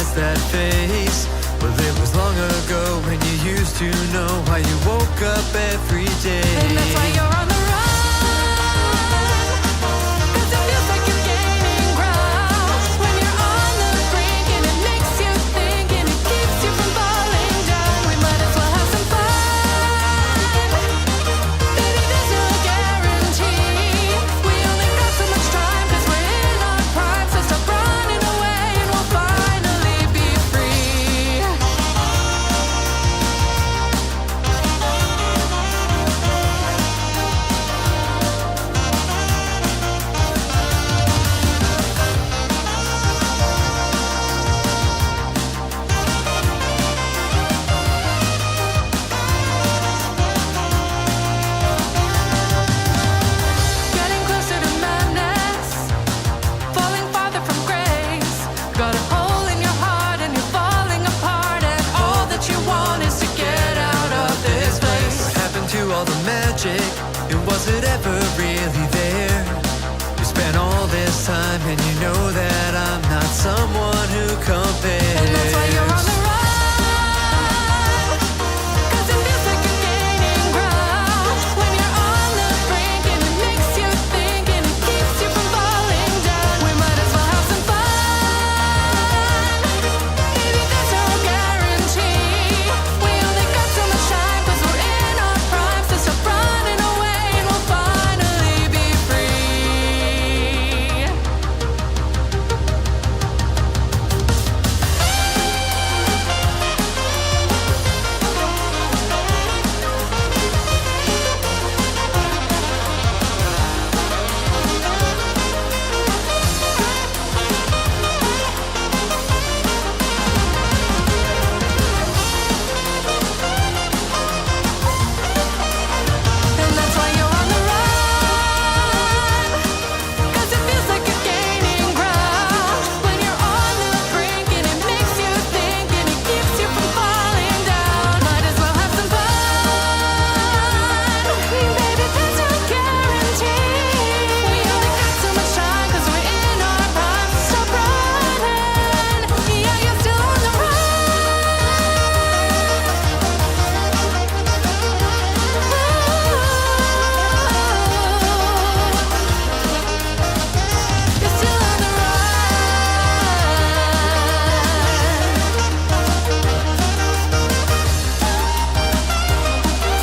has that face. Well, it was long ago when you used to know how you woke up every day. And that's why you're on the run, 'cause it feels like you're gaining ground. When you're on the brink and it makes you think and it keeps you from falling down. We might as well have some fun. Baby, there's no guarantee. We only got so much time 'cause we're in our prime. So stop running away and we'll finally be free. Getting closer to madness, falling farther from grace. Got a hole in your heart and you're falling apart, and all that you want is to get out of this place. What happened to all the magic? And was it ever really there? We spent all this time and you know that I'm not someone who compares. And that's why you're on the run, 'cause it feels like you're gaining ground. When you're on the brink and it makes you think and it keeps you from falling down. We might as well have some fun. Baby, there's no guarantee. We only got so much time 'cause we're in our prime. So stop running away and we'll finally be free. And that's why you're on the run, 'cause it feels like you're gaining ground. When you're on the brink and it makes you think and it keeps you from falling down. Might as well have some fun. Baby, there's no guarantee. We only got so much time 'cause we're in our prime. Stop running. Yeah, you're still on the run. You're still on the run.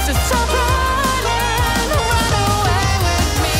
So stop running, run away with me.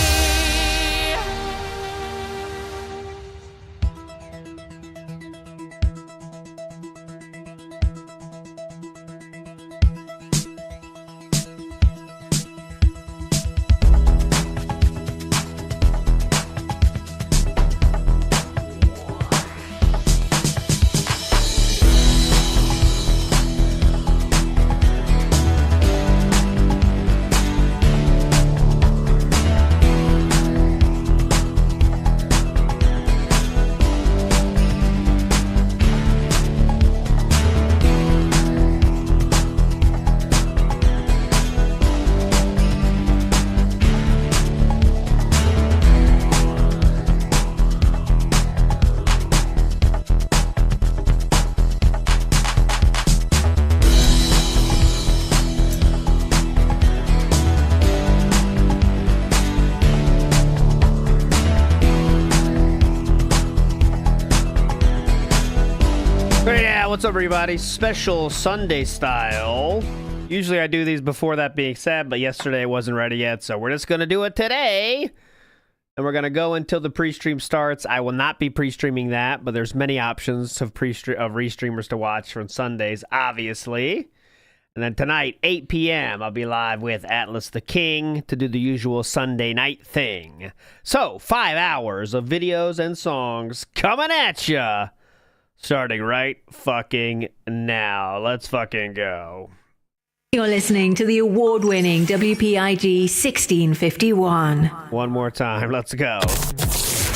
Yeah, what's up, everybody? Special Sunday style. Usually I do these before that being said, but yesterday I wasn't ready yet, so we're just going to do it today. And we're going to go until the pre-stream starts. I will not be pre-streaming that, but there's many options of restreamers to watch on Sundays, obviously. And then tonight, 8 p.m., I'll be live with Atlas the King to do the usual Sunday night thing. So, 5 hours of videos and songs coming at ya. Starting right fucking now. Let's fucking go. You're listening to the award-winning WPIG 1651. One more time. Let's go.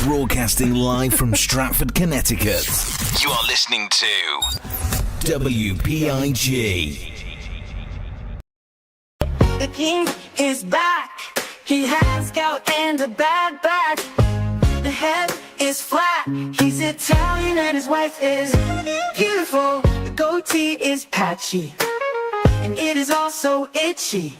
Broadcasting live from Stratford, Connecticut. You are listening to WPIG. The king is back. He has gout and a bad back. The head is flat. He's Italian and his wife is beautiful. The goatee is patchy, and it is also itchy.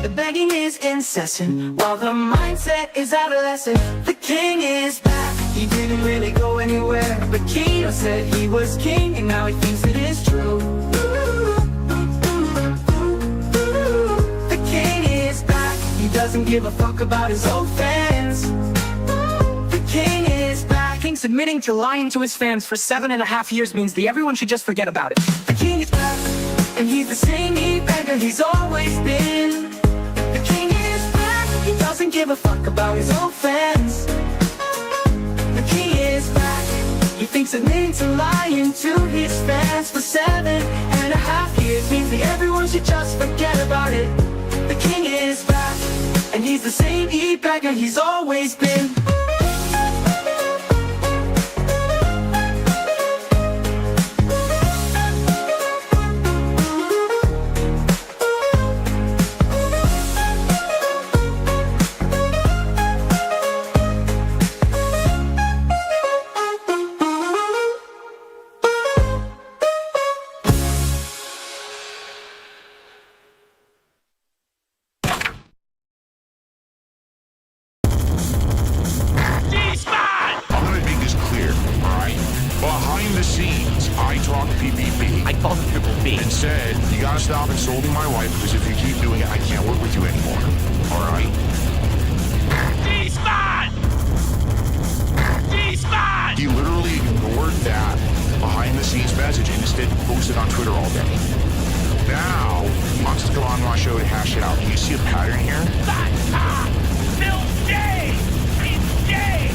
The begging is incessant, while the mindset is adolescent. The king is back, he didn't really go anywhere, but Keto said he was king, and now he thinks it is true. The king is back, he doesn't give a fuck about his old fans. The king is back. King's admitting to lying to his fans for 7.5 years means that everyone should just forget about it. The king is back, and he's the same e-beggar he's always been. The king is back, he doesn't give a fuck about his old fans. The king is back, he thinks admitting to lying to his fans for 7.5 years means that everyone should just forget about it. The king is back, and he's the same e-beggar he's always been. I'm gonna make this clear, alright? Behind the scenes, I talked PPP. I called him Triple B. And said, you gotta stop insulting my wife, because if you keep doing it, I can't work with you anymore. Alright? D-Spot! D-Spot! He literally ignored that behind the scenes message and instead posted on Twitter all day. Now, I'm just going on my show to hash it out. Can you see a pattern here? Bill J! He's gay!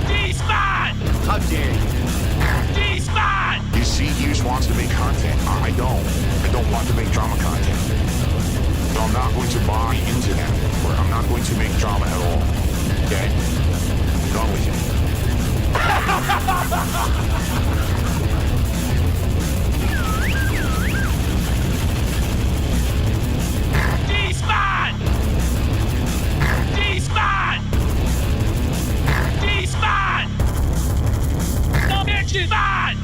D-Spot! How dare you? D-Spot! You see, he just wants to make content. I don't. I don't want to make drama content. So I'm not going to buy into that anymore. I'm not going to make drama at all. Okay? Done with it. D-Spot! D-Spot! D-Spot! No bitches! Spot!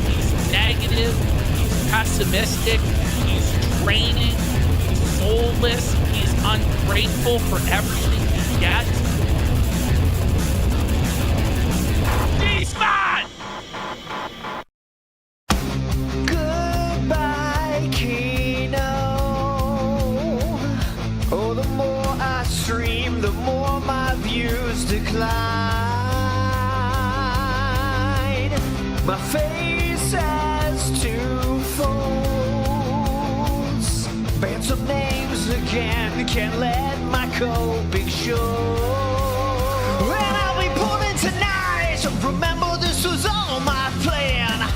He's negative, he's pessimistic, he's draining, he's soulless, he's ungrateful for everything he gets. D-Spot! Goodbye, Kino. Oh, the more I stream, the more my views decline. My face has 2 folds. Phantom names again, can't let my coping show. And I'll be pulling tonight, so remember this was all my plan.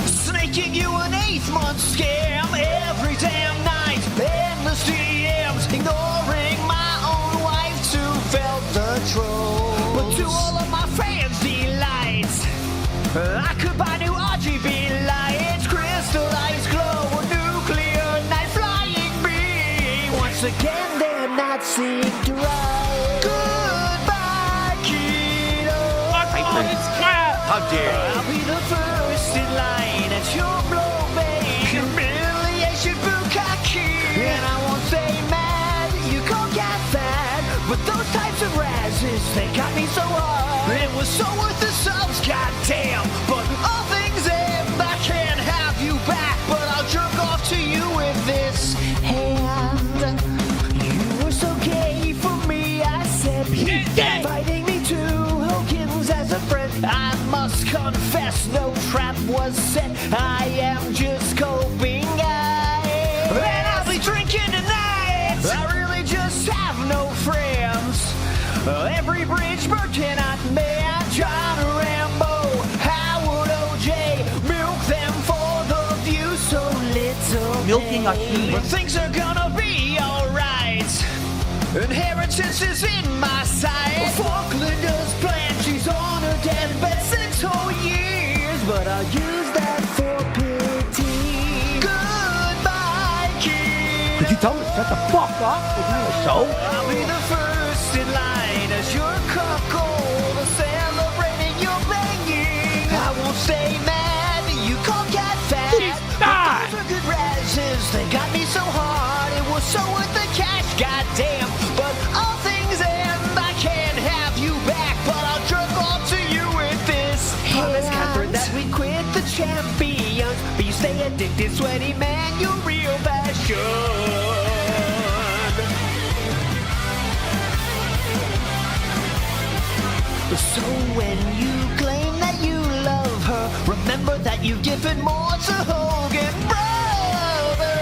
Snaking you an 8th-month scam every damn night. Endless DMs, ignoring my own wife to felt the trolls. But to all of my fans' delights, I could buy new RGB lights, crystallized glow, a nuclear night flying bee. Once again, they're not synced right. Goodbye, Keto. It's crap! How dare you? I'll be the first in line at your blow, babe. Humiliation, bukkake. And I won't say mad, you can't get fat. But those types of razzes, they got me so hard. It was so worth the subs, goddamn. But all things end, I can't have you back. But I'll jerk off to you with this hand. You were so gay for me, I said. Inviting me to Hogan's as a friend. I must confess, no trap was set. I am just coping. And I'll be drinking tonight. I really just have no friends. Every bridge burnt cannot man. John Rambo, Howard OJ, milk them for the view so little. Milking a human. But things are gonna be alright. Inheritance is in my sight. Falklander's plan, she's on her deathbed 6 whole years. But I'll use that for pity. Goodbye, kid. Could you tell me to shut the fuck up? We're doing a show. I'll be the first in line as your cuckold, celebrating your banging. I won't stay mad, you call cat fat. She's not. Those are good razes, they got me so hard. It was so worth the cash, goddamn. But all things end, I can't have you back, but I'll jerk off to you with this. Promise, Catherine, that we quit the champions, but you stay addicted, sweaty man, you're real passion. So when you claim that you love her, remember that you've given more to Hogan, brother.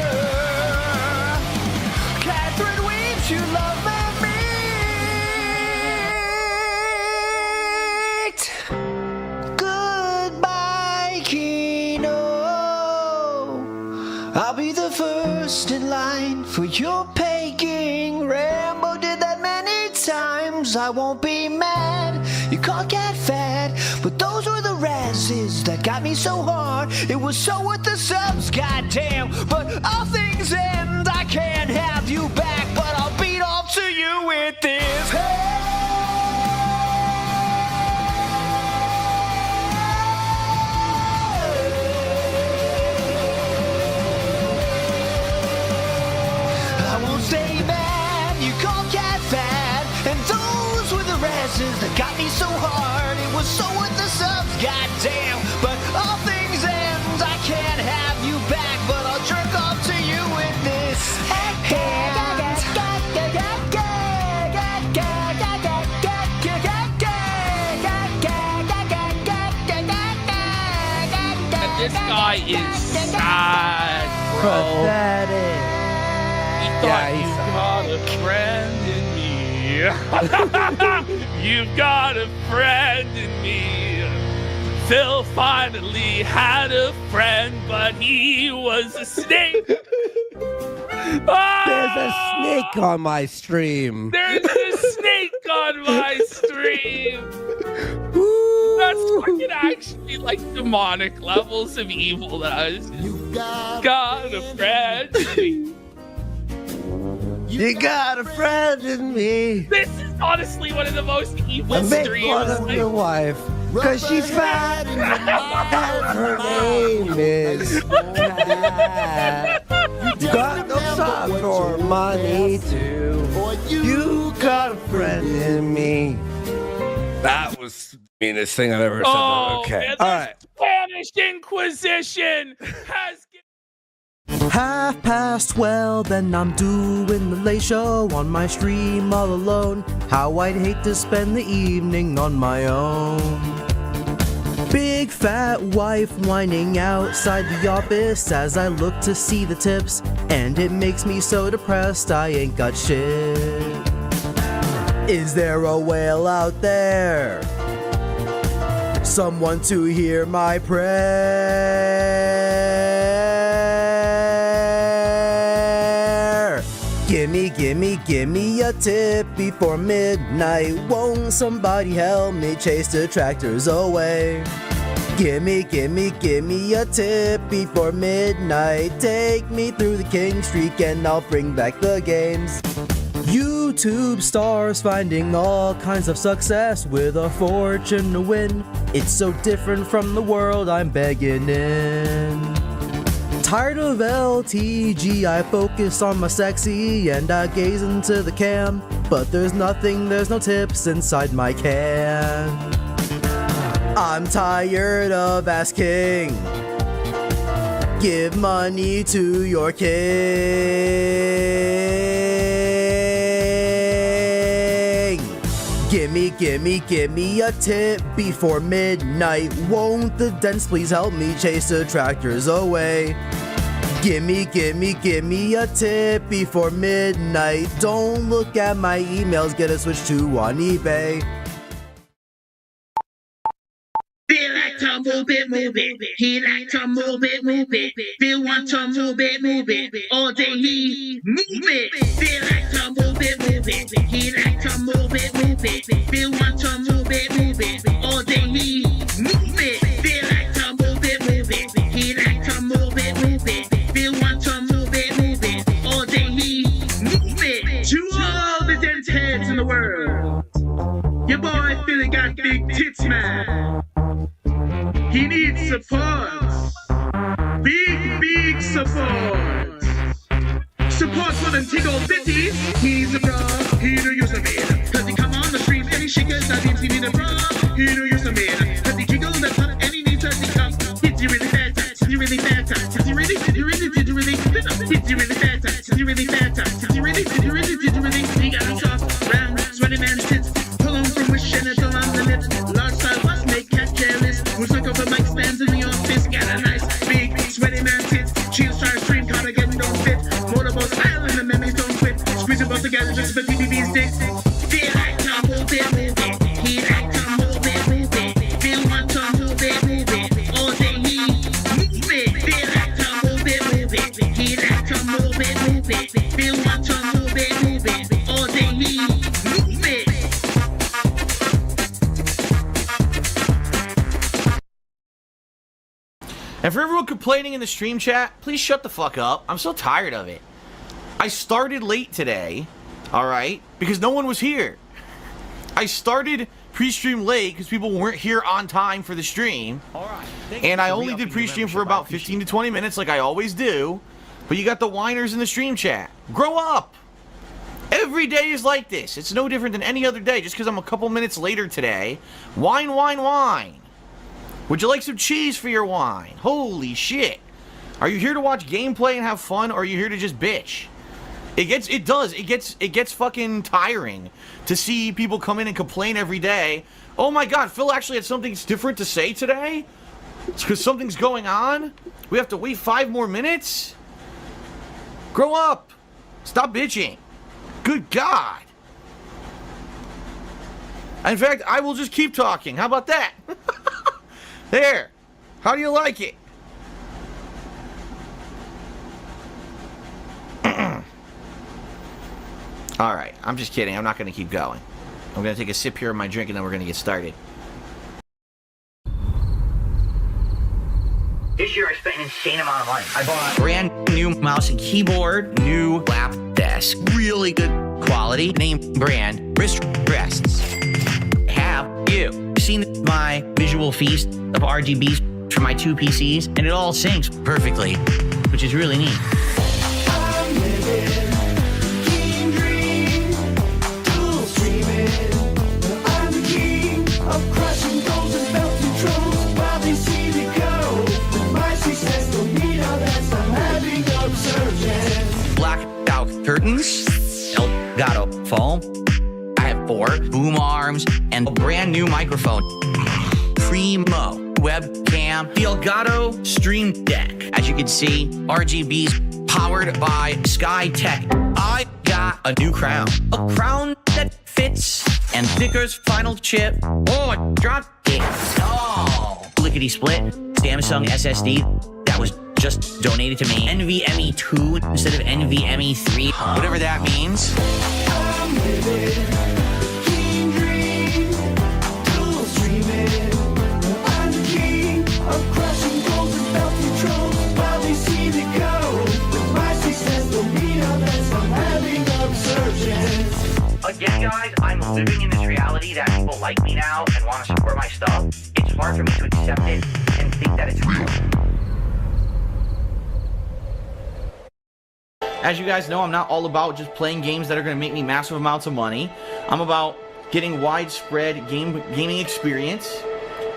Catherine Weems, you love me. Goodbye, Kino. I'll be the first in line for your pegging. Rambo did that many times. I won't be mad. You call cat fat, but those were the razzes that got me so hard. It was so worth the subs, goddamn. But all things end, I can't have you back, but I'll beat off to you with this. I won't stay mad, you call cat fat, and those were the razzes that got me so hard. It was so worth the subs, goddamn. But all things end, I can't have you back, but I'll jerk off to you with this hand. And this guy is sad, bro. Pathetic. He thought you got a friend in me. You've got a friend in me. Phil finally had a friend, but he was a snake. There's a snake on my stream. There's a snake on my stream. Ooh. That's fucking actually like demonic levels of evil. That is. Got a friend in me. You got a friend in me. This is honestly one of the most evil I make streams. fun of your wife because she's fat and her name is Pat. You got no soft or money too. You got a friend in me. That was the meanest thing I've ever said. Oh, Okay. man, All the right. Spanish Inquisition has. 12:30, then I'm doing the late show on my stream all alone. How I'd hate to spend the evening on my own. Big fat wife whining outside the office as I look to see the tips, and it makes me so depressed I ain't got shit. Is there a whale out there? Someone to hear my prayer. Gimme a tip before midnight. Won't somebody help me chase detractors away? Gimme a tip before midnight. Take me through the king streak and I'll bring back the games. YouTube stars finding all kinds of success with a fortune to win. It's so different from the world I'm begging in. Tired of LTG, I focus on my sexy and I gaze into the cam. But there's no tips inside my can. I'm tired of asking. Give money to your king. Gimme a tip before midnight. Won't the dents please help me chase detractors away? Gimme a tip before midnight. Don't look at my emails, get a switch to on eBay. Feel like to move it. He like to move it. Feel want to move it. All day he move it. Feel like to move it. He like to move it. Feel want to move it. All day he move it. Feel like to move it. He like to move it. Feel want to move it. All day he support. Support for them tickle bitties. He's a pro, he do use a man. Cause he come on the street and he shake his dreams, he need a pro, he do use a man. Cause he jiggle the top and he needs a come. Hits you really bad touch, hits you really bad touch, hits you really, hits you really, hits you really, hits you really bad touch, hits you really bad touch, hits you really, hits you really, hits you really. He got a soft, round, sweaty man's tits. Pull on from wish and it's all on the lips. Large style bust make cat careless. Who's like over mic stands in the office. Got a nice, big, sweaty man tits. She'll try to stream, cardigan don't fit. Motorboat style and the memories don't quit. Squeeze them both together just for TV's dick. Feel like to move it, move it. He like to move it, move it. Feel want to move it, move it. All day he move it. Feel like to move it, move it. He like to move it, move it. Feel want to move it, move it. All day he move it. And for everyone complaining in the stream chat, please shut the fuck up. I'm so tired of it. I started late today, alright? Because no one was here. I started pre-stream late because people weren't here on time for the stream. And I only did pre-stream for about 15 to 20 minutes like I always do. But you got the whiners in the stream chat. Grow up! Every day is like this. It's no different than any other day. Just because I'm a couple minutes later today. Whine, whine, whine. Would you like some cheese for your wine? Holy shit. Are you here to watch gameplay and have fun, or are you here to just bitch? It gets fucking tiring to see people come in and complain every day. Oh my god, Phil actually had something different to say today? It's because something's going on? We have to wait 5 more minutes? Grow up. Stop bitching. Good god. In fact, I will just keep talking. How about that? There. How do you like it? Alright, I'm just kidding. I'm not going to keep going. I'm going to take a sip here of my drink and then we're going to get started. This year I spent an insane amount of money. I bought a brand new mouse and keyboard, new lap desk, really good quality, name brand, wrist rests. Have you seen my visual feast of RGBs for my 2 PCs? And it all syncs perfectly, which is really neat. Blackout curtains, Elgato foam. I have 4 boom arms and a brand new microphone. Primo webcam, the Elgato Stream Deck. As you can see, RGBs powered by SkyTech. I got a new crown, a crown that fits, and Thicker's final chip. Oh, I dropped it. Oh, lickety split. Samsung SSD that was just donated to me. NVMe 2 instead of NVMe 3, whatever that means. Again, guys, I'm living in this reality that people like me now and want to support my stuff. It's hard for me to accept it and think that it's real. As you guys know, I'm not all about just playing games that are going to make me massive amounts of money. I'm about getting widespread gaming experience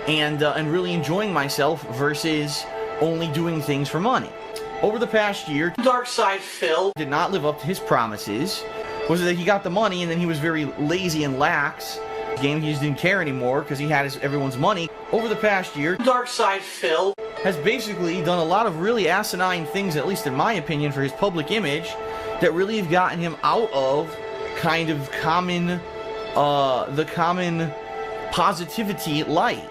and really enjoying myself versus only doing things for money. Over the past year, Dark Side Phil did not live up to his promises. Was that he got the money and then he was very lazy and lax. The game, he just didn't care anymore because he had everyone's money. Over the past year, Dark Side Phil has basically done a lot of really asinine things, at least in my opinion, for his public image, that really have gotten him out of kind of the common positivity light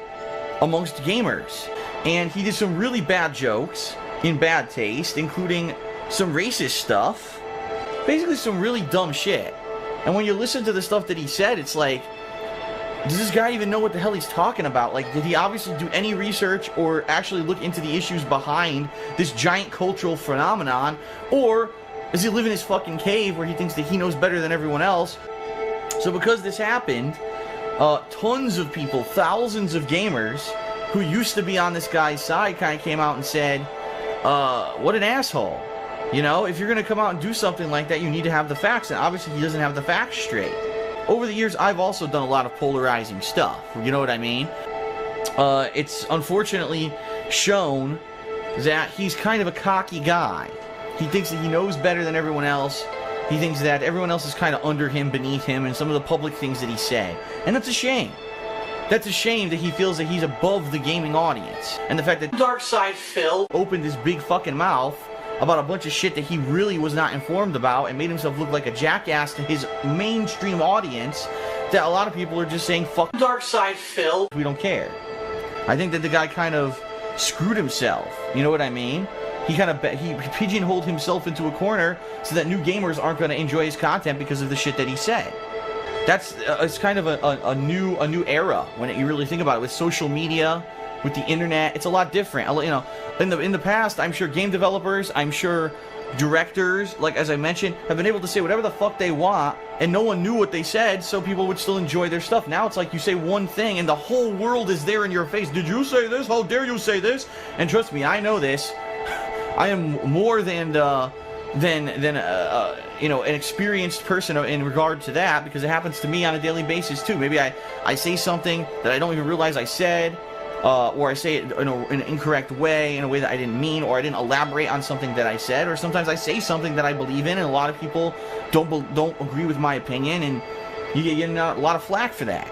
amongst gamers. And he did some really bad jokes in bad taste, including some racist stuff. Basically some really dumb shit. And when you listen to the stuff that he said, it's like, does this guy even know what the hell he's talking about? Like, did he obviously do any research or actually look into the issues behind this giant cultural phenomenon? Or does he live in his fucking cave where he thinks that he knows better than everyone else? So because this happened, tons of people, thousands of gamers who used to be on this guy's side kind of came out and said, what an asshole. You know, if you're going to come out and do something like that, you need to have the facts, and obviously he doesn't have the facts straight. Over the years, I've also done a lot of polarizing stuff, you know what I mean? It's unfortunately shown that he's kind of a cocky guy. He thinks that he knows better than everyone else. He thinks that everyone else is kind of under him, beneath him, and some of the public things that he said. And that's a shame. That's a shame that he feels that he's above the gaming audience. And the fact that Dark Side Phil opened his big fucking mouth about a bunch of shit that he really was not informed about and made himself look like a jackass to his mainstream audience, that a lot of people are just saying, fuck Dark Side Phil, we don't care. I think that the guy kind of screwed himself, you know what I mean? He kind of he pigeonholed himself into a corner so that new gamers aren't going to enjoy his content because of the shit that he said. That's it's kind of a new era when you really think about it, with social media, with the internet. It's a lot different. You know, in the past, I'm sure game developers, I'm sure directors, like as I mentioned, have been able to say whatever the fuck they want, and no one knew what they said, so people would still enjoy their stuff. Now it's like you say one thing, and the whole world is there in your face. Did you say this? How dare you say this? And trust me, I know this. I am more than you know, an experienced person in regard to that, because it happens to me on a daily basis too. Maybe I say something that I don't even realize I said, or I say it in an incorrect way, in a way that I didn't mean, or I didn't elaborate on something that I said, or sometimes I say something that I believe in, and a lot of people don't agree with my opinion, and you get a lot of flack for that.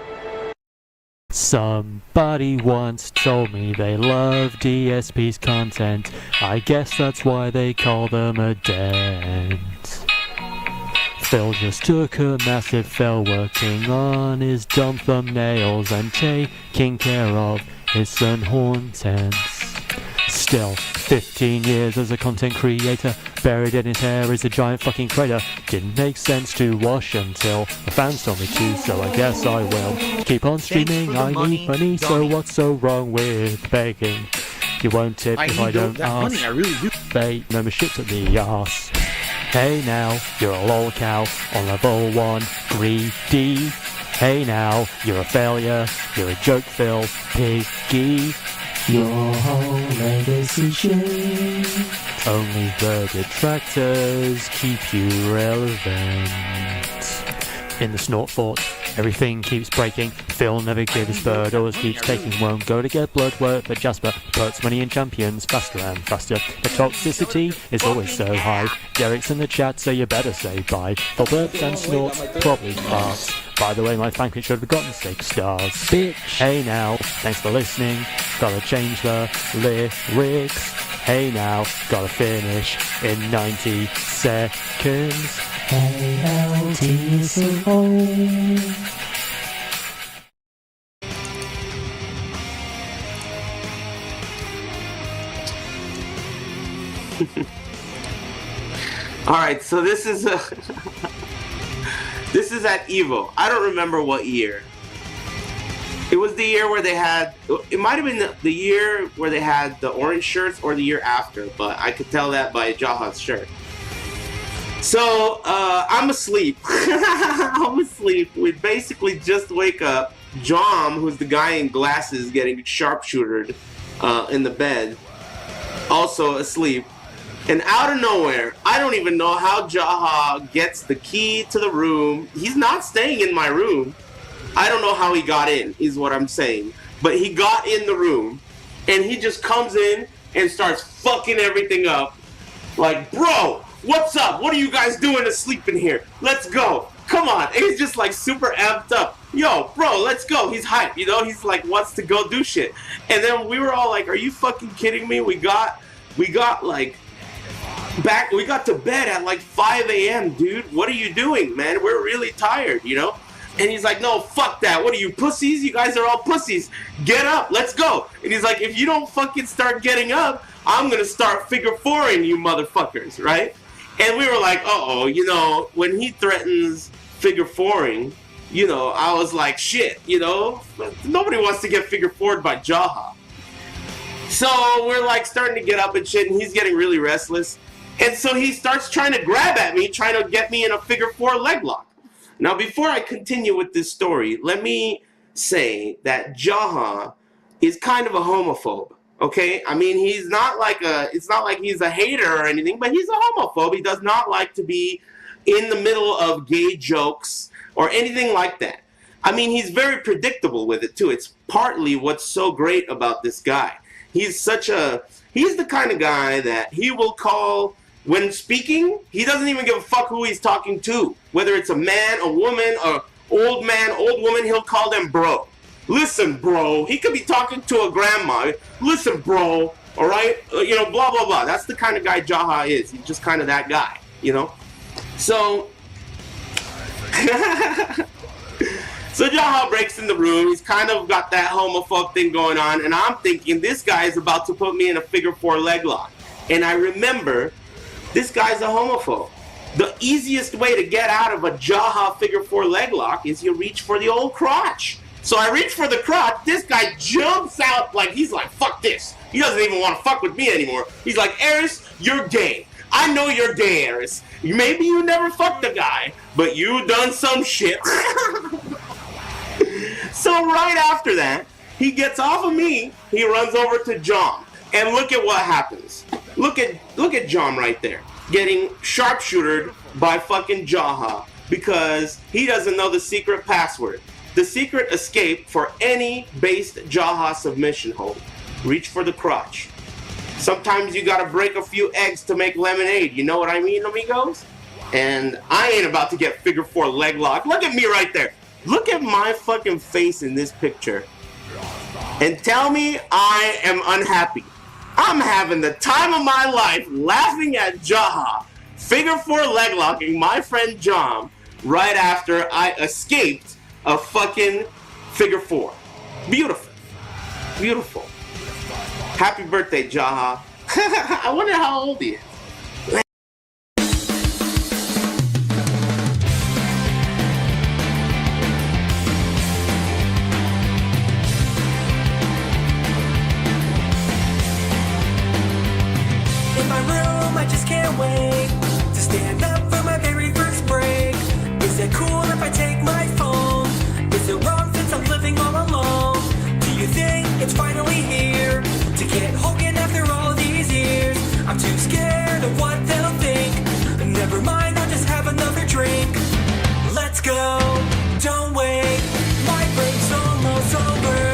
Somebody once told me they love DSP's content. I guess that's why they call them a dent. Phil just took a massive fell working on his dumb thumbnails and taking care of his contents. Still, 15 years as a content creator, buried in his hair is a giant fucking crater. Didn't make sense to wash until the fans told me to, so I guess I will. Keep on streaming, I need money, so what's so wrong with begging? You won't tip if I don't ask. Money, I really do. Pay memberships at the arse. Hey now, you're a lol cow on level 1, 3D. Hey now, you're a failure, you're a joke, Phil, piggy. Your whole legacy shit. Only the detractors keep you relevant. In the snort fort, everything keeps breaking. Phil never gave his bird, always keeps taking. Won't go to get blood work, but Jasper puts money in champions faster and faster. The toxicity is always so high. Derek's in the chat, so you better say bye. For burps and snorts, probably farts. By the way, my fanfic should have gotten 6 stars. Bitch. Hey now, thanks for listening. Gotta change the lyrics. Hey now, gotta finish in 90 seconds. Hey now, Alright, so this is this is at Evo. I don't remember what year. It was the year where they had, it might have been the year where they had the orange shirts, or the year after, but I could tell that by Jaha's shirt. So, I'm asleep. I'm asleep. We basically just wake up. Jom, who's the guy in glasses getting sharpshootered in the bed, also asleep. And out of nowhere, I don't even know how Jaha gets the key to the room. He's not staying in my room. I don't know how he got in, is what I'm saying. But he got in the room, and he just comes in and starts fucking everything up. Like, bro, what's up? What are you guys doing asleep in here? Let's go. Come on. And he's just like super amped up. Yo, bro, let's go. He's hyped, you know? He's like, wants to go do shit. And then we were all like, are you fucking kidding me? We got like, we got to bed at like 5 a.m., dude. What are you doing, man? We're really tired, you know? And he's like, no, fuck that. What are you, pussies? You guys are all pussies. Get up. Let's go. And he's like, if you don't fucking start getting up, I'm going to start figure fouring you motherfuckers, right? And we were like, uh-oh, you know, when he threatens figure fouring, you know, I was like, shit, you know, nobody wants to get figure foured by Jaha. So we're like starting to get up and shit, and he's getting really restless. And so he starts trying to grab at me, trying to get me in a figure four leg lock. Now, before I continue with this story, let me say that Jaha is kind of a homophobe, Okay, I mean it's not like he's a hater or anything, but he's a homophobe. He does not like to be in the middle of gay jokes or anything like that. I mean, he's very predictable with it too. It's partly what's so great about this guy. He's the kind of guy that he will call, when speaking, he doesn't even give a fuck who he's talking to. Whether it's a man, a woman, old man, old woman, he'll call them bro. Listen, bro. He could be talking to a grandma. Listen, bro. All right? Blah, blah, blah. That's the kind of guy Jaha is. He's just kind of that guy, So, so Jaha breaks in the room. He's kind of got that homophobe thing going on. And I'm thinking, this guy is about to put me in a figure 4 leg lock. And I remember, this guy's a homophobe. The easiest way to get out of a Jaha figure 4 leg lock is you reach for the old crotch. So I reach for the crotch. This guy jumps out like, he's like, fuck this. He doesn't even want to fuck with me anymore. He's like, Eris, you're gay. I know you're gay, Eris. Maybe you never fucked a guy, but you done some shit. So right after that, he gets off of me. He runs over to John. And look at what happens. Look at John right there, getting sharpshootered by fucking Jaha because he doesn't know the secret password. The secret escape for any based Jaha submission hold. Reach for the crotch. Sometimes you gotta break a few eggs to make lemonade. You know what I mean, amigos? And I ain't about to get figure 4 leg lock. Look at me right there. Look at my fucking face in this picture. And tell me I am unhappy. I'm having the time of my life laughing at Jaha, figure 4 leg locking my friend John right after I escaped a fucking figure 4. Beautiful. Beautiful. Happy birthday, Jaha. I wonder how old he is. In my room, I just can't wait to stand up for my very first break. Is it cool if I take my phone? Is it wrong since I'm living all alone? Do you think it's finally here to get Hogan after all these years? I'm too scared of what they'll think. Never mind, I'll just have another drink. Let's go, don't wait. My break's almost over.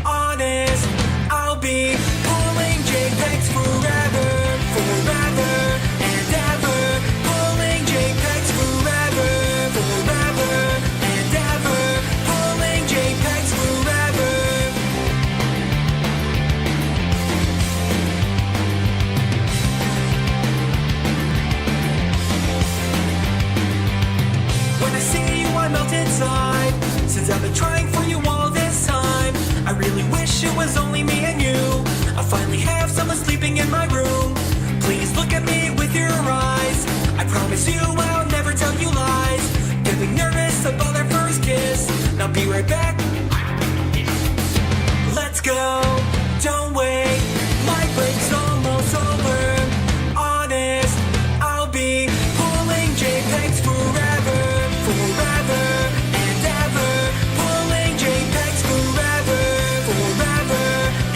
Honest, I'll be pulling JPEGs forever, forever and ever. Pulling JPEGs forever, forever and ever. Pulling JPEGs forever. When I see you, I melt inside. Since I've been trying for you all this time, I really wish it was only me and you. I finally have someone sleeping in my room. Please look at me with your eyes. I promise you I'll never tell you lies. Getting nervous about our first kiss. Now be right back. Let's go, don't wait. My break's almost over. Honest, I'll be pulling JPEGs forever, forever and ever. Pulling JPEGs forever, forever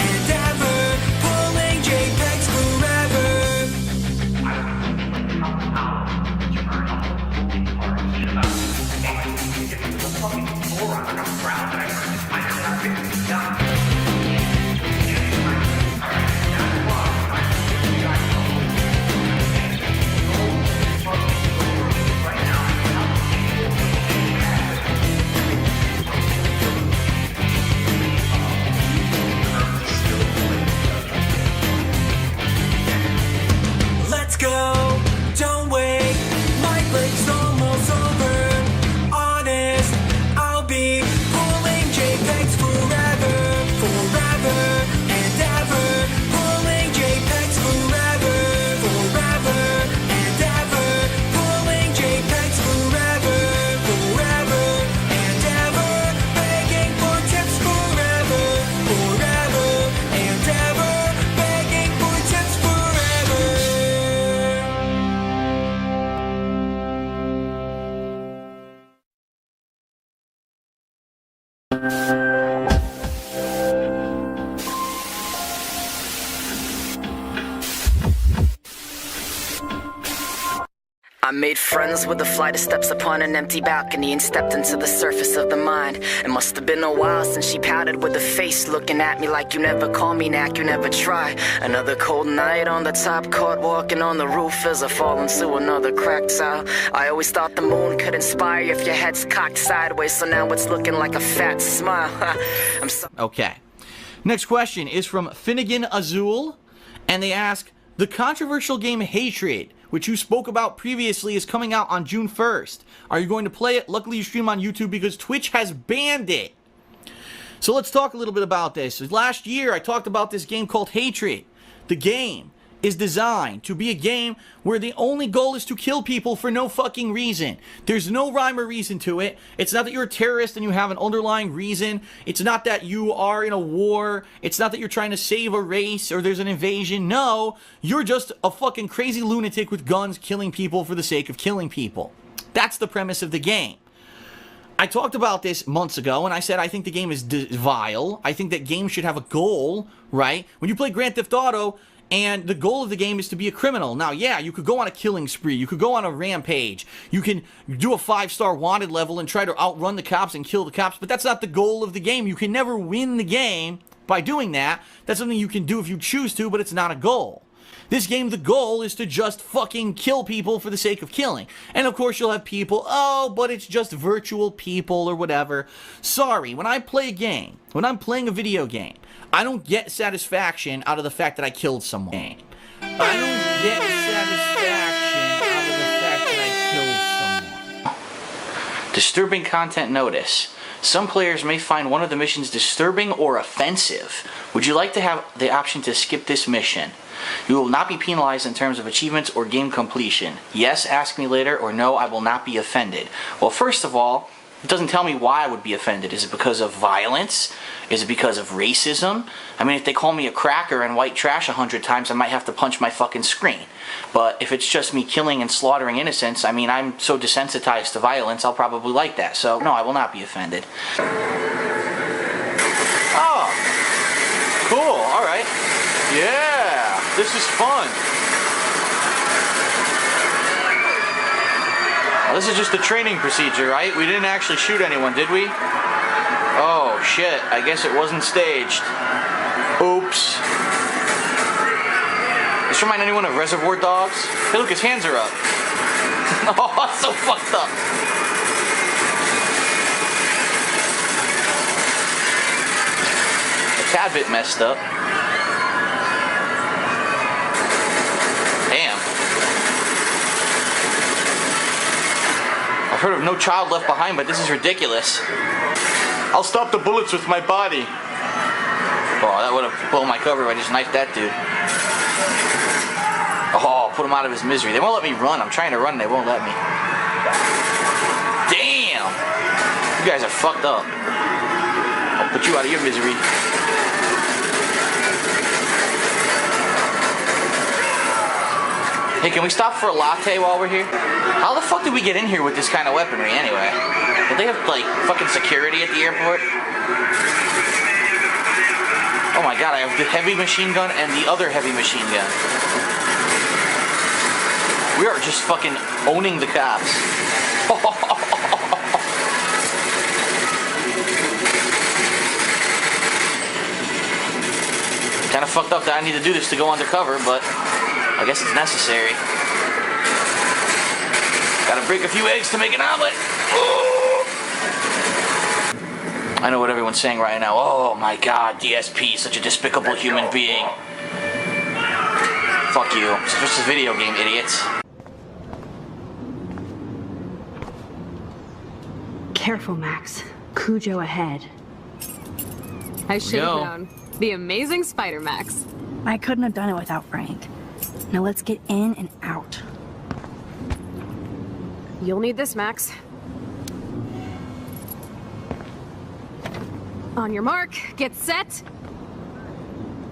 and ever. Pulling JPEGs forever. Let's go, don't wait. My break's almost over. Honest, I'll be pulling JPEGs forever, forever and ever. Pulling JPEGs forever, forever and ever. Pulling JPEGs forever, forever and ever. Begging for tips forever, forever and ever. Begging for tips forever. made friends with a flight of steps upon an empty balcony and stepped into the surface of the mind. It must have been a while since she pouted with a face looking at me like you never call me knack, you never try. Another cold night on the top court, walking on the roof as I fall into another cracked tile. I always thought the moon could inspire you if your head's cocked sideways, so now it's looking like a fat smile. I'm so Okay. Next question is from Finnegan Azul, and they ask, the controversial game Hatred, which you spoke about previously, is coming out on June 1st. Are you going to play it? Luckily, you stream on YouTube because Twitch has banned it. So let's talk a little bit about this. Last year, I talked about this game called Hatred. The game is designed to be a game where the only goal is to kill people for no fucking reason. There's no rhyme or reason to it. It's not that you're a terrorist and you have an underlying reason. It's not that you are in a war. It's not that you're trying to save a race or there's an invasion. No, you're just a fucking crazy lunatic with guns killing people for the sake of killing people. That's the premise of the game. I talked about this months ago, and I said I think the game is vile. I think that games should have a goal, right? When you play Grand Theft Auto, and the goal of the game is to be a criminal. Now, yeah, you could go on a killing spree. You could go on a rampage. You can do a 5-star wanted level and try to outrun the cops and kill the cops, but that's not the goal of the game. You can never win the game by doing that. That's something you can do if you choose to, but it's not a goal. This game, the goal is to just fucking kill people for the sake of killing. And of course, you'll have people, oh, but it's just virtual people or whatever. Sorry, when I play a game, when I'm playing a video game, I don't get satisfaction out of the fact that I killed someone. I don't get satisfaction out of the fact that I killed someone. Disturbing content notice. Some players may find one of the missions disturbing or offensive. Would you like to have the option to skip this mission? You will not be penalized in terms of achievements or game completion. Yes, ask me later, or no, I will not be offended. Well, first of all, it doesn't tell me why I would be offended. Is it because of violence? Is it because of racism? I mean, if they call me a cracker and white trash 100 times, I might have to punch my fucking screen. But if it's just me killing and slaughtering innocents, I mean, I'm so desensitized to violence, I'll probably like that. So, no, I will not be offended. Oh, cool, alright. Yeah, this is fun. Well, this is just a training procedure, right? We didn't actually shoot anyone, did we? Oh, shit. I guess it wasn't staged. Oops. Does this remind anyone of Reservoir Dogs? Hey, look, his hands are up. Oh, that's so fucked up. A tad bit messed up. Damn. I've heard of No Child Left Behind, but this is ridiculous. I'll stop the bullets with my body. Oh, that would have blown my cover if I just knifed that dude. Oh, put him out of his misery. They won't let me run. I'm trying to run and they won't let me. Damn! You guys are fucked up. I'll put you out of your misery. Hey, can we stop for a latte while we're here? How the fuck did we get in here with this kind of weaponry anyway? Did they have, like, fucking security at the airport? Oh my god, I have the heavy machine gun and the other heavy machine gun. We are just fucking owning the cops. Kinda fucked up that I need to do this to go undercover, but I guess it's necessary. Gotta break a few eggs to make an omelet. I know what everyone's saying right now. Oh my god, DSP, such a despicable human being. Fuck you. It's just a video game, idiots. Careful, Max. Cujo ahead. I should have known. The amazing Spider Max. I couldn't have done it without Frank. Now let's get in and out. You'll need this, Max. On your mark, get set,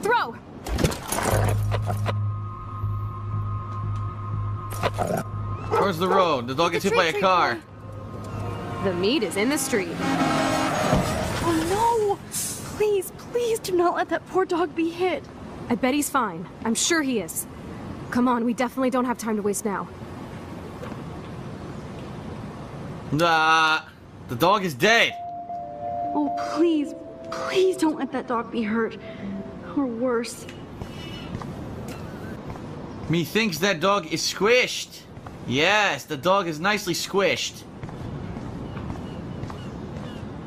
throw! Where's the road? The dog gets hit by a car. The meat is in the street. Oh no! Please, please do not let that poor dog be hit. I bet he's fine. I'm sure he is. Come on, we definitely don't have time to waste now. The dog is dead. Oh, please, please don't let that dog be hurt. Or worse. Methinks that dog is squished. Yes, the dog is nicely squished.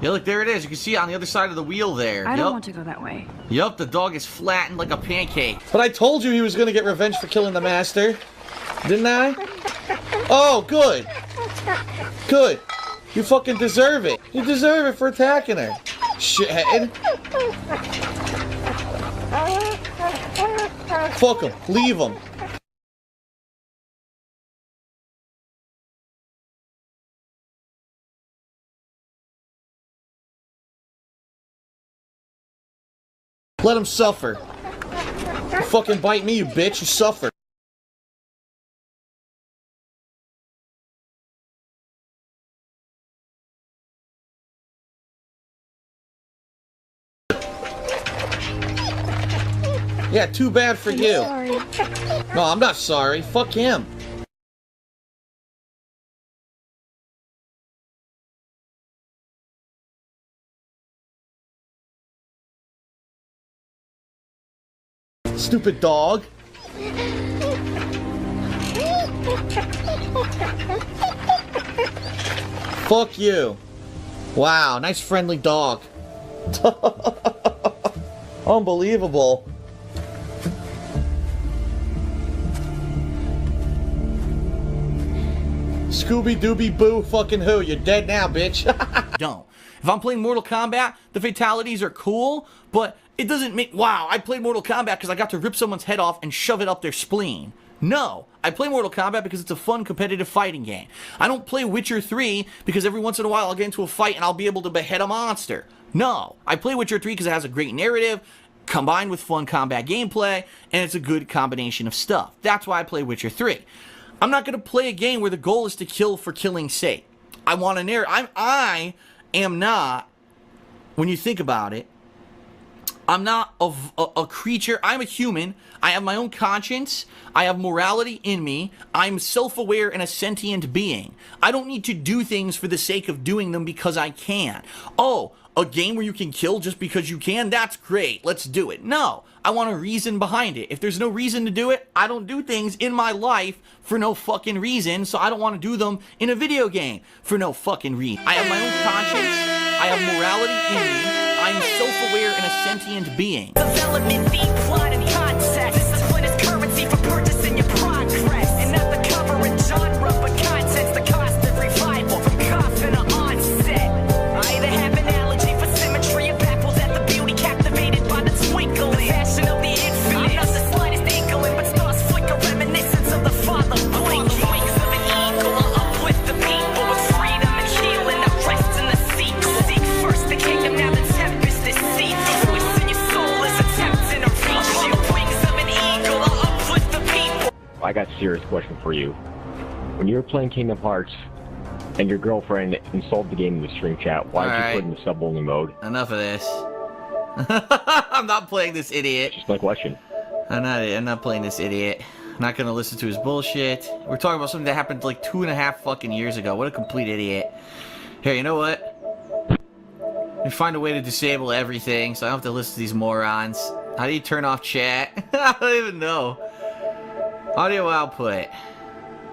Yeah, look, there it is. You can see it on the other side of the wheel there. I don't want to go that way. Yup, the dog is flattened like a pancake. But I told you he was gonna get revenge for killing the master. Didn't I? Oh, good. Good. You fucking deserve it. You deserve it for attacking her. Shithead. Fuck him. Leave him. Let him suffer. You fucking bite me, you bitch. You suffer. Yeah, too bad for you. Sorry. No, I'm not sorry. Fuck him. Stupid dog. Fuck you. Wow, nice friendly dog. Unbelievable. Scooby-Dooby-Boo fucking who. You're dead now, bitch. Don't. If I'm playing Mortal Kombat, the fatalities are cool, but it doesn't make... Wow, I played Mortal Kombat because I got to rip someone's head off and shove it up their spleen. No, I play Mortal Kombat because it's a fun, competitive fighting game. I don't play Witcher 3 because every once in a while I'll get into a fight and I'll be able to behead a monster. No, I play Witcher 3 because it has a great narrative, combined with fun combat gameplay, and it's a good combination of stuff. That's why I play Witcher 3. I'm not going to play a game where the goal is to kill for killing's sake. I want a narrative. I am not, when you think about it, I'm not a creature. I'm a human. I have my own conscience. I have morality in me. I'm self-aware and a sentient being. I don't need to do things for the sake of doing them because I can. Oh, a game where you can kill just because you can? That's great. Let's do it. No, I want a reason behind it. If there's no reason to do it, I don't do things in my life for no fucking reason, so I don't want to do them in a video game for no fucking reason. I have my own conscience. I have morality in me. I'm self-aware and a sentient being. Development, deep plot and context. Discipline is currency for purchasing your progress. And not the cover and genre, but content's the constant revival from coffin to onset. I either have an allergy for symmetry or baffled at the beauty, captivated by the twinkle. The fashion of the infinite. I'm not the slightest inkling, but stars flicker reminiscence of the father blink. Wings of an eagle, I'll uplift the people with freedom and healing. I rest in the seat. Seek first the kingdom, now the tempest is seat. Twisting your soul is attempting to reach you. Wings of an eagle, I'll uplift the people. I got a serious question for you. When you were playing Kingdom Hearts and your girlfriend installed the game in the stream chat, why did you put it in the sub-only mode? Enough of this. I'm not playing this idiot. Just my question. I'm not playing this idiot. I'm not gonna listen to his bullshit. We're talking about something that happened like 2.5 fucking years ago. What a complete idiot. Here, you know what? Let me find a way to disable everything so I don't have to listen to these morons. How do you turn off chat? I don't even know. Audio output.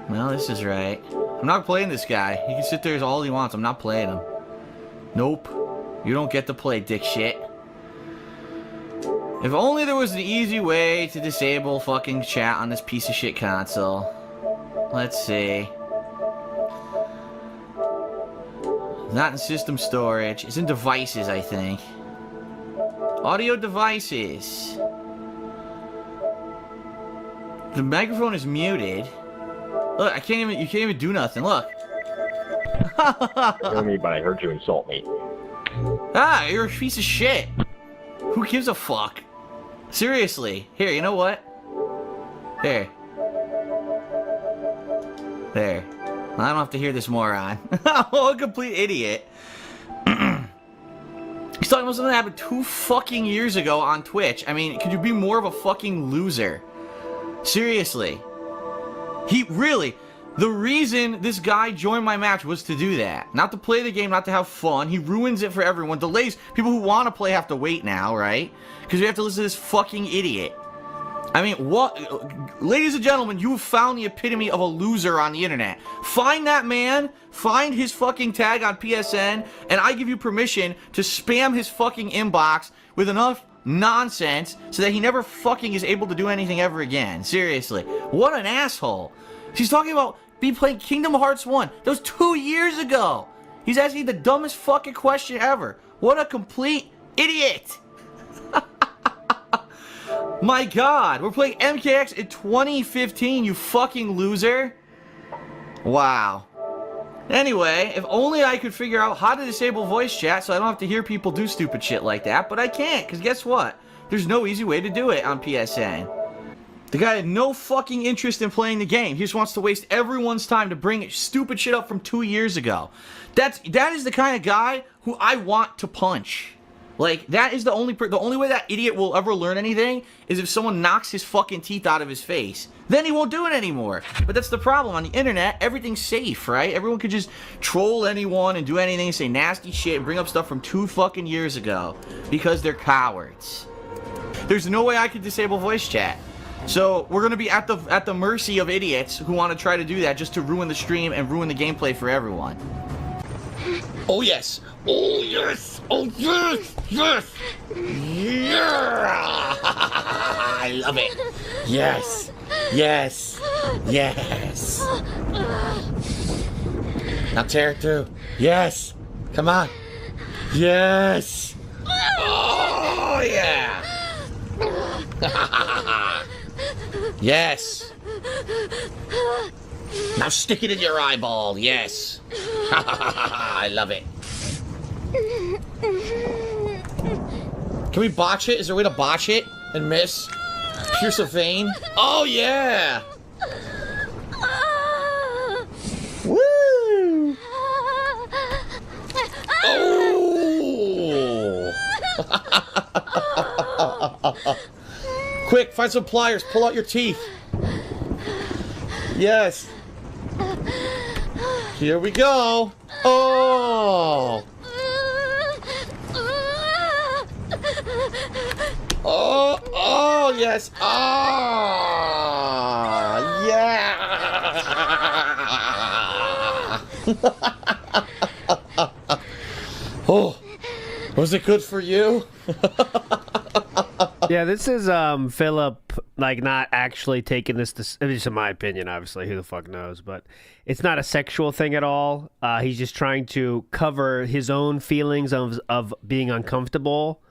Well, this is right. I'm not playing this guy. He can sit there all he wants. I'm not playing him. Nope. You don't get to play, dick shit. If only there was an easy way to disable fucking chat on this piece of shit console. Let's see. Not in system storage. It's in devices, I think. Audio devices. The microphone is muted. Look, you can't even do nothing. Look. I don't mean, but I heard you insult me. Ah, you're a piece of shit. Who gives a fuck? Seriously. Here, you know what? There. There. I don't have to hear this moron. Oh, a complete idiot. He's talking about something that happened 2 fucking years ago on Twitch. I mean, could you be more of a fucking loser? Seriously. He really... The reason this guy joined my match was to do that. Not to play the game, not to have fun. He ruins it for everyone. Delays. People who want to play have to wait now, right? Because we have to listen to this fucking idiot. I mean, what? Ladies and gentlemen, you have found the epitome of a loser on the internet. Find that man, find his fucking tag on PSN, and I give you permission to spam his fucking inbox with enough nonsense so that he never fucking is able to do anything ever again. Seriously. What an asshole. He's talking about me playing Kingdom Hearts 1. That was 2 years ago. He's asking the dumbest fucking question ever. What a complete idiot. My God, we're playing MKX in 2015, you fucking loser. Wow. Anyway, if only I could figure out how to disable voice chat so I don't have to hear people do stupid shit like that, but I can't, because guess what? There's no easy way to do it on PSN. The guy had no fucking interest in playing the game. He just wants to waste everyone's time to bring stupid shit up from 2 years ago. That is the kind of guy who I want to punch. Like, that is the only way that idiot will ever learn anything is if someone knocks his fucking teeth out of his face. Then he won't do it anymore. But that's the problem. On the internet, everything's safe, right? Everyone could just troll anyone and do anything and say nasty shit and bring up stuff from 2 fucking years ago. Because they're cowards. There's no way I could disable voice chat. So, we're gonna be at the mercy of idiots who want to try to do that just to ruin the stream and ruin the gameplay for everyone. Oh yes! Oh yes! Oh yes! Yes! Yeah! I love it! Yes! Yes! Yes! Now tear it through! Yes! Come on! Yes! Oh yeah! Yes! Now stick it in your eyeball, yes! I love it. Can we botch it? Is there a way to botch it and miss? Pierce a vein? Oh yeah! Woo! Oh! Quick, find some pliers. Pull out your teeth. Yes. Here we go. Oh. Oh, oh, yes. Oh, yeah. Oh, was it good for you? Yeah, this is Philip, like, not actually taking this, at least in my opinion, obviously, who the fuck knows, but it's not a sexual thing at all. He's just trying to cover his own feelings of being uncomfortable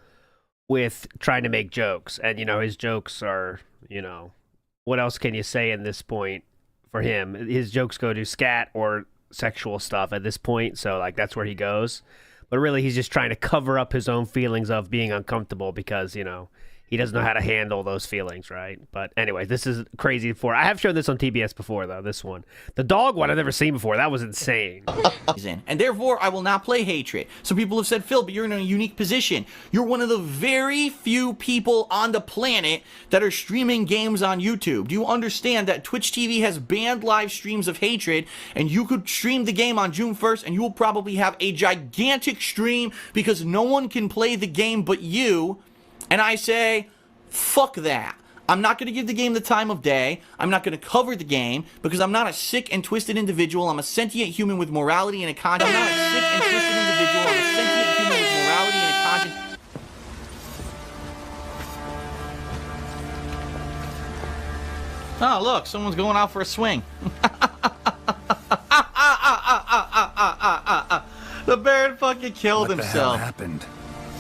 with trying to make jokes. And, you know, his jokes are, you know, what else can you say in this point for him? His jokes go to scat or sexual stuff at this point, so, like, that's where he goes. But really, he's just trying to cover up his own feelings of being uncomfortable because, you know, he doesn't know how to handle those feelings, right? But anyway, this is crazy. I have shown this on TBS before, though, this one. The dog one I've never seen before. That was insane. And therefore, I will not play Hatred. Some people have said, Phil, but you're in a unique position. You're one of the very few people on the planet that are streaming games on YouTube. Do you understand that Twitch TV has banned live streams of Hatred, and you could stream the game on June 1st, and you will probably have a gigantic stream because no one can play the game but you. And I say, fuck that. I'm not going to give the game the time of day. I'm not going to cover the game because I'm not a sick and twisted individual. I'm a sentient human with morality and a conscience. I'm not a sick and twisted individual. I'm a sentient human with morality and a conscience. Oh, look, someone's going out for a swing. The bear fucking killed himself. What the hell happened?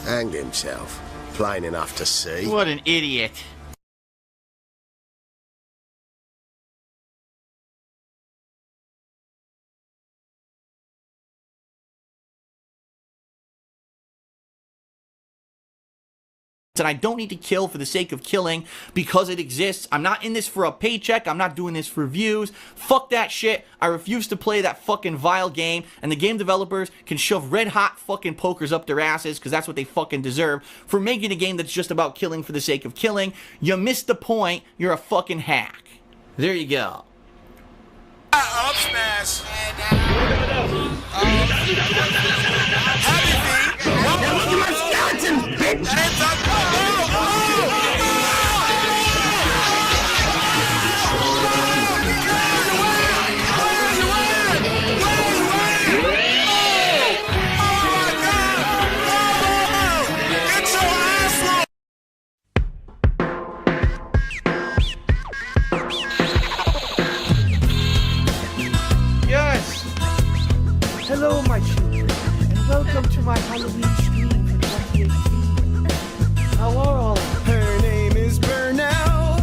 Hanged himself. Plain enough to see. What an idiot. And I don't need to kill for the sake of killing because it exists. I'm not in this for a paycheck. I'm not doing this for views. Fuck that shit. I refuse to play that fucking vile game, and the game developers can shove red hot fucking pokers up their asses because that's what they fucking deserve for making a game that's just about killing for the sake of killing. You missed the point. You're a fucking hack. There you go. smash. Look at my skeleton, bitch! Hands up! Yes! Hello, my children, and welcome to my Halloween stream for 2018. How are all of you? Her name is Burnell.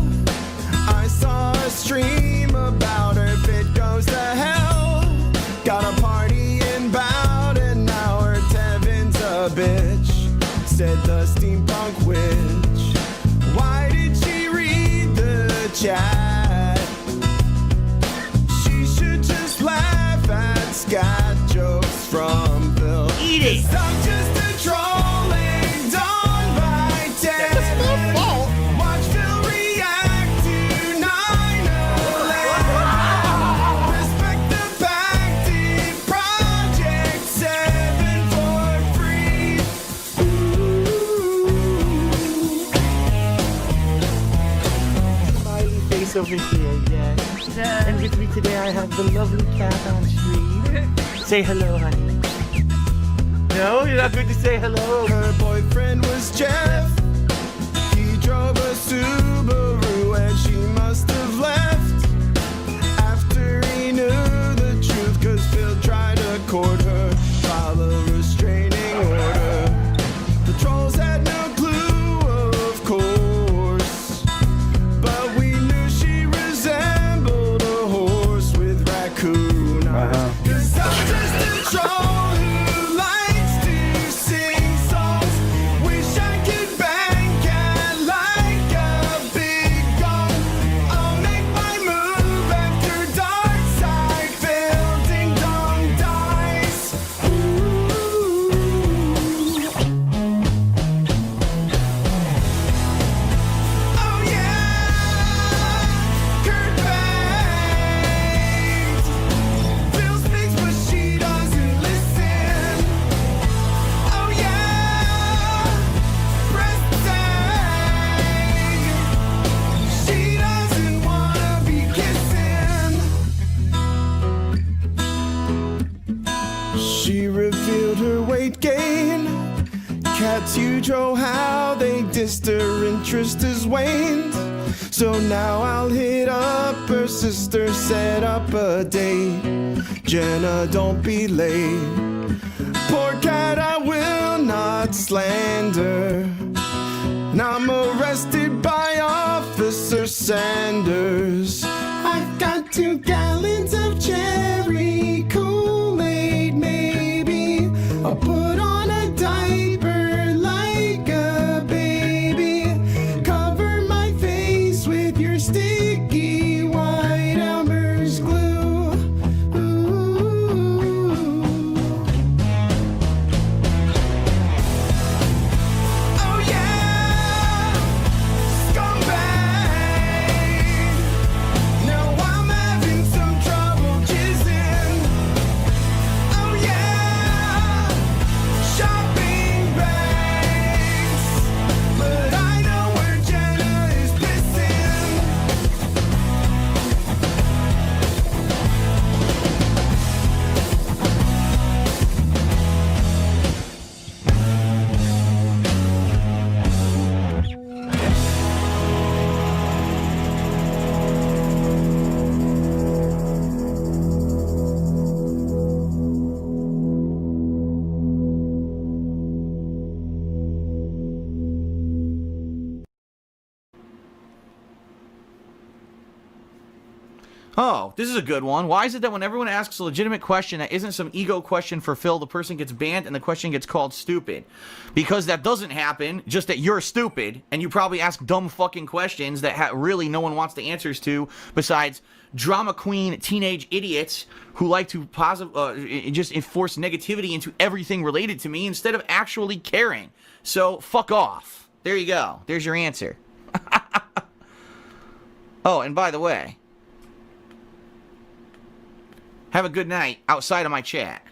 I saw a stream about her. Bit goes to hell. Got a party inbound, and now her Tevin's a bitch. Said the steampunk witch. Why did she read the chat? She should just laugh at Scott jokes from Phil. Eat it! 'Cause I'm just a trolling done by 10. That's my fault. Watch Phil react to 9/11. Respect the pact, Project 7 for free. Smiley face over here, yes. And with me today I have the lovely cat on stream. Say hello, honey. No, you're not going to say hello. Her boyfriend was Jeff. He drove a Subaru and she must have left after he knew the truth, 'cause Phil tried to court her, file a restraining order. The trolls had no clue, of course, but we knew she resembled a horse with raccoon eyes. 'Cause I'm just a troll who likes to sing songs. Wish I could bang cat like a big gong. I'll make my move after dark side Phil ding dong dies. Oh yeah, Kurt banged. Phil speaks but she doesn't listen. Oh yeah, press tag. She doesn't wanna be kissing. She revealed her weight gain. Cats huge, oh how they dissed, her interest has waned. So now I'll hit up her sister, set up a date. Jenna, don't be late. Poor cat, I will not slander. And I'm arrested by Officer Sanders. I've got 2 gallons of cherry Kool-Aid, maybe. I'll put on a diaper like a baby. Cover my face with your sticky white Elmer's glue. Ooh. Oh yeah, scumbag. Now I'm having some trouble jizzing. Oh yeah, shopping bags. But I know where Jenna is pissing. Oh, this is a good one. Why is it that when everyone asks a legitimate question that isn't some ego question for Phil, the person gets banned and the question gets called stupid? Because that doesn't happen, just that you're stupid, and you probably ask dumb fucking questions that really no one wants the answers to, besides drama queen teenage idiots who like to just enforce negativity into everything related to me instead of actually caring. So, fuck off. There you go. There's your answer. Oh, and by the way, Have a good night outside of my chat.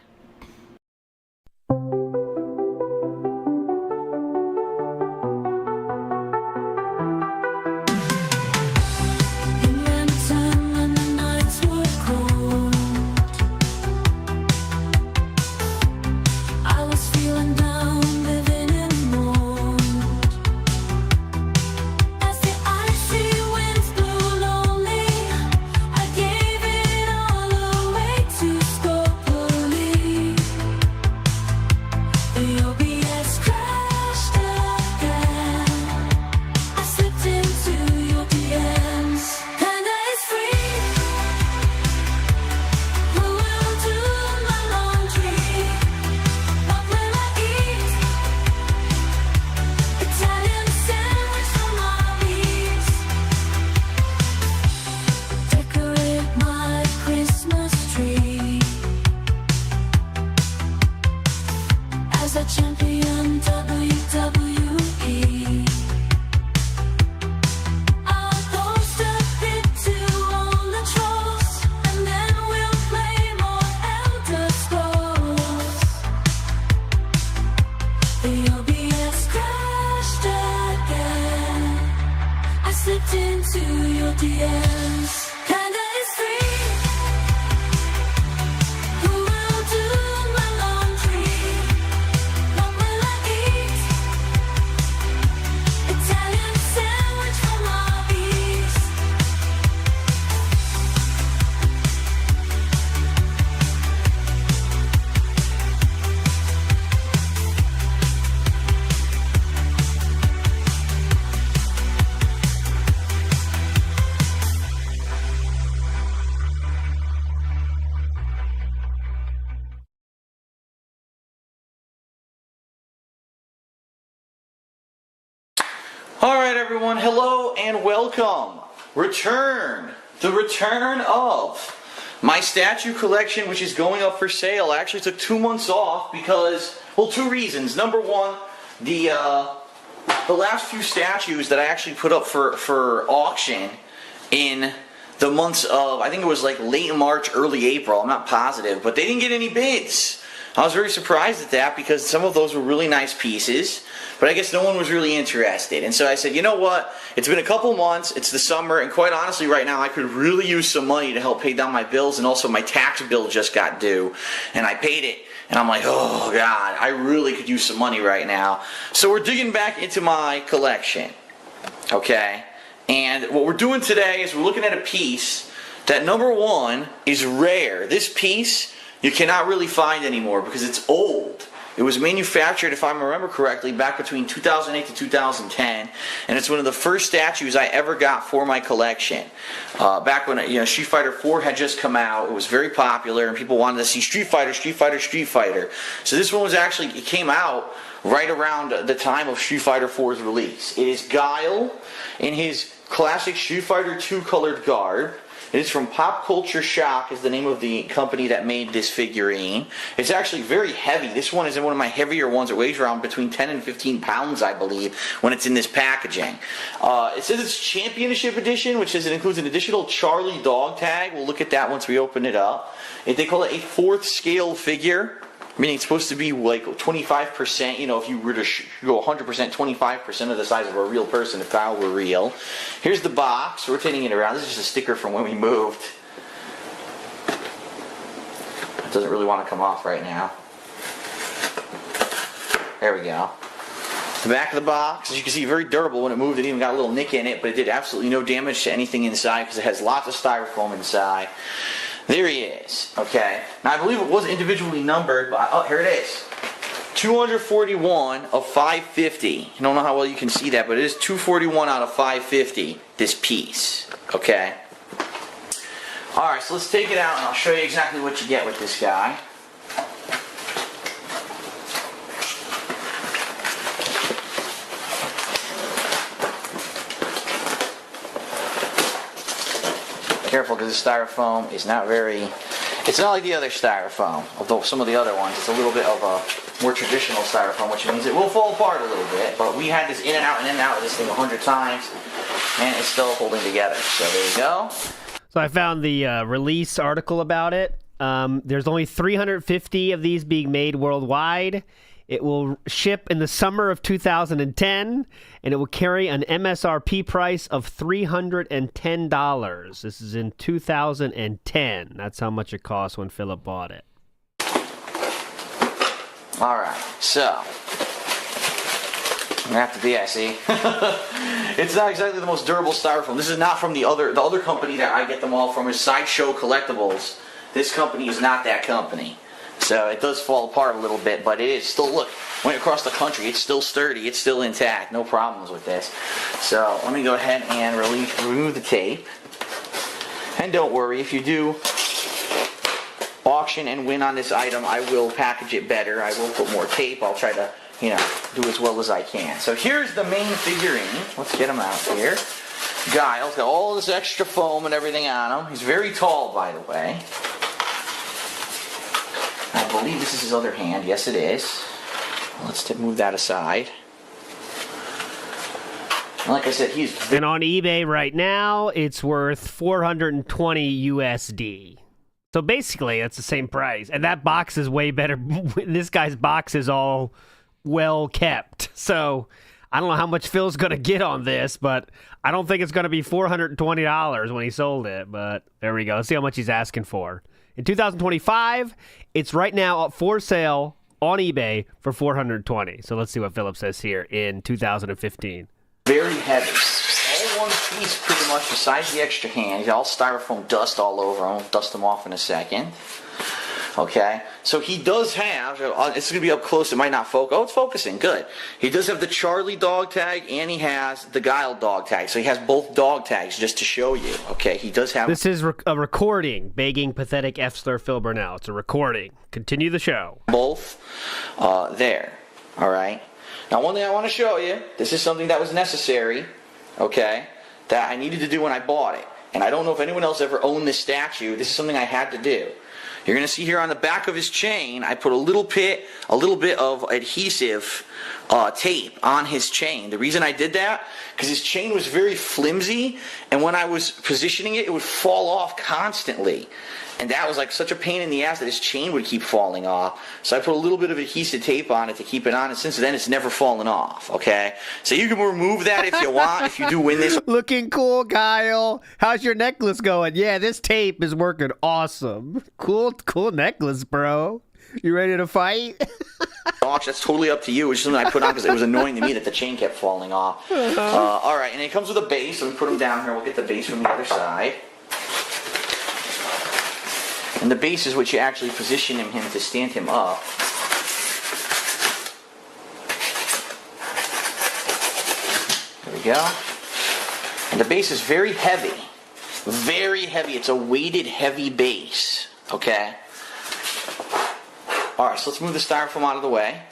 Alright everyone, hello and welcome. The return of my statue collection, which is going up for sale. I actually took 2 months off because, well, 2 reasons. Number one, the last few statues that I actually put up for auction in the months of, I think it was like late March, early April, I'm not positive, but they didn't get any bids. I was very surprised at that because some of those were really nice pieces, but I guess no one was really interested. And so I said, you know what, it's been a couple months, it's the summer, and quite honestly right now I could really use some money to help pay down my bills, and also my tax bill just got due, and I paid it, and I'm like, oh God, I really could use some money right now. So we're digging back into my collection, okay? And what we're doing today is we're looking at a piece that, number one, is rare. This piece you cannot really find anymore because it's old. It was manufactured, if I remember correctly, back between 2008 to 2010, and it's one of the first statues I ever got for my collection. Back when Street Fighter 4 had just come out, it was very popular, and people wanted to see Street Fighter, Street Fighter, Street Fighter. So this one was actually, it came out right around the time of Street Fighter 4's release. It is Guile in his classic Street Fighter 2 colored garb. It is from Pop Culture Shock, is the name of the company that made this figurine. It's actually very heavy. This one is one of my heavier ones. It weighs around between 10 and 15 pounds, I believe, when it's in this packaging. It says it's Championship Edition, which says it includes an additional Charlie dog tag. We'll look at that once we open it up. They call it a 4th scale figure, meaning it's supposed to be like 25%, if you were to go 100%, 25% of the size of a real person if Kyle were real. Here's the box, rotating it around. This is just a sticker from when we moved. It doesn't really want to come off right now. There we go. The back of the box, as you can see, very durable. When it moved, it even got a little nick in it, but it did absolutely no damage to anything inside because it has lots of styrofoam inside. There he is. Okay. Now I believe it was individually numbered, but oh, here it is. 241 of 550. I don't know how well you can see that, but it is 241 out of 550, this piece. Okay. Alright, so let's take it out and I'll show you exactly what you get with this guy. Careful because the styrofoam is not very, it's not like the other styrofoam, although some of the other ones, it's a little bit of a more traditional styrofoam, which means it will fall apart a little bit, but we had this in and out of this thing 100 times, and it's still holding together. So there you go. So I found the release article about it, There's only 350 of these being made worldwide. It will ship in the summer of 2010, and it will carry an MSRP price of $310. This is in 2010. That's how much it cost when Philip bought it. All right, so I'm gonna have to be. I see. It's not exactly the most durable styrofoam. This is not from the other company that I get them all from is Sideshow Collectibles. This company is not that company. So it does fall apart a little bit, but it is still, look, went across the country, it's still sturdy, it's still intact, no problems with this. So let me go ahead and remove the tape. And don't worry, if you do auction and win on this item, I will package it better, I will put more tape, I'll try to, do as well as I can. So here's the main figurine, let's get him out here. Guile's got all this extra foam and everything on him, he's very tall by the way. I believe this is his other hand. Yes, it is. Let's move that aside. And like I said, And on eBay right now, it's worth $420 USD. So basically, that's the same price. And that box is way better. This guy's box is all well kept. So I don't know how much Phil's going to get on this, but I don't think it's going to be $420 when he sold it. But there we go. Let's see how much he's asking for. In 2025, it's right now up for sale on eBay for $420. So let's see what Philip says here in 2015. Very heavy. All one piece pretty much besides the extra hand. He's all styrofoam dust all over him. I'll dust them off in a second. Okay, so he does have, it's going to be up close, it might not focus. Oh, it's focusing, good. He does have the Charlie dog tag and he has the Guile dog tag. So he has both dog tags just to show you. Okay, he does have... This is a recording, begging pathetic F slur Phil Burnell. It's a recording. Continue the show. Both there, all right? Now one thing I want to show you, this is something that was necessary, okay, that I needed to do when I bought it. And I don't know if anyone else ever owned this statue. This is something I had to do. You're going to see here on the back of his chain, I put a little bit of adhesive tape on his chain. The reason I did that, because his chain was very flimsy, and when I was positioning it, it would fall off constantly. And that was like such a pain in the ass that his chain would keep falling off. So I put a little bit of adhesive tape on it to keep it on, and since then it's never fallen off, okay? So you can remove that if you want, if you do win this. Looking cool, Kyle. How's your necklace going? Yeah, this tape is working awesome. Cool necklace, bro. You ready to fight? Gosh, that's totally up to you. It's just something I put on because it was annoying to me that the chain kept falling off. All right, and it comes with a base, so we put them down here. We'll get the base from the other side. And the base is what you actually position him to stand him up. There we go. And the base is very heavy. Very heavy. It's a weighted, heavy base. Okay? Alright, so let's move the styrofoam out of the way.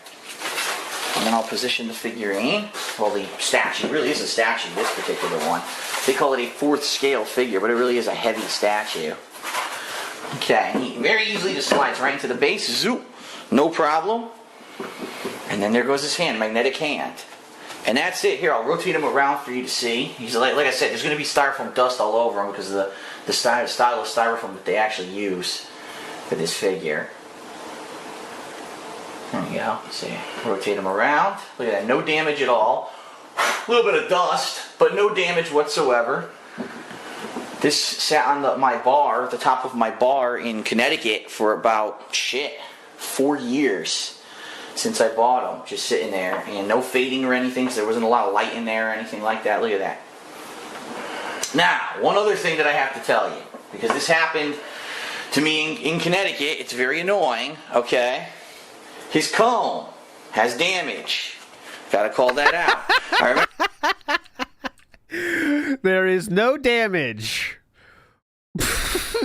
And then I'll position the figurine. Well, the statue. It really is a statue, this particular one. They call it a 4th scale figure, but it really is a heavy statue. Okay, he very easily just slides right into the base, zoop, no problem. And then there goes his hand, magnetic hand. And that's it. Here, I'll rotate him around for you to see. He's like I said, there's going to be styrofoam dust all over him because of the style of styrofoam that they actually use for this figure. There we go. See, rotate him around. Look at that, no damage at all. A little bit of dust, but no damage whatsoever. This sat on my bar, the top of my bar in Connecticut for about, 4 years since I bought them. Just sitting there, and no fading or anything, because there wasn't a lot of light in there or anything like that. Look at that. Now, one other thing that I have to tell you, because this happened to me in Connecticut, it's very annoying, okay? His comb has damage. Gotta call that out. I remember. There is no damage.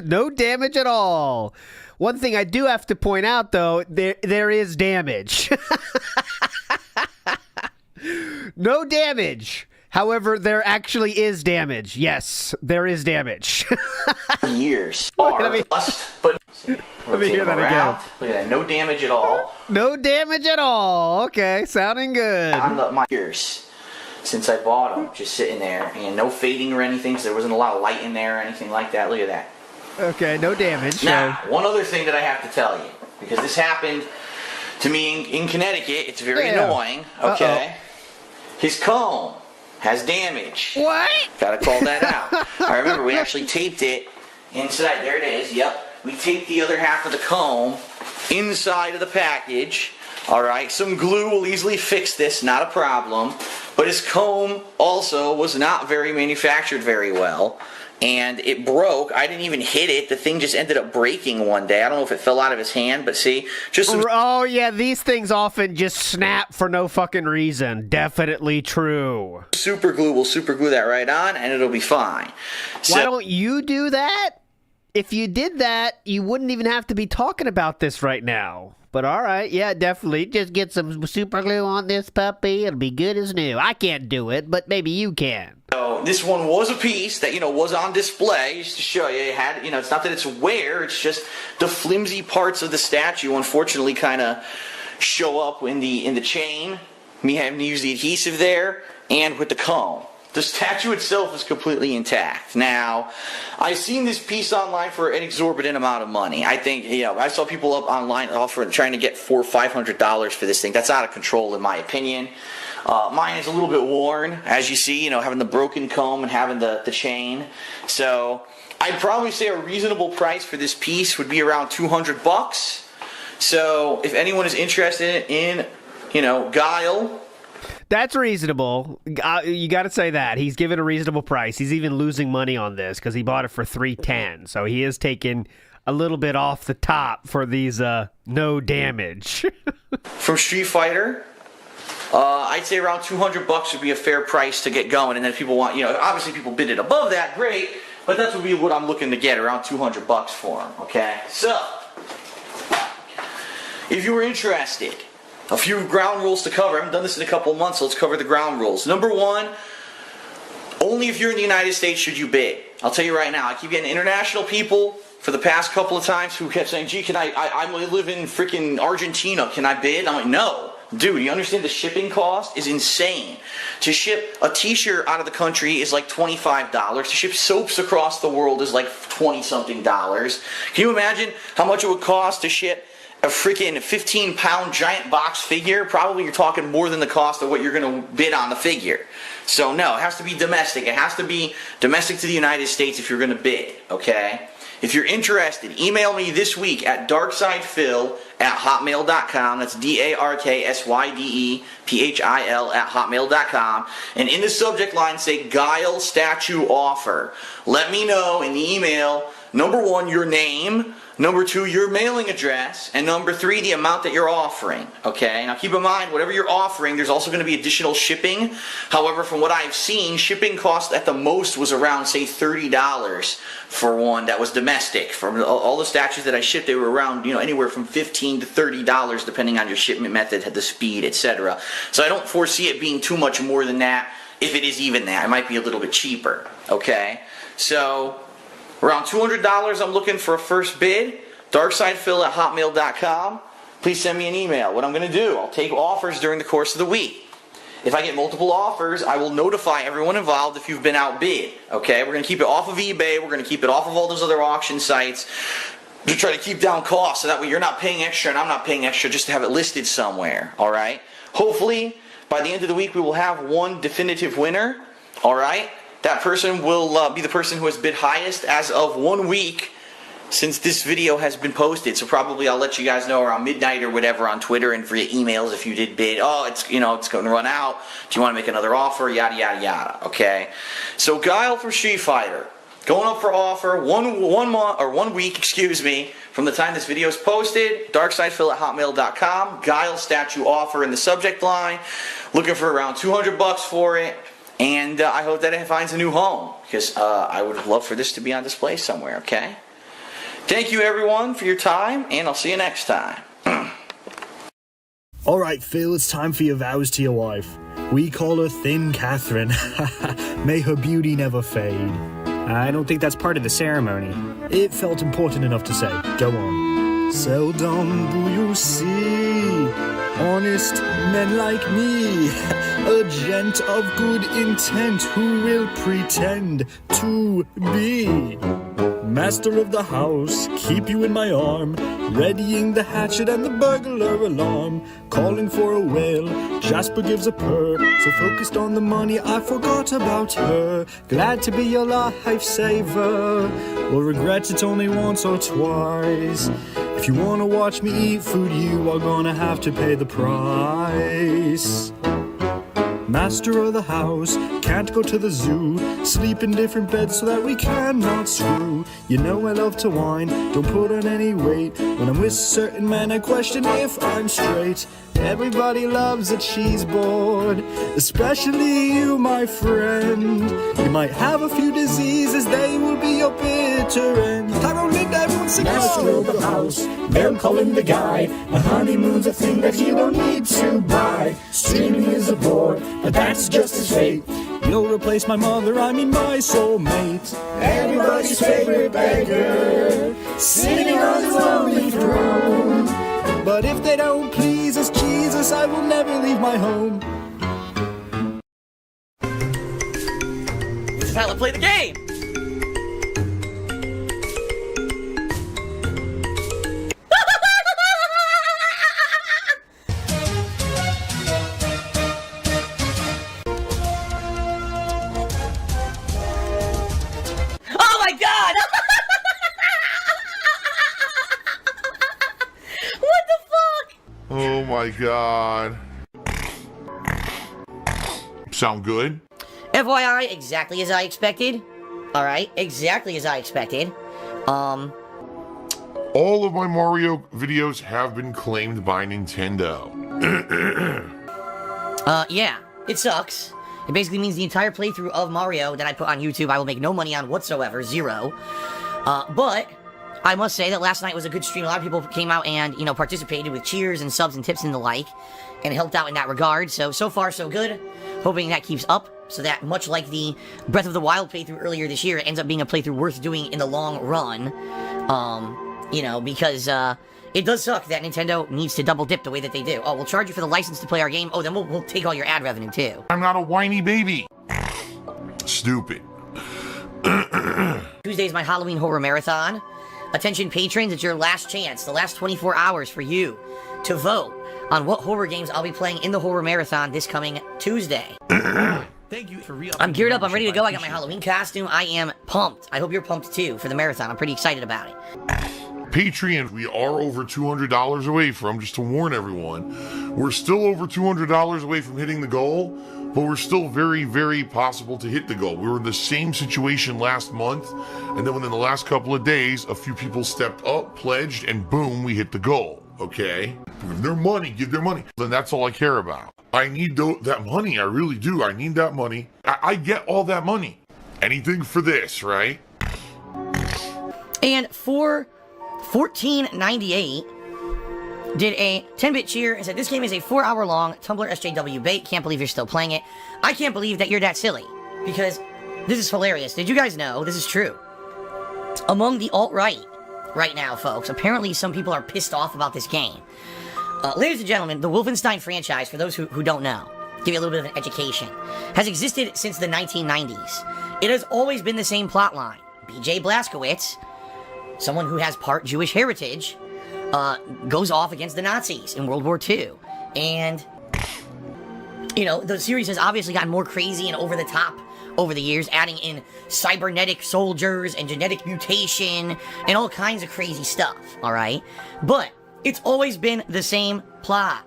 No damage at all. One thing I do have to point out, though, there is damage. No damage. However, there actually is damage. Yes, there is damage. Years. Let me hear that again. Look at that. No damage at all. No damage at all. Okay, sounding good. On my years since I bought them, just sitting there, and no fading or anything, because there wasn't a lot of light in there or anything like that. Look at that. Okay, no damage. Now, one other thing that I have to tell you, because this happened to me in Connecticut. It's very annoying. Okay. His comb has damage. What? Gotta call that out. I remember we actually taped it inside. There it is. Yep. We taped the other half of the comb inside of the package. All right. Some glue will easily fix this. Not a problem. But his comb also was not very manufactured very well. And it broke. I didn't even hit it. The thing just ended up breaking one day. I don't know if it fell out of his hand, but see, just some... Oh yeah, these things often just snap for no fucking reason. Definitely true. Super glue will super glue that right on, and it'll be fine. Why don't you do that? If you did that, you wouldn't even have to be talking about this right now. But all right, yeah, definitely. Just get some super glue on this puppy. It'll be good as new. I can't do it, but maybe you can. So this one was a piece that, was on display just to show you. It had, it's not that it's wear, it's just the flimsy parts of the statue unfortunately kind of show up in the chain. Me having to use the adhesive there and with the comb. The statue itself is completely intact. Now, I've seen this piece online for an exorbitant amount of money. I think, I saw people up online offering, trying to get $400 or $500 for this thing. That's out of control in my opinion. Mine is a little bit worn, as you see, having the broken comb and having the chain. So, I'd probably say a reasonable price for this piece would be around $200. So, if anyone is interested in, Guile... That's reasonable. You got to say that. He's given a reasonable price. He's even losing money on this because he bought it for $310. So he is taking a little bit off the top for these no damage. From Street Fighter, I'd say around $200 would be a fair price to get going. And then if people want, obviously people bid it above that, great. But that's would be what I'm looking to get, around $200 for him. Okay? So, if you were interested... A few ground rules to cover. I haven't done this in a couple of months, so let's cover the ground rules. Number one, only if you're in the United States should you bid. I'll tell you right now, I keep getting international people for the past couple of times who kept saying, gee, I live in freaking Argentina, can I bid? I'm like, no. Dude, you understand the shipping cost is insane. To ship a t-shirt out of the country is like $25. To ship soaps across the world is like $20-something. Can you imagine how much it would cost to ship a freaking 15-pound giant box figure? Probably you're talking more than the cost of what you're going to bid on the figure. So no, it has to be domestic. It has to be domestic to the United States if you're going to bid, okay? If you're interested, email me this week at darksidefil@hotmail.com. That's DARKSYDEPHIL@hotmail.com. And in the subject line, say Guile Statue Offer. Let me know in the email, number one, your name, number two, your mailing address, and number three, the amount that you're offering. Okay? Now keep in mind, whatever you're offering, there's also going to be additional shipping. However, from what I've seen, shipping cost at the most was around, say, $30 for one that was domestic. From all the statues that I shipped, they were around, anywhere from $15 to $30, depending on your shipment method, the speed, etc. So I don't foresee it being too much more than that. If it is even that, it might be a little bit cheaper. Okay? So around $200 I'm looking for a first bid. darksidefil@hotmail.com. Please send me an email. What I'm going to do, I'll take offers during the course of the week. If I get multiple offers, I will notify everyone involved if you've been outbid. Okay? We're going to keep it off of eBay. We're going to keep it off of all those other auction sites to try to keep down costs. So that way you're not paying extra and I'm not paying extra just to have it listed somewhere. Alright? Hopefully, by the end of the week, we will have one definitive winner. Alright? That person will be the person who has bid highest as of 1 week since this video has been posted. So probably I'll let you guys know around midnight or whatever on Twitter and via emails if you did bid. Oh, it's going to run out. Do you want to make another offer? Yada yada yada. Okay. So Guile from Street Fighter going up for offer 1 month or 1 week, from the time this video is posted. darksidefil@hotmail.com. Guile statue offer in the subject line. Looking for around $200 for it. And I hope that it finds a new home, because I would love for this to be on display somewhere, okay? Thank you, everyone, for your time, and I'll see you next time. Alright, Phil, it's time for your vows to your wife. We call her Thin Catherine. May her beauty never fade. I don't think that's part of the ceremony. It felt important enough to say. Go on. Seldom do you see honest men like me, a gent of good intent who will pretend to be master of the house, keep you in my arm, readying the hatchet and the burglar alarm, calling for a whale, Jasper gives a purr, so focused on the money I forgot about her, glad to be your lifesaver, will regret it only once or twice. If you wanna watch me eat food, you are gonna have to pay the price. Master of the house, can't go to the zoo, sleep in different beds so that we cannot screw. You know I love to whine, don't put on any weight. When I'm with certain men I question if I'm straight. Everybody loves a cheese board, especially you, my friend. You might have a few diseases, they will be your bitter end. Tyrone Linda, everyone sing Master of the house, they'll call him the guy. A honeymoon's a thing that you don't need to buy. Streaming is a bore, but that's just his fate. You'll replace my mother, I mean my soulmate. Everybody's favorite beggar, sitting on his lonely throne. But if they don't please us, Jesus, I will never leave my home. It's time to play the game! Oh my god! What the fuck? Oh my god. Sound good? FYI, exactly as I expected. Alright, exactly as I expected. All of my Mario videos have been claimed by Nintendo. Yeah, it sucks. It basically means the entire playthrough of Mario that I put on YouTube I will make no money on whatsoever, zero. But I must say that last night was a good stream. A lot of people came out and, you know, participated with cheers and subs and tips and the like, and helped out in that regard. So far, so good. Hoping that keeps up, so that much like the Breath of the Wild playthrough earlier this year, it ends up being a playthrough worth doing in the long run. You know, because, it does suck that Nintendo needs to double dip the way that they do. Oh, we'll charge you for the license to play our game. Oh, then we'll take all your ad revenue, too. I'm not a whiny baby. Stupid. Tuesday's my Halloween horror marathon. Attention patrons, it's your last chance, the last 24 hours for you to vote on what horror games I'll be playing in the horror marathon this coming Tuesday. Thank you for I'm geared up, I'm ready to go, I got my Halloween costume, I am pumped. I hope you're pumped too for the marathon, I'm pretty excited about it. Patreon, we are over $200 away from, just to warn everyone, we're still over $200 away from hitting the goal, but we're still very, very possible to hit the goal. We were in the same situation last month, and then within the last couple of days, a few people stepped up, pledged, and boom, we hit the goal, okay? Give their money, give their money. Then that's all I care about. I need that money, I really do. I need that money. I get all that money. Anything for this, right? And for $14.98, did a 10-bit cheer and said, this game is a 4-hour-long Tumblr SJW bait. Can't believe you're still playing it. I can't believe that you're that silly, because this is hilarious. Did you guys know, this is true, among the alt-right right now, folks, apparently some people are pissed off about this game. Ladies and gentlemen, the Wolfenstein franchise, for those who don't know, give you a little bit of an education, has existed since the 1990s. It has always been the same plotline. B.J. Blazkowicz, someone who has part Jewish heritage, goes off against the Nazis in World War II. And, you know, the series has obviously gotten more crazy and over the top over the years, adding in cybernetic soldiers and genetic mutation and all kinds of crazy stuff, alright? But it's always been the same plot.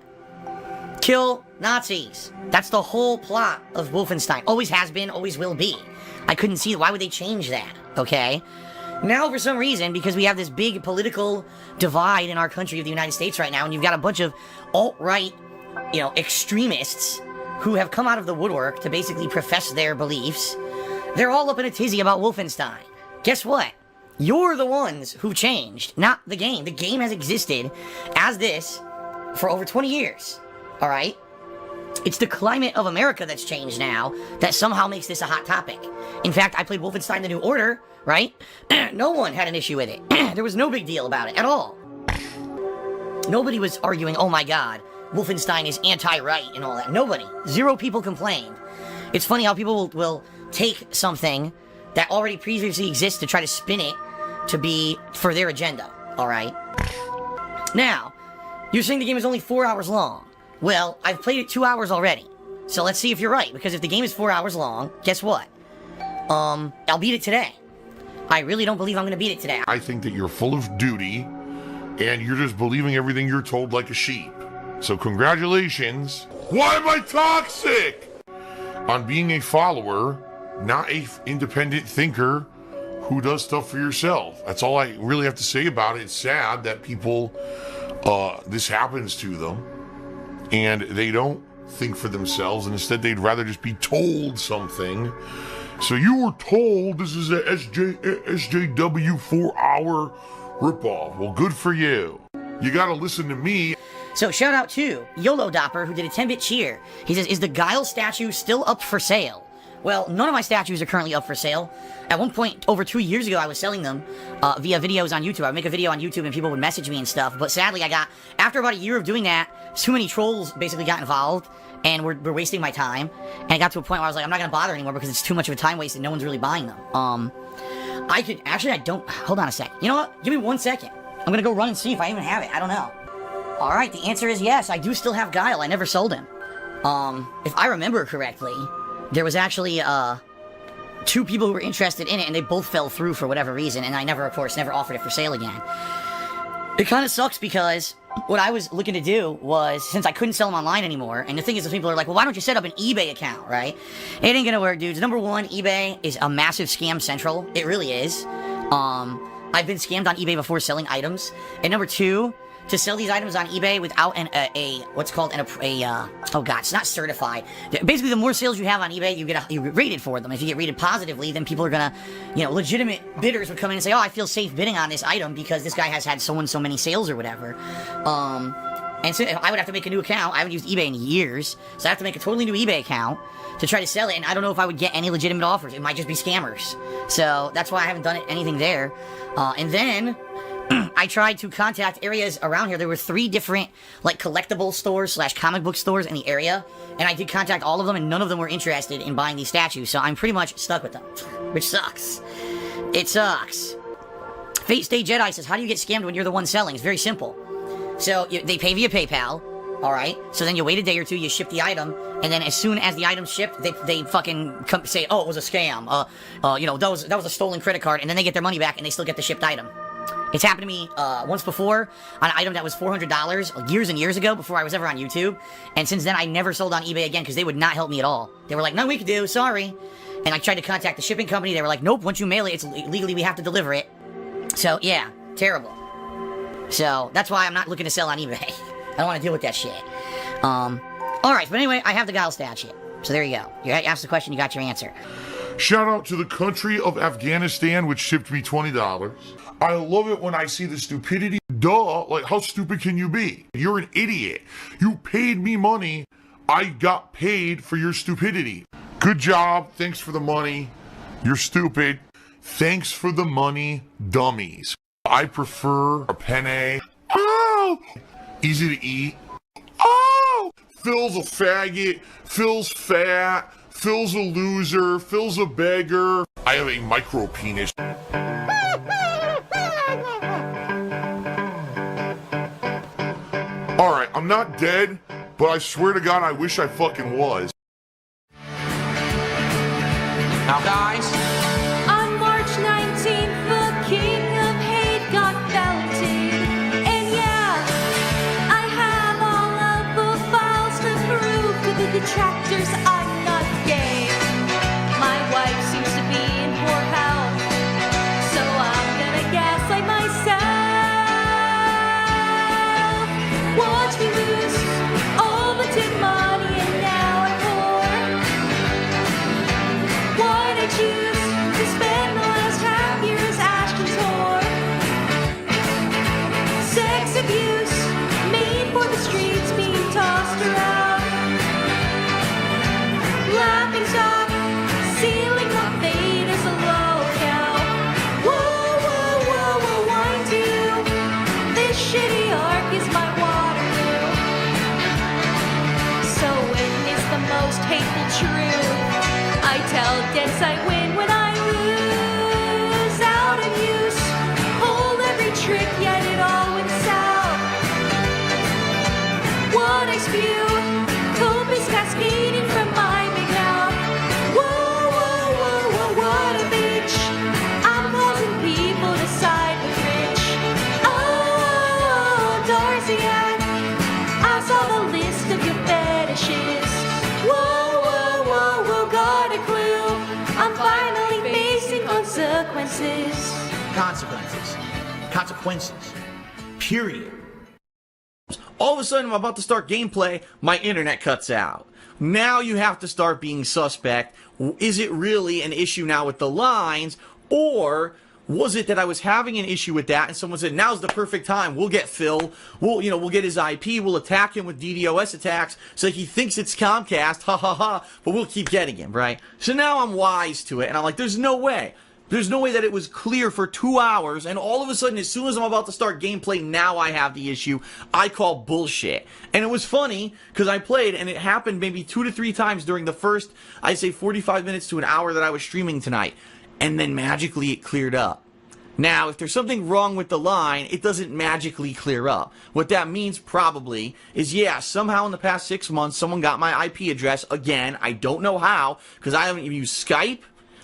Kill Nazis. That's the whole plot of Wolfenstein. Always has been, always will be. I couldn't see, why would they change that, okay? Now, for some reason, because we have this big political divide in our country of the United States right now, and you've got a bunch of alt-right, you know, extremists who have come out of the woodwork to basically profess their beliefs, they're all up in a tizzy about Wolfenstein. Guess what? You're the ones who changed, not the game. The game has existed as this for over 20 years, alright? It's the climate of America that's changed now that somehow makes this a hot topic. In fact, I played Wolfenstein The New Order, right? No one had an issue with it. There was no big deal about it at all. Nobody was arguing, oh my god, Wolfenstein is anti-right and all that. Nobody. 0 people complained. It's funny how people will take something that already previously exists to try to spin it to be for their agenda, alright? Now, you're saying the game is only 4 hours long. Well, I've played it 2 hours already. So let's see if you're right, because if the game is 4 hours long, guess what? I'll beat it today. I really don't believe I'm gonna beat it today. I think that you're full of duty, and you're just believing everything you're told like a sheep. So congratulations. Why am I toxic? On being a follower, not a independent thinker who does stuff for yourself. That's all I really have to say about it. It's sad that people, this happens to them, and they don't think for themselves, and instead they'd rather just be told something. So you were told this is a SJW 4-hour ripoff. Well, good for you. You gotta listen to me. So shout out to YOLO Dopper, who did a 10-bit cheer. He says, is the Guile statue still up for sale? Well, none of my statues are currently up for sale. At one point, over 2 years ago, I was selling them via videos on YouTube. I would make a video on YouTube and people would message me and stuff. But sadly, after about a year of doing that, too many trolls basically got involved and were wasting my time. And it got to a point where I was like, I'm not going to bother anymore because it's too much of a time waste and no one's really buying them. I don't, hold on a second. You know what? Give me 1 second. I'm going to go run and see if I even have it. I don't know. All right, the answer is yes. I do still have Guile. I never sold him. If I remember correctly, there was actually 2 people who were interested in it, and they both fell through for whatever reason, and I never, of course, never offered it for sale again. It kind of sucks because what I was looking to do was, since I couldn't sell them online anymore, and the thing is, the people are like, well, why don't you set up an eBay account, right? It ain't gonna work, dudes. Number one, eBay is a massive scam central. It really is. I've been scammed on eBay before selling items. And number two, to sell these items on eBay without what's called oh god, it's not certified. Basically, the more sales you have on eBay, you get rated for them. If you get rated positively, then people are gonna, legitimate bidders would come in and say, oh, I feel safe bidding on this item because this guy has had so and so many sales or whatever. And so I would have to make a new account. I haven't used eBay in years, so I have to make a totally new eBay account to try to sell it, and I don't know if I would get any legitimate offers. It might just be scammers. So that's why I haven't done anything there. And then I tried to contact areas around here. There were 3 different, collectible stores / comic book stores in the area, and I did contact all of them, and none of them were interested in buying these statues, so I'm pretty much stuck with them, which sucks. It sucks. Fate Stay Jedi says, how do you get scammed when you're the one selling? It's very simple. So, they pay via PayPal, alright? So then you wait a day or 2, you ship the item, and then as soon as the item's shipped, they fucking come say, oh, it was a scam, that was a stolen credit card, and then they get their money back, and they still get the shipped item. It's happened to me once before on an item that was $400 years and years ago before I was ever on YouTube. And since then, I never sold on eBay again because they would not help me at all. They were like, no, we can do, sorry. And I tried to contact the shipping company. They were like, nope, once you mail it, it's legally we have to deliver it. So, yeah, terrible. So, that's why I'm not looking to sell on eBay. I don't want to deal with that shit. Alright, but anyway, I have the Guile stat shit. So there you go. You asked the question, you got your answer. Shout out to the country of Afghanistan, which shipped me $20. I love it when I see the stupidity. Duh, how stupid can you be? You're an idiot. You paid me money. I got paid for your stupidity. Good job. Thanks for the money. You're stupid. Thanks for the money, dummies. I prefer a penne. Oh! Easy to eat. Oh! Phil's a faggot. Phil's fat. Phil's a loser. Phil's a beggar. I have a micro penis. Alright, I'm not dead, but I swear to God, I wish I fucking was. Now, guys. On March 19th, the King of Hate got belted. And yeah, I have all of the files to prove to the detractors I'm not gay. My wife seems to be in poor health, so I'm gonna gaslight myself. Watch me lose all the tin money and now I'm poor. Why'd I choose to spend the last half year as Ashton's whore? Sex abuse, made for the streets, being tossed around. Laughing stock, sealing my fate as a lowdown. Whoa, whoa, whoa, whoa, wind to. This shitty arc is my one. hateful truth. I tell debts I win when I lose. Out of use, hold every trick, yet it all wins out. What I spew, hope is cascading from my big mouth. Whoa, whoa, whoa, whoa, what a bitch. I'm causing people to side with Rich. Oh, Darcy, I saw the list of your fetishes. Whoa, whoa, whoa, whoa, got a clue. I'm finally facing consequences. Consequences. Consequences. Period. All of a sudden, I'm about to start gameplay, my internet cuts out. Now you have to start being suspect. Is it really an issue now with the lines, or was it that I was having an issue with that and someone said, now's the perfect time, we'll get Phil, we'll get his IP, we'll attack him with DDoS attacks so he thinks it's Comcast, ha ha ha, but we'll keep getting him, right? So now I'm wise to it, and I'm like, there's no way. There's no way that it was clear for 2 hours, and all of a sudden, as soon as I'm about to start gameplay, now I have the issue. I call bullshit. And it was funny, because I played, and it happened maybe 2 to 3 times during the first, I'd say 45 minutes to an hour that I was streaming tonight. And then magically it cleared up. Now, if there's something wrong with the line, it doesn't magically clear up. What that means probably is, yeah, somehow in the past 6 months, someone got my IP address again. I don't know how, because I haven't used Skype.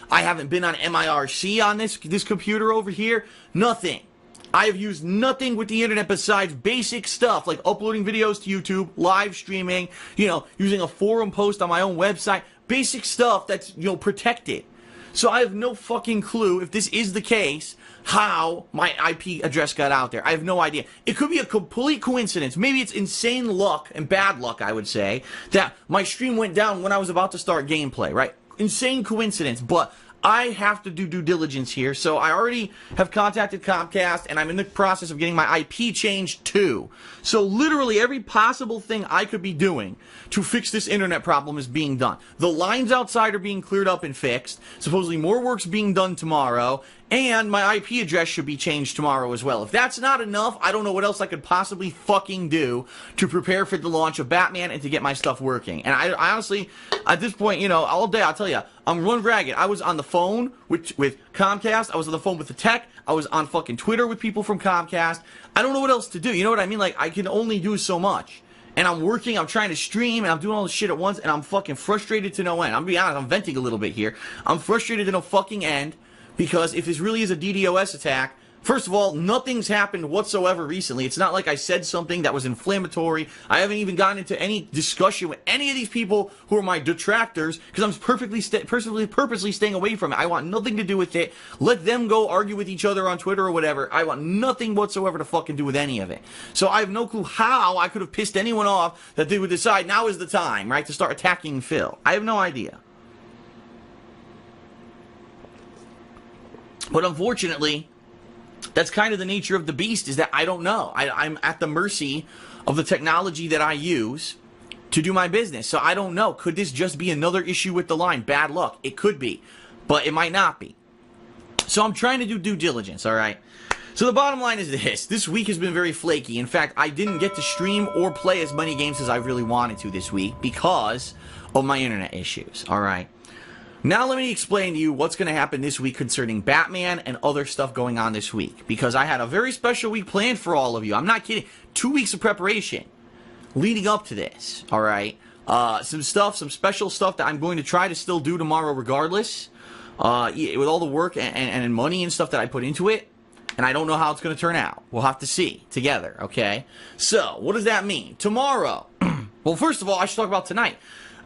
I haven't been on MIRC on this computer over here. Nothing. I have used nothing with the internet besides basic stuff like uploading videos to YouTube, live streaming, using a forum post on my own website. Basic stuff that's, protected. So I have no fucking clue, if this is the case, how my IP address got out there. I have no idea. It could be a complete coincidence. Maybe it's insane luck and bad luck, I would say, that my stream went down when I was about to start gameplay, right? Insane coincidence, but I have to do due diligence here, so I already have contacted Comcast, and I'm in the process of getting my IP changed too. So literally every possible thing I could be doing to fix this internet problem is being done. The lines outside are being cleared up and fixed. Supposedly more work's being done tomorrow, and my IP address should be changed tomorrow as well. If that's not enough, I don't know what else I could possibly fucking do to prepare for the launch of Batman and to get my stuff working. And I honestly, at this point, all day, I'll tell you, I'm run ragged. I was on the phone with Comcast. I was on the phone with the tech. I was on fucking Twitter with people from Comcast. I don't know what else to do. You know what I mean? Like, I can only do so much. And I'm working, I'm trying to stream, and I'm doing all this shit at once, and I'm fucking frustrated to no end. I'm being honest, I'm venting a little bit here. I'm frustrated to no fucking end, because if this really is a DDoS attack, first of all, nothing's happened whatsoever recently. It's not like I said something that was inflammatory. I haven't even gotten into any discussion with any of these people who are my detractors, because I'm purposely staying away from it. I want nothing to do with it. Let them go argue with each other on Twitter or whatever. I want nothing whatsoever to fucking do with any of it. So I have no clue how I could have pissed anyone off that they would decide now is the time, right, to start attacking Phil. I have no idea. But unfortunately, that's kind of the nature of the beast, is that I don't know. I'm at the mercy of the technology that I use to do my business. So I don't know. Could this just be another issue with the line? Bad luck. It could be. But it might not be. So I'm trying to do due diligence, all right? So the bottom line is this. This week has been very flaky. In fact, I didn't get to stream or play as many games as I really wanted to this week because of my internet issues, all right? Now let me explain to you what's going to happen this week concerning Batman and other stuff going on this week. Because I had a very special week planned for all of you. I'm not kidding. 2 weeks of preparation leading up to this. Alright? Some special stuff that I'm going to try to still do tomorrow regardless. With all the work and money and stuff that I put into it. And I don't know how it's going to turn out. We'll have to see together. Okay? So, what does that mean? Tomorrow. Well, first of all, I should talk about tonight.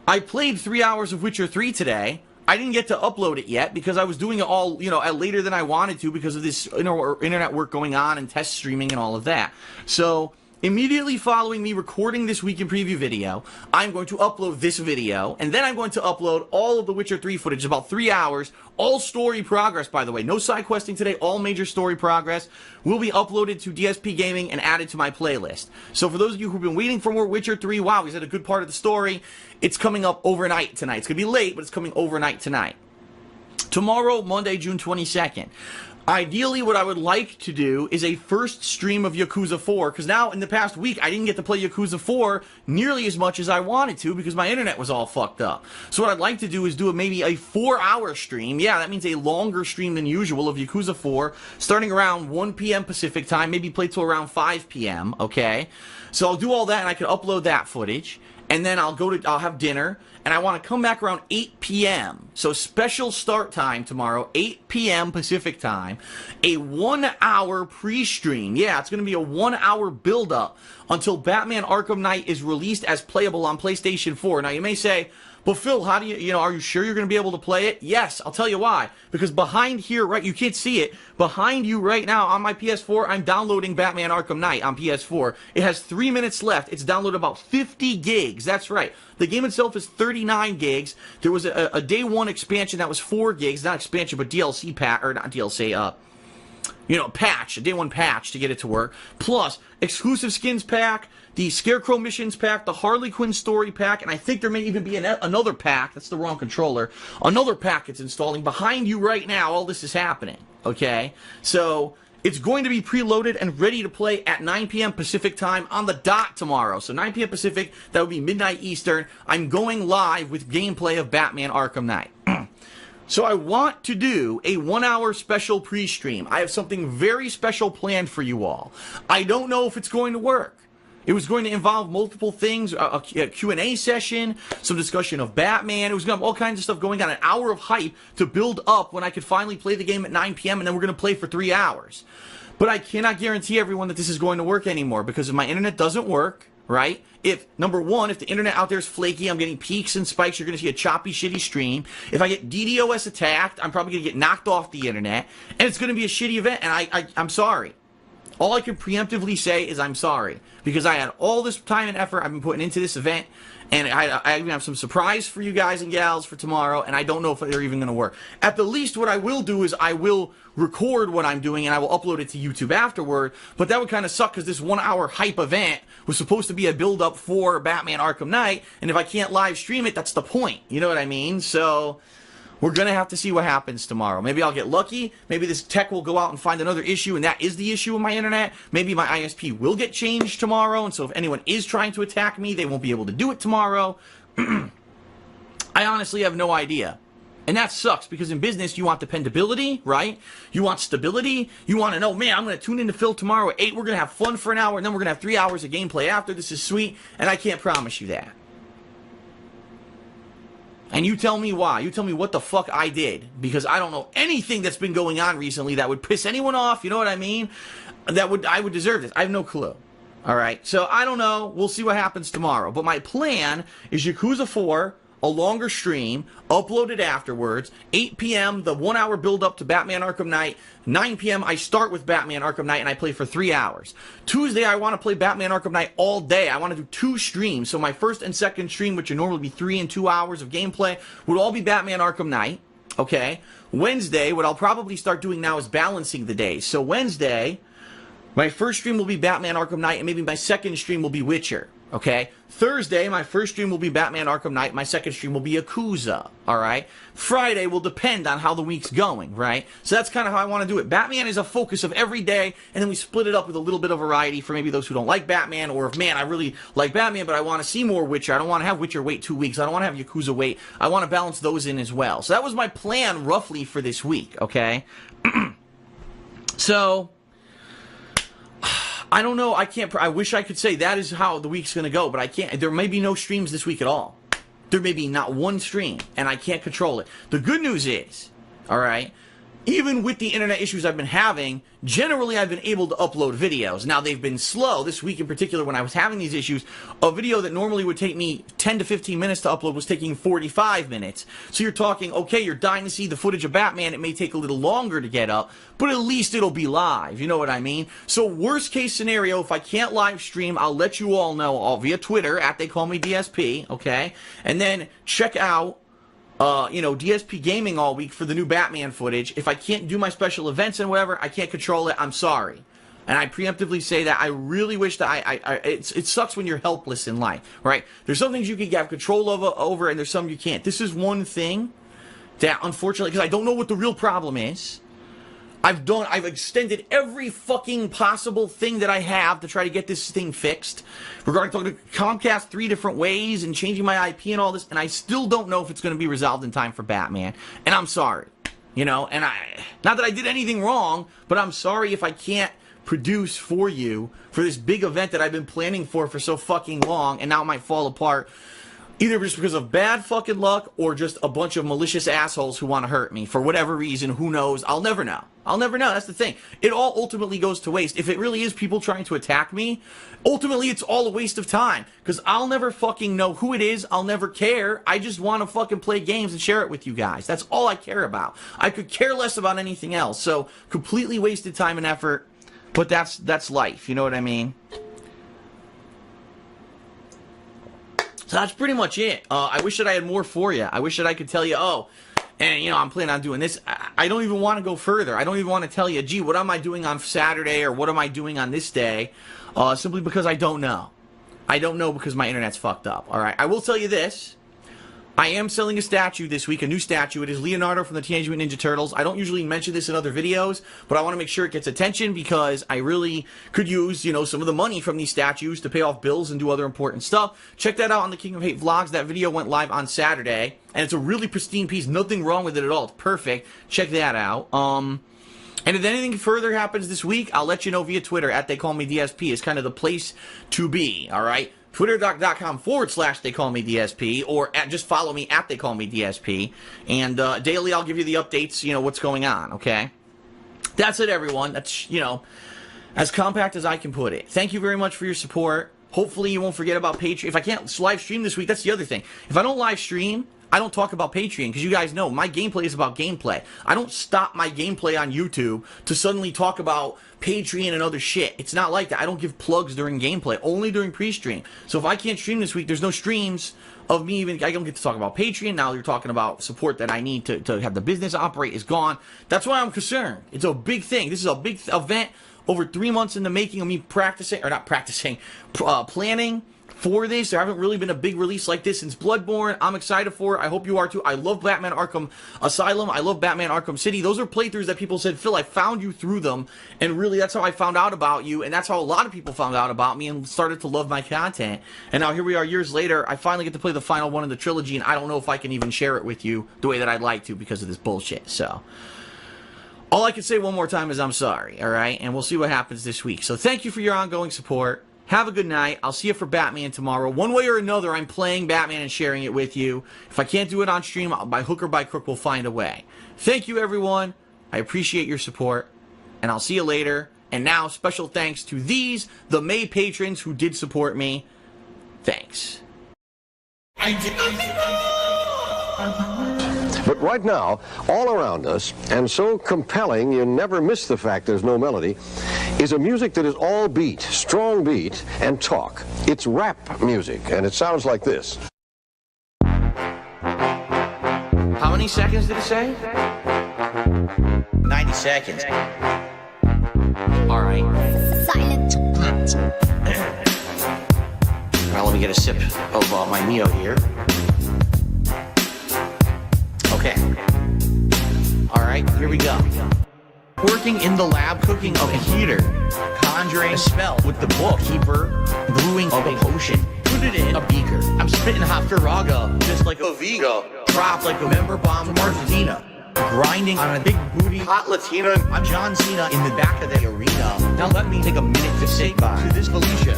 I played 3 hours of Witcher 3 today. I didn't get to upload it yet because I was doing it all, later than I wanted to because of this internet work going on and test streaming and all of that. So, immediately following me recording this Week in Preview video, I'm going to upload this video, and then I'm going to upload all of the Witcher 3 footage, about 3 hours, all story progress, by the way. No side questing today, all major story progress will be uploaded to DSP Gaming and added to my playlist. So for those of you who've been waiting for more Witcher 3, wow, is that a good part of the story? It's coming up overnight tonight. It's going to be late, but it's coming overnight tonight. Tomorrow, Monday, June 22nd, Ideally, what I would like to do is a first stream of Yakuza 4, because now in the past week, I didn't get to play Yakuza 4 nearly as much as I wanted to because my internet was all fucked up. So what I'd like to do is do maybe a 4-hour stream. Yeah, that means a longer stream than usual of Yakuza 4, starting around 1 p.m. Pacific time, maybe play till around 5 p.m., okay? So I'll do all that, and I can upload that footage, and then I'll have dinner, and I want to come back around 8 p.m. So special start time tomorrow, 8 p.m. Pacific time, a 1-hour pre-stream. Yeah, it's going to be a 1-hour build-up until Batman Arkham Knight is released as playable on PlayStation 4. Now, you may say, but Phil, how do are you sure you're going to be able to play it? Yes, I'll tell you why. Because behind here, right, you can't see it, behind you right now on my PS4, I'm downloading Batman Arkham Knight on PS4. It has 3 minutes left. It's downloaded about 50 gigs. That's right. The game itself is 39 gigs. There was a day one expansion that was 4 gigs. Not expansion, but DLC pack, or not DLC, patch, a day one patch to get it to work. Plus, exclusive skins pack, the Scarecrow missions pack, the Harley Quinn story pack, and I think there may even be another pack. That's the wrong controller. Another pack it's installing. Behind you right now, all this is happening. Okay? So, it's going to be preloaded and ready to play at 9 p.m. Pacific time on the dot tomorrow. So 9 p.m. Pacific, that would be midnight Eastern. I'm going live with gameplay of Batman Arkham Knight. So I want to do a 1-hour special pre-stream. I have something very special planned for you all. I don't know if it's going to work. It was going to involve multiple things, a Q&A session, some discussion of Batman. It was going to have all kinds of stuff going on, an hour of hype to build up when I could finally play the game at 9 p.m. and then we're going to play for 3 hours. But I cannot guarantee everyone that this is going to work anymore because if my internet doesn't work, right? If, number one, if the internet out there is flaky, I'm getting peaks and spikes, you're going to see a choppy, shitty stream. If I get DDoS attacked, I'm probably going to get knocked off the internet, and it's going to be a shitty event, and I'm sorry. All I can preemptively say is I'm sorry, because I had all this time and effort I've been putting into this event, and I even have some surprise for you guys and gals for tomorrow, and I don't know if they're even going to work. At the least, what I will do is I will record what I'm doing, and I will upload it to YouTube afterward, but that would kind of suck, because this 1-hour hype event was supposed to be a build-up for Batman Arkham Knight, and if I can't live stream it, that's the point. You know what I mean? So we're going to have to see what happens tomorrow. Maybe I'll get lucky. Maybe this tech will go out and find another issue, and that is the issue with my internet. Maybe my ISP will get changed tomorrow, and so if anyone is trying to attack me, they won't be able to do it tomorrow. I honestly have no idea. And that sucks, because in business, you want dependability, right? You want stability. You want to know, man, I'm going to tune in to Phil tomorrow at 8. We're going to have fun for an hour, and then we're going to have 3 hours of gameplay after. This is sweet, and I can't promise you that. And you tell me why. You tell me what the fuck I did. Because I don't know anything that's been going on recently that would piss anyone off, you know what I mean? I would deserve this. I have no clue. Alright, so I don't know. We'll see what happens tomorrow. But my plan is Yakuza 4, a longer stream, uploaded afterwards, 8 p.m., the 1-hour build-up to Batman Arkham Knight, 9 p.m., I start with Batman Arkham Knight, and I play for 3 hours. Tuesday, I want to play Batman Arkham Knight all day. I want to do 2 streams, so my first and second stream, which would normally be 3 and 2 hours of gameplay, would all be Batman Arkham Knight, okay? Wednesday, what I'll probably start doing now is balancing the days. So Wednesday, my first stream will be Batman Arkham Knight, and maybe my second stream will be Witcher. Okay? Thursday, my first stream will be Batman Arkham Knight. My second stream will be Yakuza. Alright? Friday will depend on how the week's going, right? So that's kind of how I want to do it. Batman is a focus of every day, and then we split it up with a little bit of variety for maybe those who don't like Batman, or if, man, I really like Batman, but I want to see more Witcher. I don't want to have Witcher wait 2 weeks. I don't want to have Yakuza wait. I want to balance those in as well. So that was my plan, roughly, for this week, okay? So I don't know. I wish I could say that is how the week's going to go, but I can't. There may be no streams this week at all. There may be not one stream, and I can't control it. The good news is, all right, even with the internet issues I've been having, generally I've been able to upload videos. Now, they've been slow. This week in particular, when I was having these issues, a video that normally would take me 10 to 15 minutes to upload was taking 45 minutes. So you're talking, okay, you're dying to see the footage of Batman. It may take a little longer to get up, but at least it'll be live. You know what I mean? So worst case scenario, if I can't live stream, I'll let you all know via Twitter, @TheyCallMeDSP, okay? And then check out DSP Gaming all week for the new Batman footage. If I can't do my special events and whatever, I can't control it, I'm sorry. And I preemptively say that I really wish that it sucks when you're helpless in life, right? There's some things you can have control over, and there's some you can't. This is one thing that, unfortunately, because I don't know what the real problem is, I've extended every fucking possible thing that I have to try to get this thing fixed. Regarding talking to Comcast 3 different ways and changing my IP and all this, and I still don't know if it's going to be resolved in time for Batman. And I'm sorry. You know, and not that I did anything wrong, but I'm sorry if I can't produce for you for this big event that I've been planning for so fucking long, and now it might fall apart. Either just because of bad fucking luck or just a bunch of malicious assholes who want to hurt me for whatever reason. Who knows? I'll never know. I'll never know. That's the thing. It all ultimately goes to waste. If it really is people trying to attack me, ultimately it's all a waste of time. Because I'll never fucking know who it is. I'll never care. I just want to fucking play games and share it with you guys. That's all I care about. I could care less about anything else. So completely wasted time and effort. But that's life. You know what I mean? So that's pretty much it. I wish that I had more for you. I wish that I could tell you, oh, and, you know, I'm planning on doing this. I don't even want to go further. I don't even want to tell you, gee, what am I doing on Saturday or what am I doing on this day? Simply because I don't know. I don't know because my internet's fucked up. All right. I will tell you this. I am selling a statue this week, a new statue. It is Leonardo from the Teenage Mutant Ninja Turtles. I don't usually mention this in other videos, but I want to make sure it gets attention because I really could use, you know, some of the money from these statues to pay off bills and do other important stuff. Check that out on the King of Hate vlogs. That video went live on Saturday, and it's a really pristine piece. Nothing wrong with it at all. It's perfect. Check that out. And if anything further happens this week, I'll let you know via Twitter at They Call Me DSP. It's kind of the place to be, all right? Twitter.com/TheyCallMeDSP, or just follow me at They Call Me DSP. And daily I'll give you the updates, you know, what's going on, okay? That's it, everyone. That's, you know, as compact as I can put it. Thank you very much for your support. Hopefully you won't forget about Patreon. If I can't live stream this week, that's the other thing. If I don't live stream, I don't talk about Patreon, because you guys know my gameplay is about gameplay. I don't stop my gameplay on YouTube to suddenly talk about Patreon and other shit. It's not like that. I don't give plugs during gameplay, only during pre-stream. So if I can't stream this week, there's no streams of me even. I don't get to talk about Patreon. Now you're talking about support that I need to have the business operate is gone. That's why I'm concerned. It's a big thing. This is a big event over 3 months in the making of me planning for this. There haven't really been a big release like this since Bloodborne. I'm excited for it. I hope you are too. I love Batman Arkham Asylum. I love Batman Arkham City. Those are playthroughs that people said, Phil, I found you through them. And really, that's how I found out about you. And that's how a lot of people found out about me and started to love my content. And now here we are years later. I finally get to play the final one in the trilogy. And I don't know if I can even share it with you the way that I'd like to because of this bullshit. So all I can say one more time is I'm sorry. All right. And we'll see what happens this week. So thank you for your ongoing support. Have a good night. I'll see you for Batman tomorrow. One way or another, I'm playing Batman and sharing it with you. If I can't do it on stream, by hook or by crook, we'll find a way. Thank you, everyone. I appreciate your support, and I'll see you later. And now, special thanks to the May patrons who did support me. Thanks. But right now, all around us, and so compelling you never miss the fact there's no melody, is a music that is all beat, strong beat, and talk. It's rap music, and it sounds like this. How many seconds did it say? 90 seconds. Alright. Silent. Now let me get a sip of my Mio here. Okay. Alright, here we go. Working in the lab, cooking of a heater, conjuring a spell with the bookkeeper, brewing of a potion. Put it in a beaker. I'm spitting hot Faraga, just like a Vigo. Drop like a member bomb from Argentina. Grinding on a big booty hot Latina. I'm John Cena in the back of the arena. Now let me take a minute to say bye to this Felicia.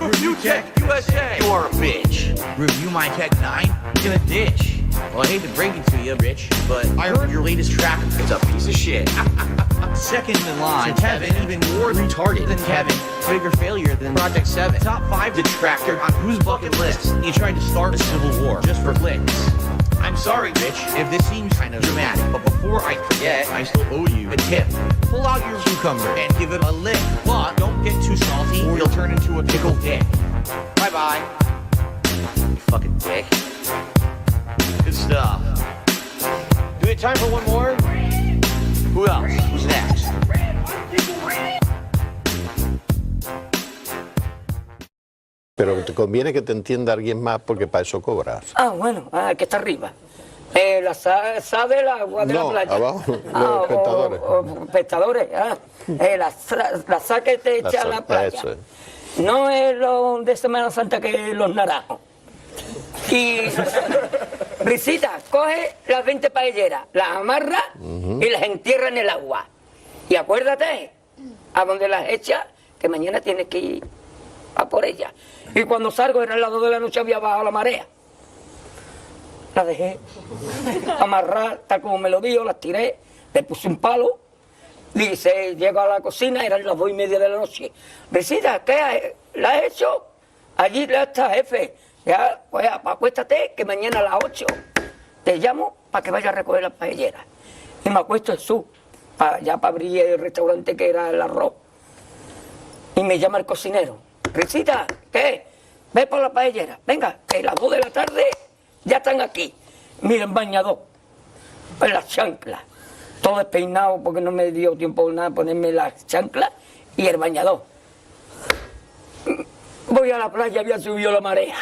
Review Tech USA. You are a bitch. Review my Tech 9 in a ditch. Well, I hate to break it to you, Rich, but I heard your latest track is a piece of shit. Second in line, Kevin, even more retarded than Kevin. Bigger failure than Project 7. Top 5 detractor on whose bucket list? You tried to start a civil war just for clicks. I'm sorry, Rich, if this seems kind of dramatic, but before I forget, I still owe you a tip. Pull out your cucumber and give it a lick, but don't get too salty or you'll turn into a pickled dick. Bye-bye. You fucking dick. Good stuff. Do we have time for one more? Who else? Who's next? Pero te conviene que te entienda alguien más porque para eso cobras. Ah, bueno, que está arriba. La sal del agua de No, la playa. abajo, los pescadores. O pescadores, la sal que te echa a la playa. Eso es. No es lo de Semana Santa que los naranjos. Y Risita, coge las 20 paelleras, las amarra y las entierra en el agua. Y acuérdate, a donde las echas, que mañana tienes que ir a por ellas. Y cuando salgo, era las 2 de la noche, había bajado la marea. Las dejé amarrar, tal como me lo dijo, las tiré, le puse un palo. Dice, llego a la cocina, eran las 2:30 de la noche. Risita, ¿qué la has hecho? Allí ya está, jefe. Ya, pues acuéstate, que mañana a las 8 te llamo para que vayas a recoger las paelleras. Y me acuesto en ya para abrir el restaurante que era el arroz. Y me llama el cocinero. Risita, ¿qué? Ve por la paellera. Venga, que las 2 de la tarde ya están aquí. Miren, bañador, en las chanclas. Todo despeinado porque no me dio tiempo nada ponerme las chanclas y el bañador. Voy a la playa, había subido la marea.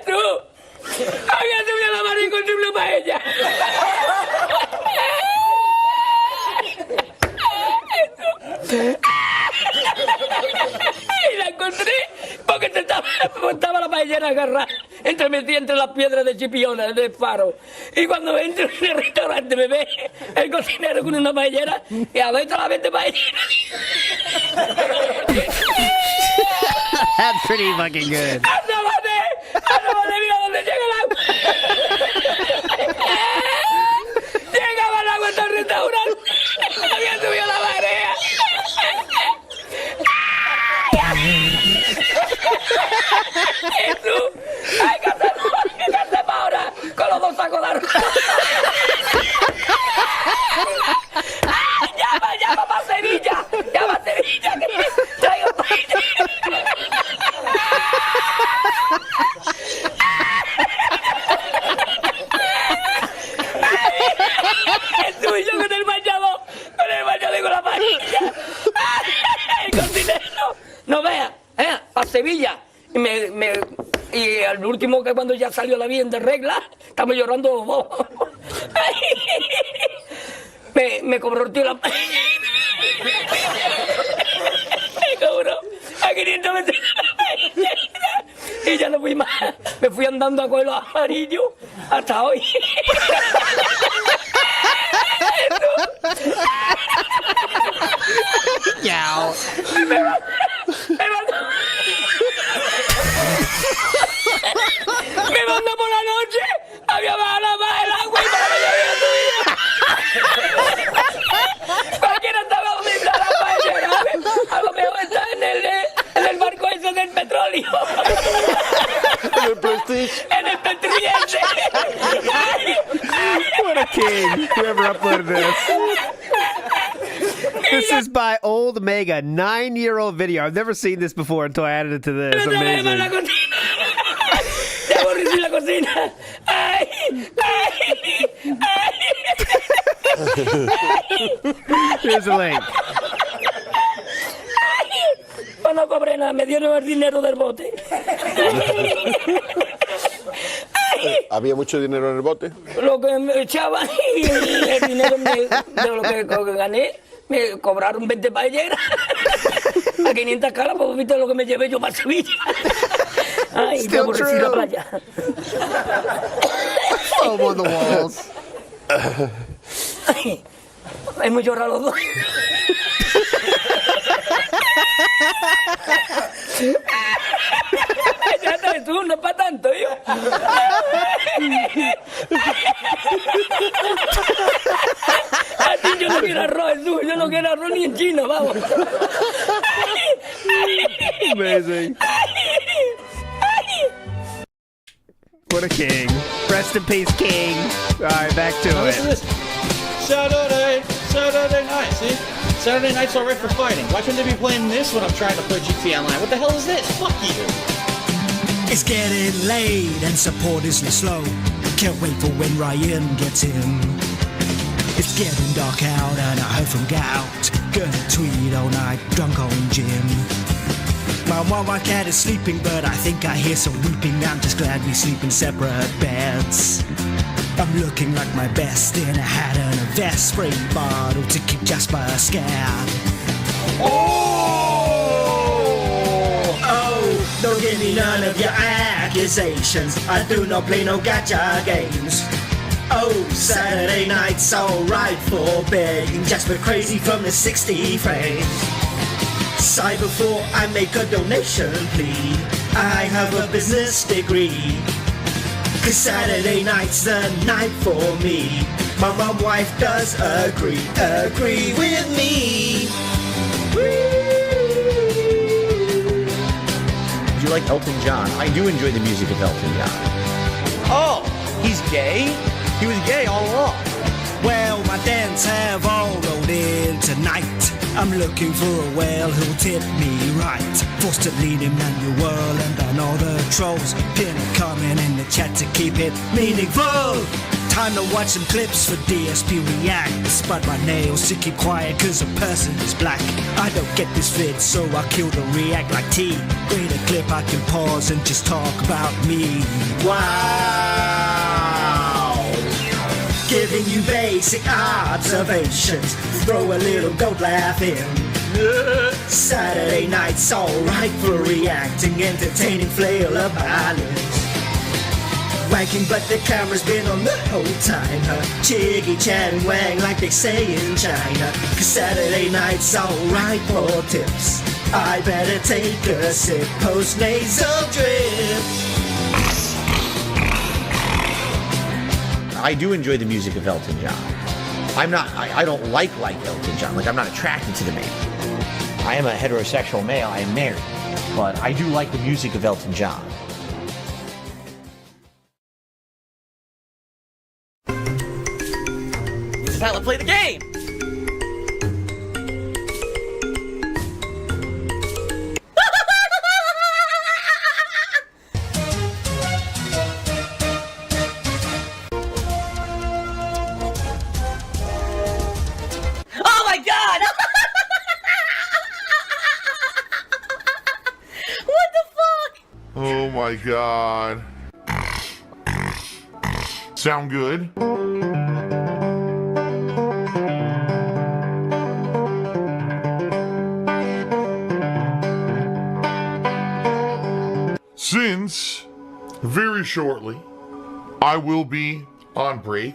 Tú, había subido la marea y encontré una paella. Y la encontré porque estaba la paellera agarrada metida entre las piedras de Chipiona, del faro. Y cuando entro en el restaurante me ve el cocinero con una paellera y adentro la 20 paelleras. That's pretty fucking good. ¡Asómate! ¡Mira dónde llega el agua! Llegaba el agua hasta el restaurante. Había subido la marea. Jesús, hay que hacer para ahora con los 2 sacos de arroz. Llama para Sevilla, que traigo paella. Jesús, yo con el bañador y con la paella. El cocinero, no vea, para Sevilla. Y al último, que cuando ya salió la bien de regla, estamos llorando los dos. Me cobró el tío la... Me cobró a 500 veces. Y ya no fui más. Me fui andando a coger los amarillos hasta hoy. Yao. Me mandó por la noche, había bajado más el agua y para que yo había subido. Cualquiera estaba donde la paellera. A lo mejor está en el barco ese del petróleo. En el Prestige. En el Prestige ese. What a king, whoever uploaded this. This is by Old Mega, 9-year-old video. I've never seen this before until I added it to this. Amazing. Ya aborrecí la cocina. Ay. Here's a link. No cobré nada, me dieron el dinero del bote. ¿Había mucho dinero en el bote? Lo que me echaban y el dinero de lo que gané, me cobraron 20 paelleras a 500 caras, pues viste lo que me llevé yo para Sevilla. Ay, me aborrecí la playa. Foam on the walls. Ay, hemos llorado los dos. Ya tú, no es para tanto, yo. A ti yo no quiero arroz, tú, yo no quiero arroz ni en chino, vamos. Amazing. What a king. Rest in peace, king. All right, back to it. Saturday night, see? Saturday night's alright for fighting. Why shouldn't they be playing this when I'm trying to play GTA Online? What the hell is this? Fuck you. It's getting late and support is slow. Can't wait for when Ryan gets in. It's getting dark out and I heard from Gout. Gonna tweet all night, drunk on gin. My Wawa cat is sleeping, but I think I hear some weeping. I'm just glad we sleep in separate beds. I'm looking like my best in a hat and a vest. Spray bottle to keep Jasper scared. Oh, don't give me none of your accusations. I do not play no gacha games. Oh, Saturday night's alright for begging. Jasper crazy from the 60 frames. Sigh before I make a donation plea. I have a business degree. Cause Saturday night's the night for me. My mom wife does agree with me. Do you like Elton John? I do enjoy the music of Elton John. Oh, he's gay? He was gay all along. Well, my dents have all rolled in tonight. I'm looking for a whale who'll tip me right. Forced to lead Emmanuel and on all the trolls. Pin a comment in the chat to keep it meaningful. Time to watch some clips for DSP reacts. But my nails to keep quiet cause a person is black. I don't get this vid, so I kill the react like T. Read a clip I can pause and just talk about me. Wow! Giving you basic observations. Throw a little goat laugh in. Saturday night's alright for reacting. Entertaining flail of violence. Wanking but the camera's been on the whole time. Chiggy chat and wang like they say in China. Cause Saturday night's alright for tips. I better take a sip. Post nasal drip. I do enjoy the music of Elton John. I don't like Elton John. Like, I'm not attracted to the man. I am a heterosexual male. I am married. But I do like the music of Elton John. It's time to play the game! Oh my god! What the fuck? Oh my god. Sound good? Since very shortly I will be on break,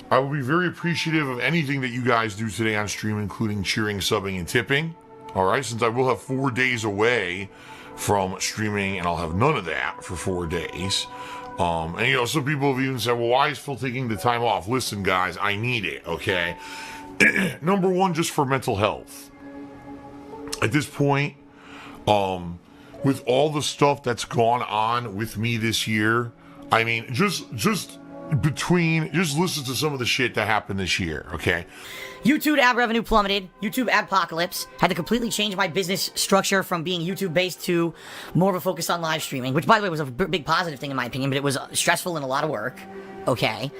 I will be very appreciative of anything that you guys do today on stream, including cheering, subbing, and tipping. Alright, since I will have 4 days away from streaming, and I'll have none of that for 4 days. And you know, some people have even said, well, why is Phil taking the time off? Listen, guys, I need it, okay? Number one, just for mental health. At this point, with all the stuff that's gone on with me this year, I mean, just listen to some of the shit that happened this year, okay? YouTube ad revenue plummeted. YouTube adpocalypse. Had to completely change my business structure from being YouTube based to more of a focus on live streaming, which by the way was a big positive thing in my opinion, but it was stressful and a lot of work. Okay.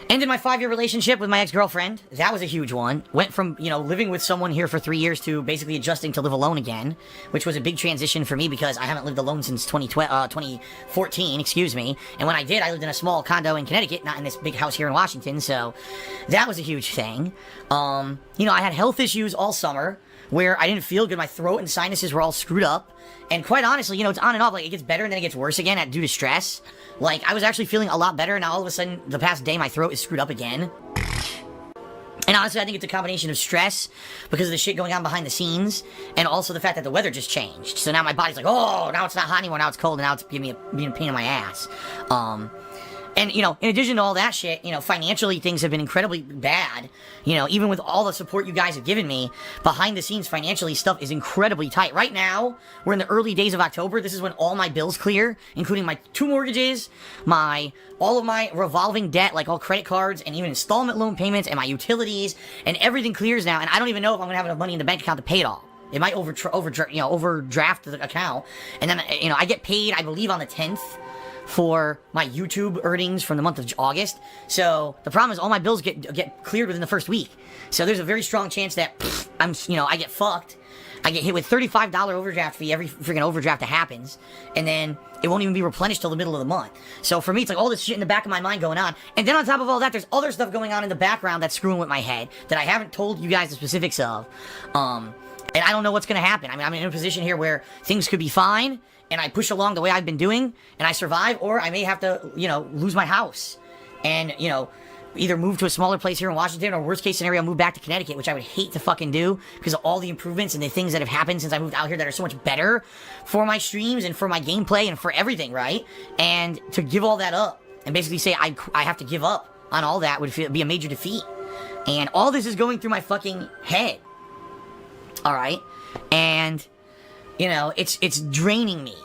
Ended my 5-year relationship with my ex-girlfriend. That was a huge one. Went from, you know, living with someone here for 3 years to basically adjusting to live alone again, which was a big transition for me because I haven't lived alone since 2014, excuse me. And when I did, I lived in a small condo in Connecticut, not in this big house here in Washington, so that was a huge thing. You know, I had health issues all summer where I didn't feel good. My throat and sinuses were all screwed up. And quite honestly, you know, it's on and off. Like, it gets better and then it gets worse again due to stress. Like, I was actually feeling a lot better, and now all of a sudden, the past day, my throat is screwed up again. And honestly, I think it's a combination of stress, because of the shit going on behind the scenes, and also the fact that the weather just changed. So now my body's like, oh, now it's not hot anymore, now it's cold, and now it's giving me a pain in my ass. And, you know, in addition to all that shit, you know, financially things have been incredibly bad. You know, even with all the support you guys have given me, behind the scenes financially stuff is incredibly tight. Right now, we're in the early days of October. This is when all my bills clear, including my 2 mortgages, all of my revolving debt, like all credit cards and even installment loan payments and my utilities, and everything clears now. And I don't even know if I'm gonna have enough money in the bank account to pay it all. It might overdraft the account. And then, you know, I get paid, I believe, on the 10th. for my YouTube earnings from the month of August. So the problem is all my bills get cleared within the first week. So there's a very strong chance that I get fucked. I get hit with $35 overdraft fee every freaking overdraft that happens, and then it won't even be replenished till the middle of the month. So for me, it's like all this shit in the back of my mind going on. And then on top of all that, there's other stuff going on in the background that's screwing with my head that I haven't told you guys the specifics of. And I don't know what's going to happen. I mean, I'm in a position here where things could be fine, and I push along the way I've been doing, and I survive, or I may have to, lose my house. And, either move to a smaller place here in Washington, or worst case scenario, move back to Connecticut, which I would hate to fucking do because of all the improvements and the things that have happened since I moved out here that are so much better for my streams and for my gameplay and for everything, right? And to give all that up and basically say I have to give up on all that would be a major defeat. And all this is going through my fucking head. All right? And, it's draining me.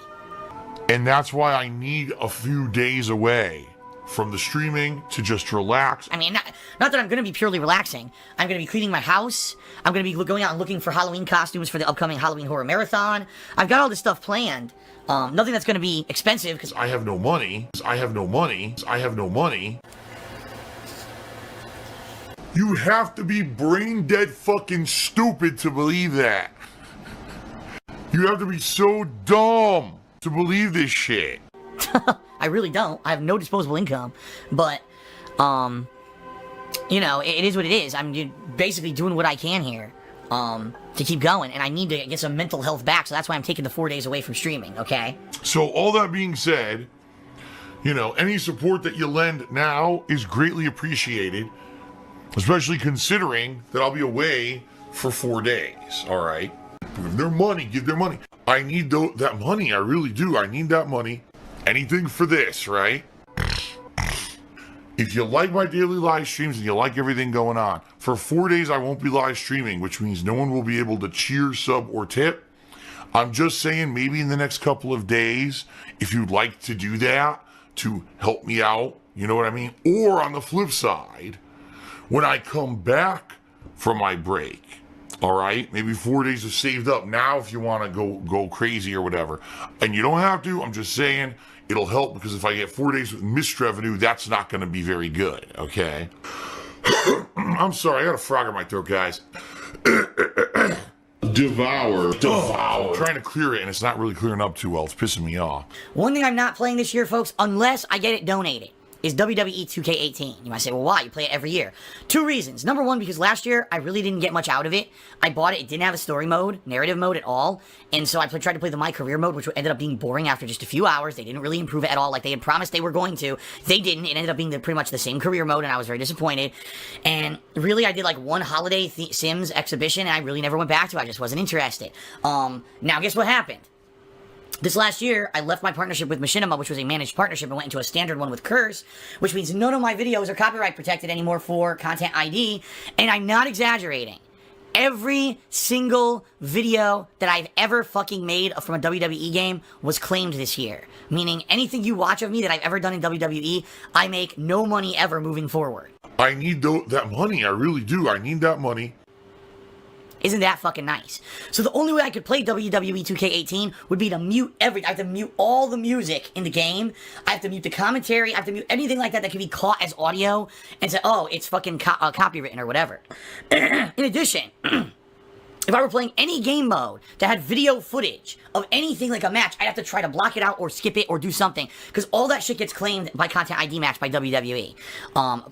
And that's why I need a few days away from the streaming to just relax. I mean, not that I'm going to be purely relaxing. I'm going to be cleaning my house. I'm going to be going out and looking for Halloween costumes for the upcoming Halloween Horror Marathon. I've got all this stuff planned. Nothing that's going to be expensive because I have no money. I have no money. I have no money. You have to be brain dead fucking stupid to believe that. You have to be so dumb to believe this shit. I really don't. I have no disposable income, but, it is what it is. I'm basically doing what I can here, to keep going, and I need to get some mental health back, so that's why I'm taking the 4 days away from streaming, okay? So all that being said, any support that you lend now is greatly appreciated, especially considering that I'll be away for 4 days, all right? Give their money, give their money. I need that money, I really do. I need that money. Anything for this, right? If you like my daily live streams and you like everything going on, for 4 days I won't be live streaming, which means no one will be able to cheer, sub, or tip. I'm just saying maybe in the next couple of days, if you'd like to do that to help me out, you know what I mean? Or on the flip side, when I come back from my break, all right, maybe 4 days is saved up now if you want to go crazy or whatever. And you don't have to, I'm just saying it'll help because if I get 4 days with missed revenue, that's not going to be very good, okay? I'm sorry, I got a frog in my throat, guys. Devour. I'm trying to clear it and it's not really clearing up too well. It's pissing me off. One thing I'm not playing this year, folks, unless I get it donated, is WWE 2K18. You might say, well, why? You play it every year. 2 reasons. Number one, because last year, I really didn't get much out of it. I bought it. It didn't have a story mode, narrative mode at all. And so I tried to play the My Career mode, which ended up being boring after just a few hours. They didn't really improve it at all like they had promised they were going to. They didn't. It ended up being pretty much the same career mode, and I was very disappointed. And really, I did like one holiday Sims exhibition, and I really never went back to it. I just wasn't interested. Now, guess what happened? This last year, I left my partnership with Machinima, which was a managed partnership, and went into a standard one with Curse, which means none of my videos are copyright protected anymore for Content ID, and I'm not exaggerating. Every single video that I've ever fucking made from a WWE game was claimed this year. Meaning anything you watch of me that I've ever done in WWE, I make no money ever moving forward. I need that money, I really do. I need that money. Isn't that fucking nice? So the only way I could play WWE 2K18 would be to mute I have to mute all the music in the game. I have to mute the commentary. I have to mute anything like that that can be caught as audio and say, oh, it's fucking copywritten or whatever. In addition, if I were playing any game mode that had video footage of anything like a match, I'd have to try to block it out or skip it or do something because all that shit gets claimed by Content ID Match by WWE.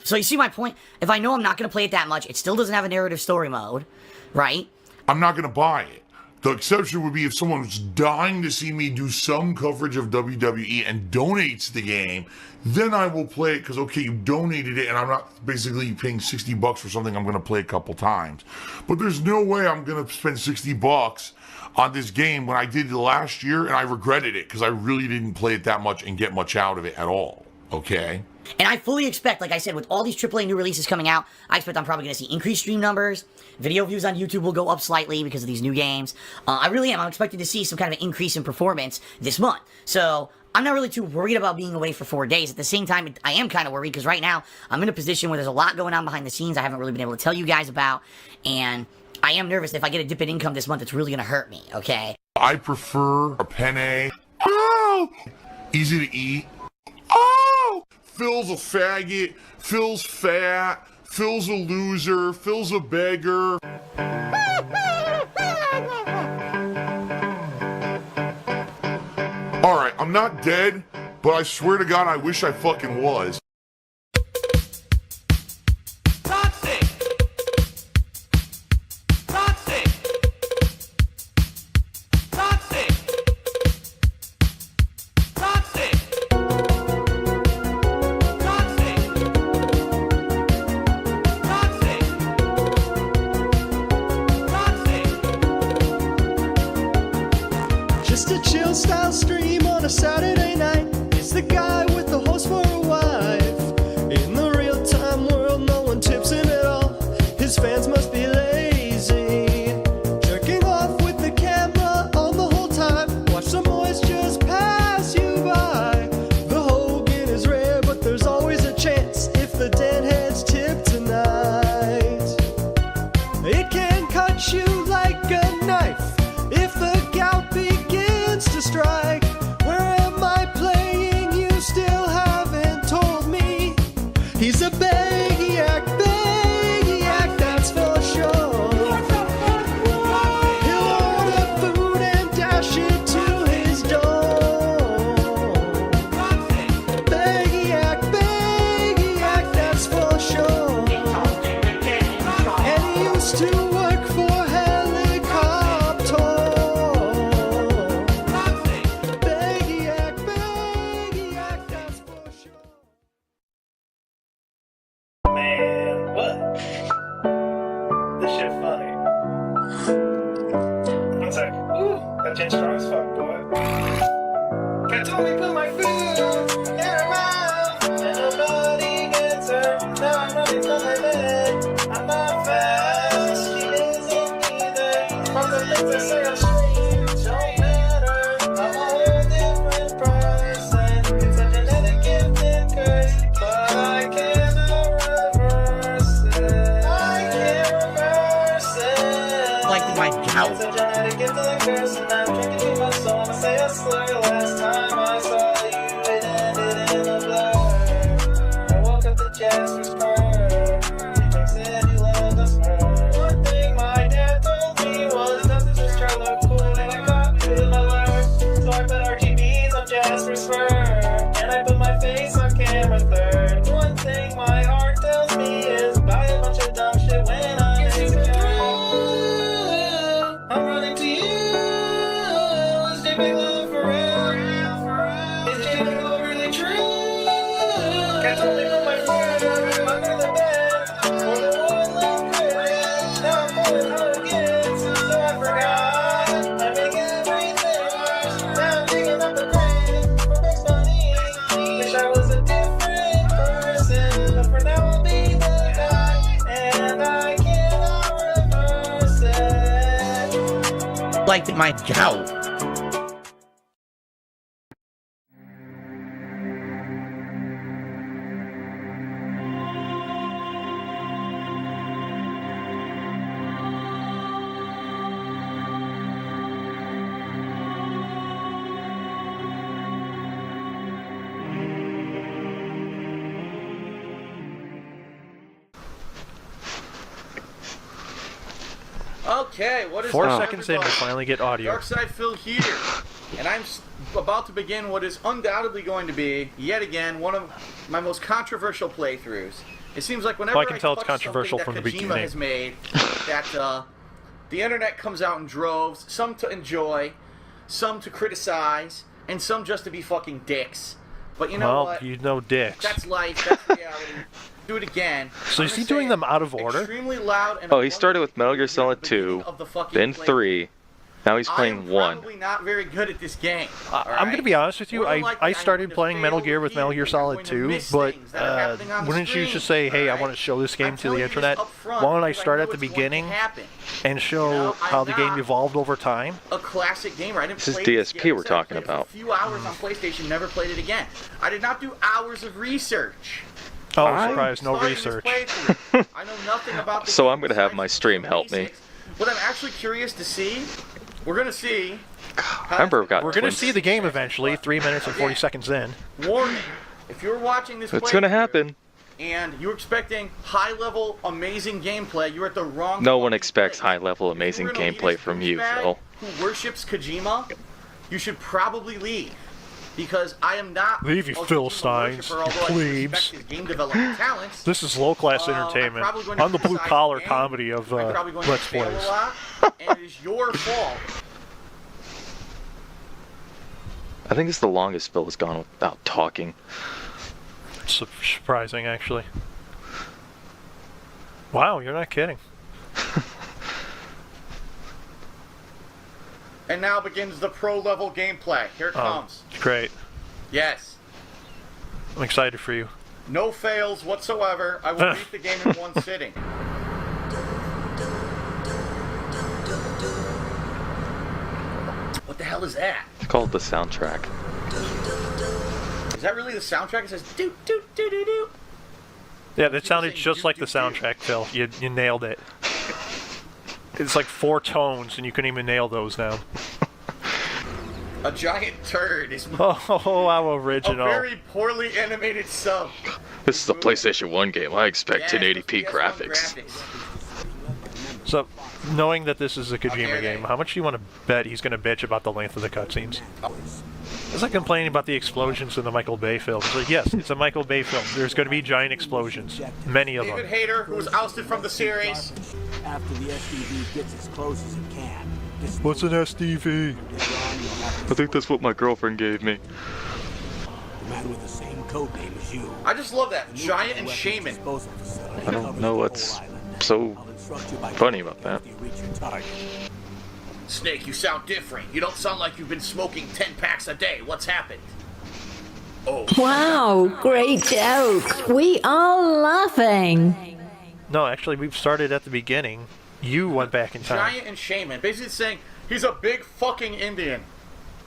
So you see my point? If I know I'm not going to play it that much, it still doesn't have a narrative story mode. Right? I'm not going to buy it. The exception would be if someone's dying to see me do some coverage of WWE and donates the game, then I will play it because, okay, you donated it and I'm not basically paying $60 for something I'm going to play a couple times. But there's no way I'm going to spend $60 on this game when I did it last year and I regretted it because I really didn't play it that much and get much out of it at all. Okay? And I fully expect, like I said, with all these AAA new releases coming out, I expect I'm probably going to see increased stream numbers. Video views on YouTube will go up slightly because of these new games. I really am. I'm expecting to see some kind of an increase in performance this month. So I'm not really too worried about being away for 4 days. At the same time, I am kind of worried because right now I'm in a position where there's a lot going on behind the scenes I haven't really been able to tell you guys about. And I am nervous that if I get a dip in income this month, it's really going to hurt me, okay? I prefer a penne. Oh! Easy to eat. Phil's a faggot, Phil's fat, Phil's a loser, Phil's a beggar. Alright, I'm not dead, but I swear to God I wish I fucking was. Just a chill style stream on a Saturday night. It's the guy with the horse for a wife. In the real time world, no one tips him at all. His fans must be lazy. Jerking off with the camera on the whole time. Watch some boys just pass you by. The Hogan is rare, but there's always a chance if the deadheads tip tonight. It can cut you like a knife if the gout begins to strike. Where am I playing? You still haven't told me. He's a beggiac, that's for sure. He'll order food and dash it to his door. Beggiac, that's for sure. And he used to work for Helicopter. Beggiac, that's for sure. Man, what? This shit funny. One sec. Ooh, that gin strong as fuck, boy. Can totally put my food in her mouth, and nobody gets her. Now I'm running from her bed. I'm not fast, she isn't either. From the things I say on stream, don't matter. I'm a whole different person. It's a genetic gift and curse, but I cannot reverse it. I can't reverse it. Like my gout. It's a genetic gift and curse, and I'm drinking too much, so I'ma say a slur. Last time I saw you, it ended in a blur. I woke up to Jasper's purr. He said you loved us more. One thing my dad told me was that this was trying to look cool, and I copied it in my lure. So I put RGBs on Jasper's fur, and I put my face on camera third. One thing my heart tells me is buy a bunch of dumb shit when I'm insecure. I'm running to you. Is J Big Love for real? Is J Big Love really true? Can't only put my friend under the bed or the woodland grid. Now I'm pulling Hogans, so I forgot. I make everything worse. Now I'm digging up the grave for Bugs Bunny. Wish I was a different person, but for now I'll be the guy, and I cannot reverse it. Like my gout. Okay, what is 4 up, seconds in, we everybody? finally get audio. Darkside Phil here, and I'm about to begin what is undoubtedly going to be, yet again, one of my most controversial playthroughs. It seems like whenever Well, I can tell it's touch controversial something from that the Kojima beginning. has made, that the internet comes out in droves, some to enjoy, some to criticize, and some just to be fucking dicks. But you know Well, what? you know dicks. That's life, that's reality. Do it again. So is he doing them out of order? Extremely loud and Oh, he started with Metal Gear Solid 2, then 3, now he's playing 1. probably not very good at this game. I'm going to be honest with you, I started playing Metal Gear with Metal Gear Solid 2, but wouldn't you just say, hey, I want to show this game to the internet? Why don't I start at the beginning and show how the game evolved over time? A classic gamer. I didn't This is play this DSP game. we're I said I talking played it for about. A few hours on PlayStation, never played it again. I did not do hours of research. Oh, surprise, no research. I know nothing about the So I'm going to have my stream help me. What I'm actually curious to see, we're going to see. We're going to see the game eventually, 3 minutes and 40 seconds in. Warning. If you're watching this, It's gonna happen. and you're expecting high-level, amazing gameplay, you're at the wrong. No one expects high-level, amazing gameplay from you, Phil. Who worships Kojima? You should probably leave, because I am not. Leave, you Philistines, you plebes. This is low-class entertainment. I'm the blue-collar comedy of Let's Plays. And it is your fault. I think it's the longest Phil has gone without talking. Surprising, actually. Wow, you're not kidding. And now begins the pro-level gameplay. Here it comes. Great. Yes. I'm excited for you. No fails whatsoever. I will beat the game in one sitting. What the hell is that? It's called the soundtrack. Is that really the soundtrack? It says doo doo doo doo doo. Yeah, that sounded just like the soundtrack, Phil. You nailed it. It's like 4 tones, and you couldn't even nail those now. A giant turd is Oh, how original. a very poorly animated sub. This is a PlayStation 1 game. I expect 1080p graphics. So, knowing that this is a Kojima game, how much do you want to bet he's going to bitch about the length of the cutscenes? It's like complaining about the explosions in the Michael Bay film. It's like, yes, it's a Michael Bay film. There's going to be giant explosions. Many of them. David Hayter, who was ousted from the series. After the SDV gets as close as it can. What's an SDV? I think that's what my girlfriend gave me. The man with the same code name as you. I just love that. Giant and Shaman. I don't know what's so funny about that. Snake, you sound different. You don't sound like you've been smoking 10 packs a day. What's happened? Oh. Wow, great joke. We are laughing. No, actually, we've started at the beginning. You went back in time. Giant and Shaman. Basically saying he's a big fucking Indian.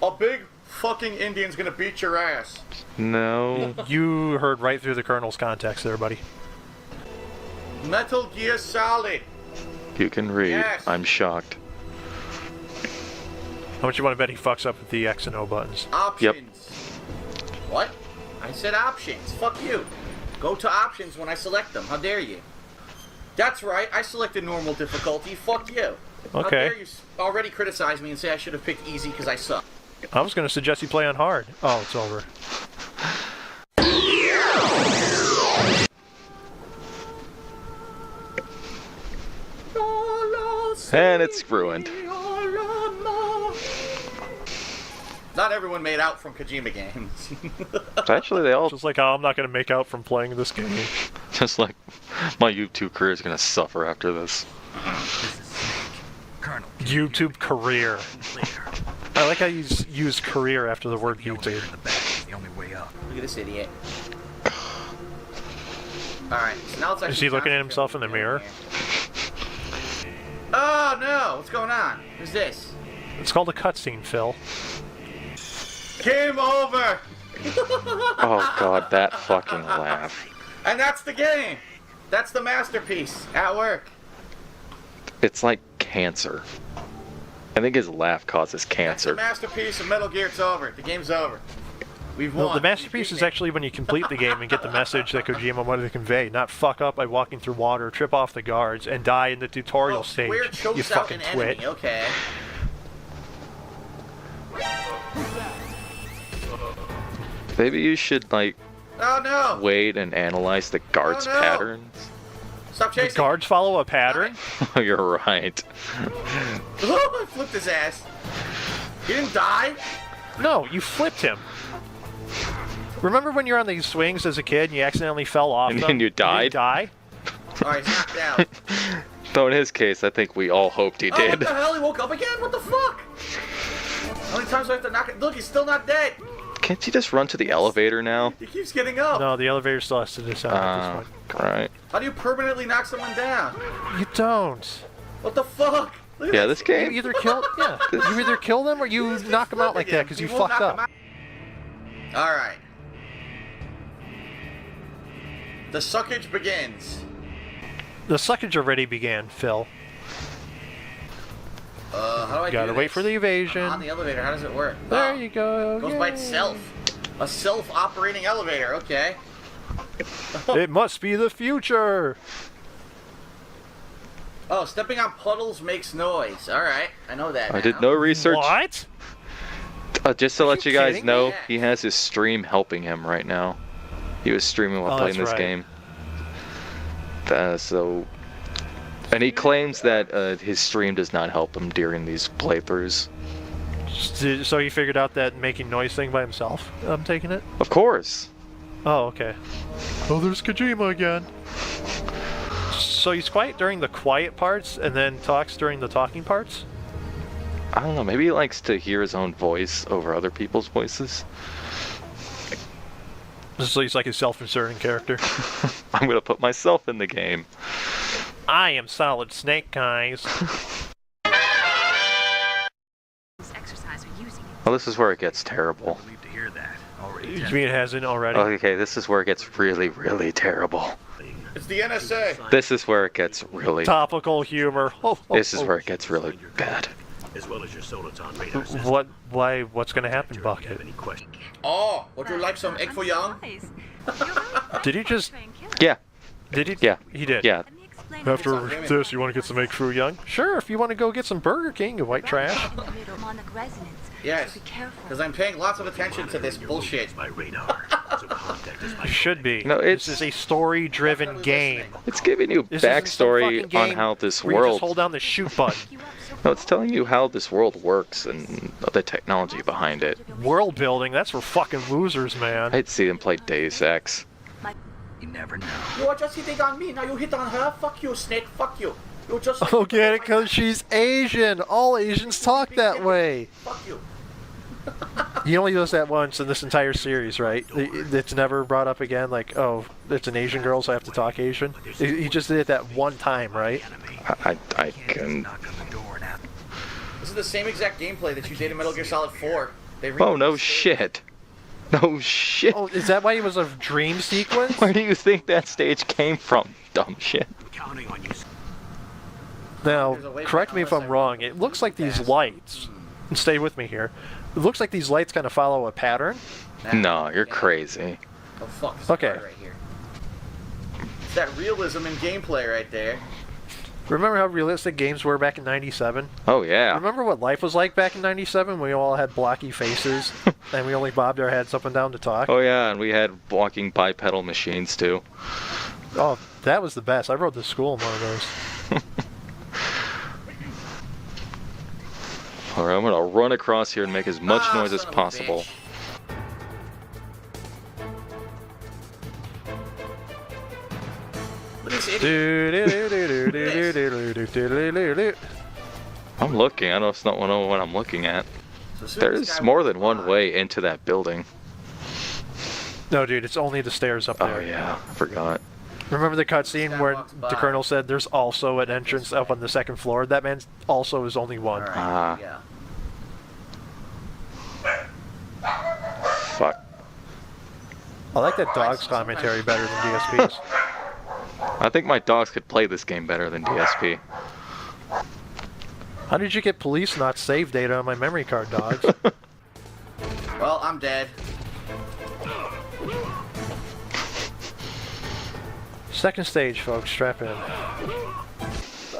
A big fucking Indian's gonna beat your ass. No. You heard right through the Colonel's context there, buddy. Metal Gear Solid. You can read. Yes. I'm shocked. How much you want to bet he fucks up with the X and O buttons? Options. Yep. What? I said options. Fuck you. Go to options when I select them. How dare you? That's right. I selected normal difficulty. Fuck you. Okay. How dare you already criticize me and say I should have picked easy because I suck. I was going to suggest you play on hard. Oh, it's over. And it's ruined. Not everyone made out from Kojima games. Actually, they all... Just like how I'm not going to make out from playing this game. Just like my YouTube career is going to suffer after this. YouTube career. I like how you use career after the word YouTube. Look at this idiot. Alright, so now it's actually... Is he looking at himself in the mirror? Oh no! What's going on? Who's this? It's called a cutscene, Phil. Game over! Oh god, that fucking laugh. And that's the game! That's the masterpiece at work. It's like cancer. I think his laugh causes cancer. That's the masterpiece of Metal Gear. It's over. The game's over. We've won. Well, the masterpiece is actually when you complete the game and get the message that Kojima wanted to convey, not fuck up by walking through water, trip off the guards, and die in the tutorial stage. You fucking twit. Enemy. Okay. Maybe you should, like, Oh no! wait and analyze the guards' Oh, no. patterns. Stop chasing! The guards follow a pattern? You're right. I flipped his ass. He didn't die? No, you flipped him. Remember when you were on these swings as a kid and you accidentally fell off And them? then you died? Die? Alright, he's knocked out. Though in his case, I think we all hoped he Oh, what did. the hell? He woke up again? What the fuck? How many times do I have to knock it? Look, he's still not dead. Can't you just run to the elevator now? He keeps getting up. No, the elevator still has to descend at this point. Right. How do you permanently knock someone down? You don't. What the fuck? Look at Yeah, this game. You either kill, you either kill them or you knock them out like that because you fucked up. Alright. The suckage begins. The suckage already began, Phil. How do I Gotta do wait this? for the evasion. I'm on the elevator. How does it work? There Oh, you go. It goes by itself. A self-operating elevator, okay. It must be the future. Oh, stepping on puddles makes noise. Alright, I know that I now. did no research. What? Just to let you guys kidding know, me? he has his stream helping him right now. He was streaming while Oh, playing that's this right. game. And he claims that his stream does not help him during these playthroughs. So he figured out that making noise thing by himself? I'm taking it? Of course. Oh, okay. Oh, there's Kojima again. So he's quiet during the quiet parts and then talks during the talking parts? I don't know, maybe he likes to hear his own voice over other people's voices. So he's like a self-inserting character. I'm gonna put myself in the game. I am Solid Snake, guys. Well, this is where it gets terrible. You mean it hasn't already? Okay, this is where it gets really, really terrible. It's the NSA. This is where it gets really... Topical humor. This is where it gets really bad. As well as your Soliton radar system. What? Why? What's gonna happen, Bucket? Oh, would you like some egg foo young? Did he just? Yeah. Did he? Yeah. He did. Yeah. After this, you want to get some egg foo young? Sure. If you want to go get some Burger King, you white trash. Yes, because I'm paying lots of attention to this bullshit. My radar. You should be. No, this is a story-driven game. It's giving you This isn't some backstory fucking game on how this where you just world... hold down the shoot button. No, it's telling you how this world works and the technology behind it. World building, that's for fucking losers, man. I'd see them play Deus Ex. You never know. You are just hitting on me, now you hit on her? Fuck you, Snake, fuck you. You just... Oh, get it? Because she's Asian. All Asians talk that way. Fuck you. He only does that once in this entire series, right? It's never brought up again, like, oh, it's an Asian girl, so I have to talk Asian. He just did it that one time, right? I can... This is the same exact gameplay that you did in Metal Gear Solid 4. They Oh, no shit. No shit. Oh, is that why it was a dream sequence? Where do you think that stage came from, dumb shit? Now, correct me if I'm wrong, it looks like these lights, and stay with me here, it looks like these lights kind of follow a pattern. No, you're crazy. Oh fuck, this Okay. card right here. It's that realism in gameplay right there. Remember how realistic games were back in 97? Oh, yeah. Remember what life was like back in 97 when we all had blocky faces and we only bobbed our heads up and down to talk? Oh, yeah, and we had walking bipedal machines, too. Oh, that was the best. I rode to school in one of those. Alright, I'm gonna run across here and make as much noise as possible. I'm looking, I don't know what I'm looking at. There's more than one way into that building. No, dude, it's only the stairs up there. Oh, yeah, I forgot. Remember the cutscene where the colonel said there's also an entrance up on the second floor? That man also is only one. Ah. Fuck. I like that dog's commentary better than DSP's. I think my dogs could play this game better than DSP. How did you get police not save data on my memory card, dogs? Well, I'm dead. Second stage, folks, strap in.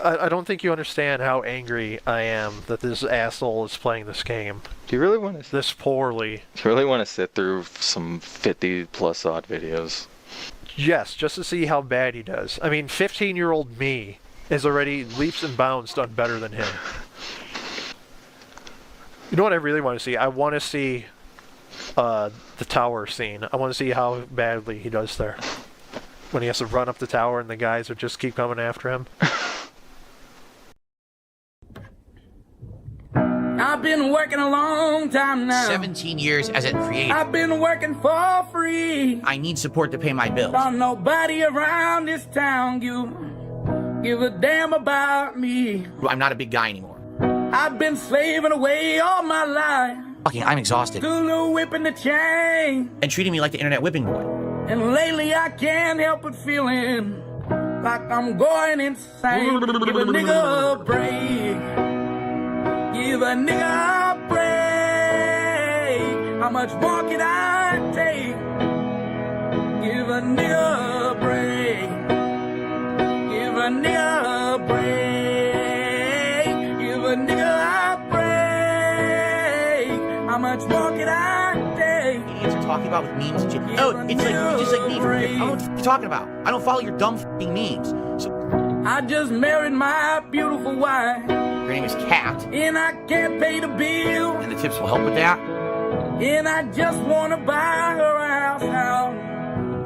I don't think you understand how angry I am that this asshole is playing this game. Do you really want to... This poorly. Do you really want to sit through some 50+ odd videos? Yes, just to see how bad he does. I mean, 15-year-old me is already leaps and bounds done better than him. You know what I really want to see? I want to see the tower scene. I want to see how badly he does there. When he has to run up the tower and the guys would just keep coming after him. I've been working a long time now. 17 years as a creator. I've been working for free. I need support to pay my bills. Don't nobody around this town give a damn about me. I'm not a big guy anymore. I've been slaving away all my life. Fucking, I'm exhausted. Still no whipping the chain. And treating me like the internet whipping boy. And lately I can't help but feeling like I'm going insane. Give a nigga a break. Give a nigga a break. How much more can I take? Give a nigga a break. Give a nigga a break. Give a nigga a break. How much more can I take? Idiots are talking about with memes and shit. Oh, it's like you just like me. I don't know what you're talking about. I don't follow your dumb fucking memes. So I just married my beautiful wife. Her name is Kat. And I can't pay the bill. And the tips will help with that. And I just wanna buy her a house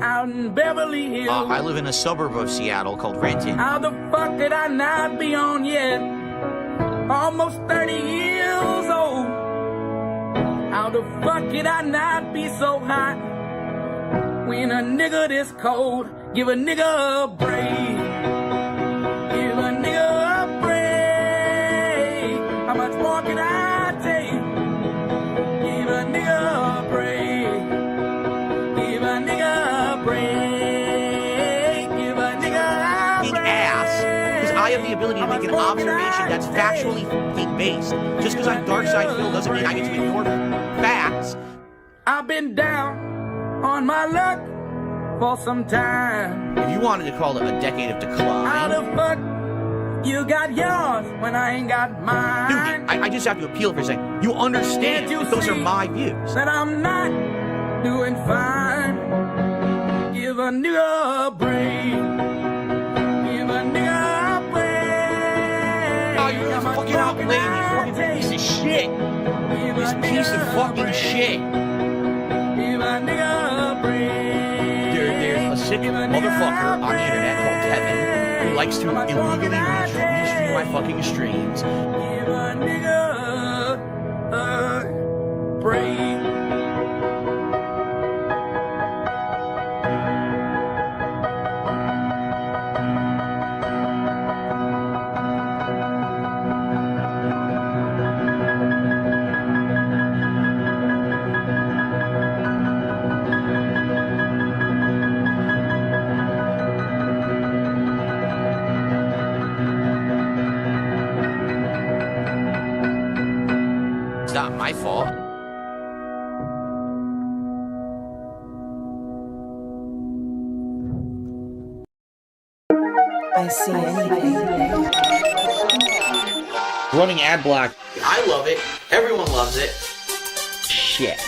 out in Beverly Hills. I live in a suburb of Seattle called Renton. How the fuck did I not be on yet? Almost 30 years old. How the fuck did I not be so hot? When a nigga this cold, give a nigga a break. Give a nigga a break. How much more can I take? Give a nigga a break. Give a nigga a break. Give a nigga a break. Ass. Because I have the ability to make an observation that's factually fucking based. Just because I'm dark side Phil doesn't mean I get to ignore facts. I've been down on my luck for some time. If you wanted to call it a decade of decline. How the fuck you got yours when I ain't got mine? Dude, I just have to appeal for a second. You understand that those are my views. That I'm not doing fine. Give a nigga a break. Give a nigga a break. Oh, you're fucking outlaying me, fucking piece of shit. This piece of fucking shit. Give a nigga a break. There's a sick motherfucker on the internet called Kevin who likes to illegally restream my fucking streams. Give a nigga a break. It's not my fault. I see anything. Running ad block. I love it. Everyone loves it. Shit.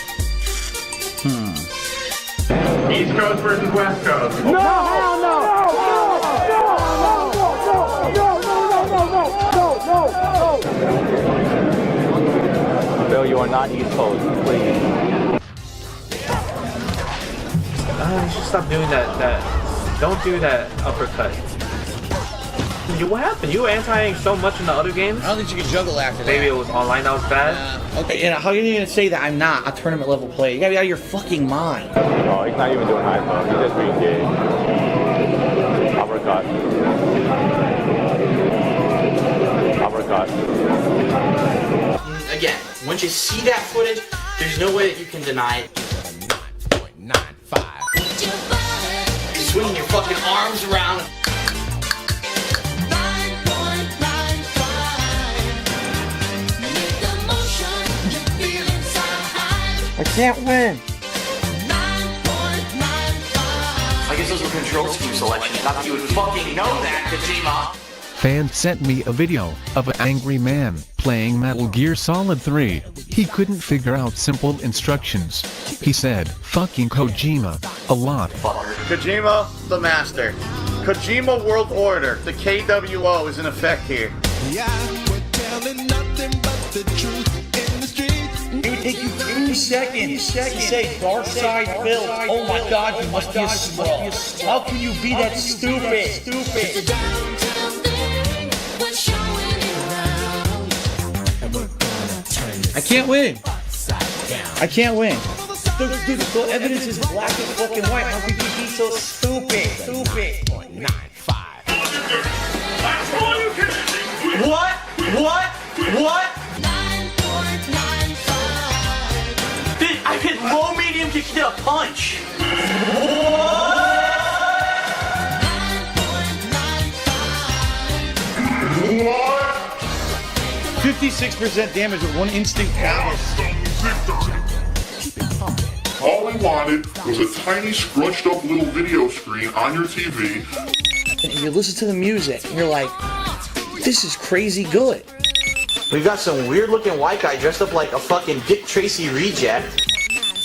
East Coast versus West Coast. No, hell no! Bill, you are not East Coast, please. You should stop doing that. Don't do that uppercut. What happened? You were anti-ing so much in the other games? I don't think you can juggle after that. Maybe it was online that was bad? Okay, and how are you going to say that I'm not a tournament level player? You got to be out of your fucking mind. No, he's not even doing high throw. He's just being gay. Uppercut. Uppercut. Again, once you see that footage, there's no way that you can deny it. 9.95. You're swinging your fucking arms around. I can't win. I guess those were control scheme selections. Not that you would fucking know that, Kojima. Fan sent me a video of an angry man playing Metal Gear Solid 3. He couldn't figure out simple instructions. He said, fucking Kojima, a lot. Kojima, the master. Kojima World Order. The KWO is in effect here. Yeah, we're telling nothing but the truth in the streets. It would take you 2 seconds to say Dark Side Phil. Oh my god, you must be a slow. How can you be that stupid? I can't win. I can't win. Dude, the evidence is black and fucking white. How could you be so stupid? What? I hit low, medium kick, hit a punch. 56% damage with one instant combo. wanted was a tiny scrunched up little video screen on your TV. And you listen to the music, and you're like, this is crazy good. We've got some weird looking white guy dressed up like a fucking Dick Tracy reject.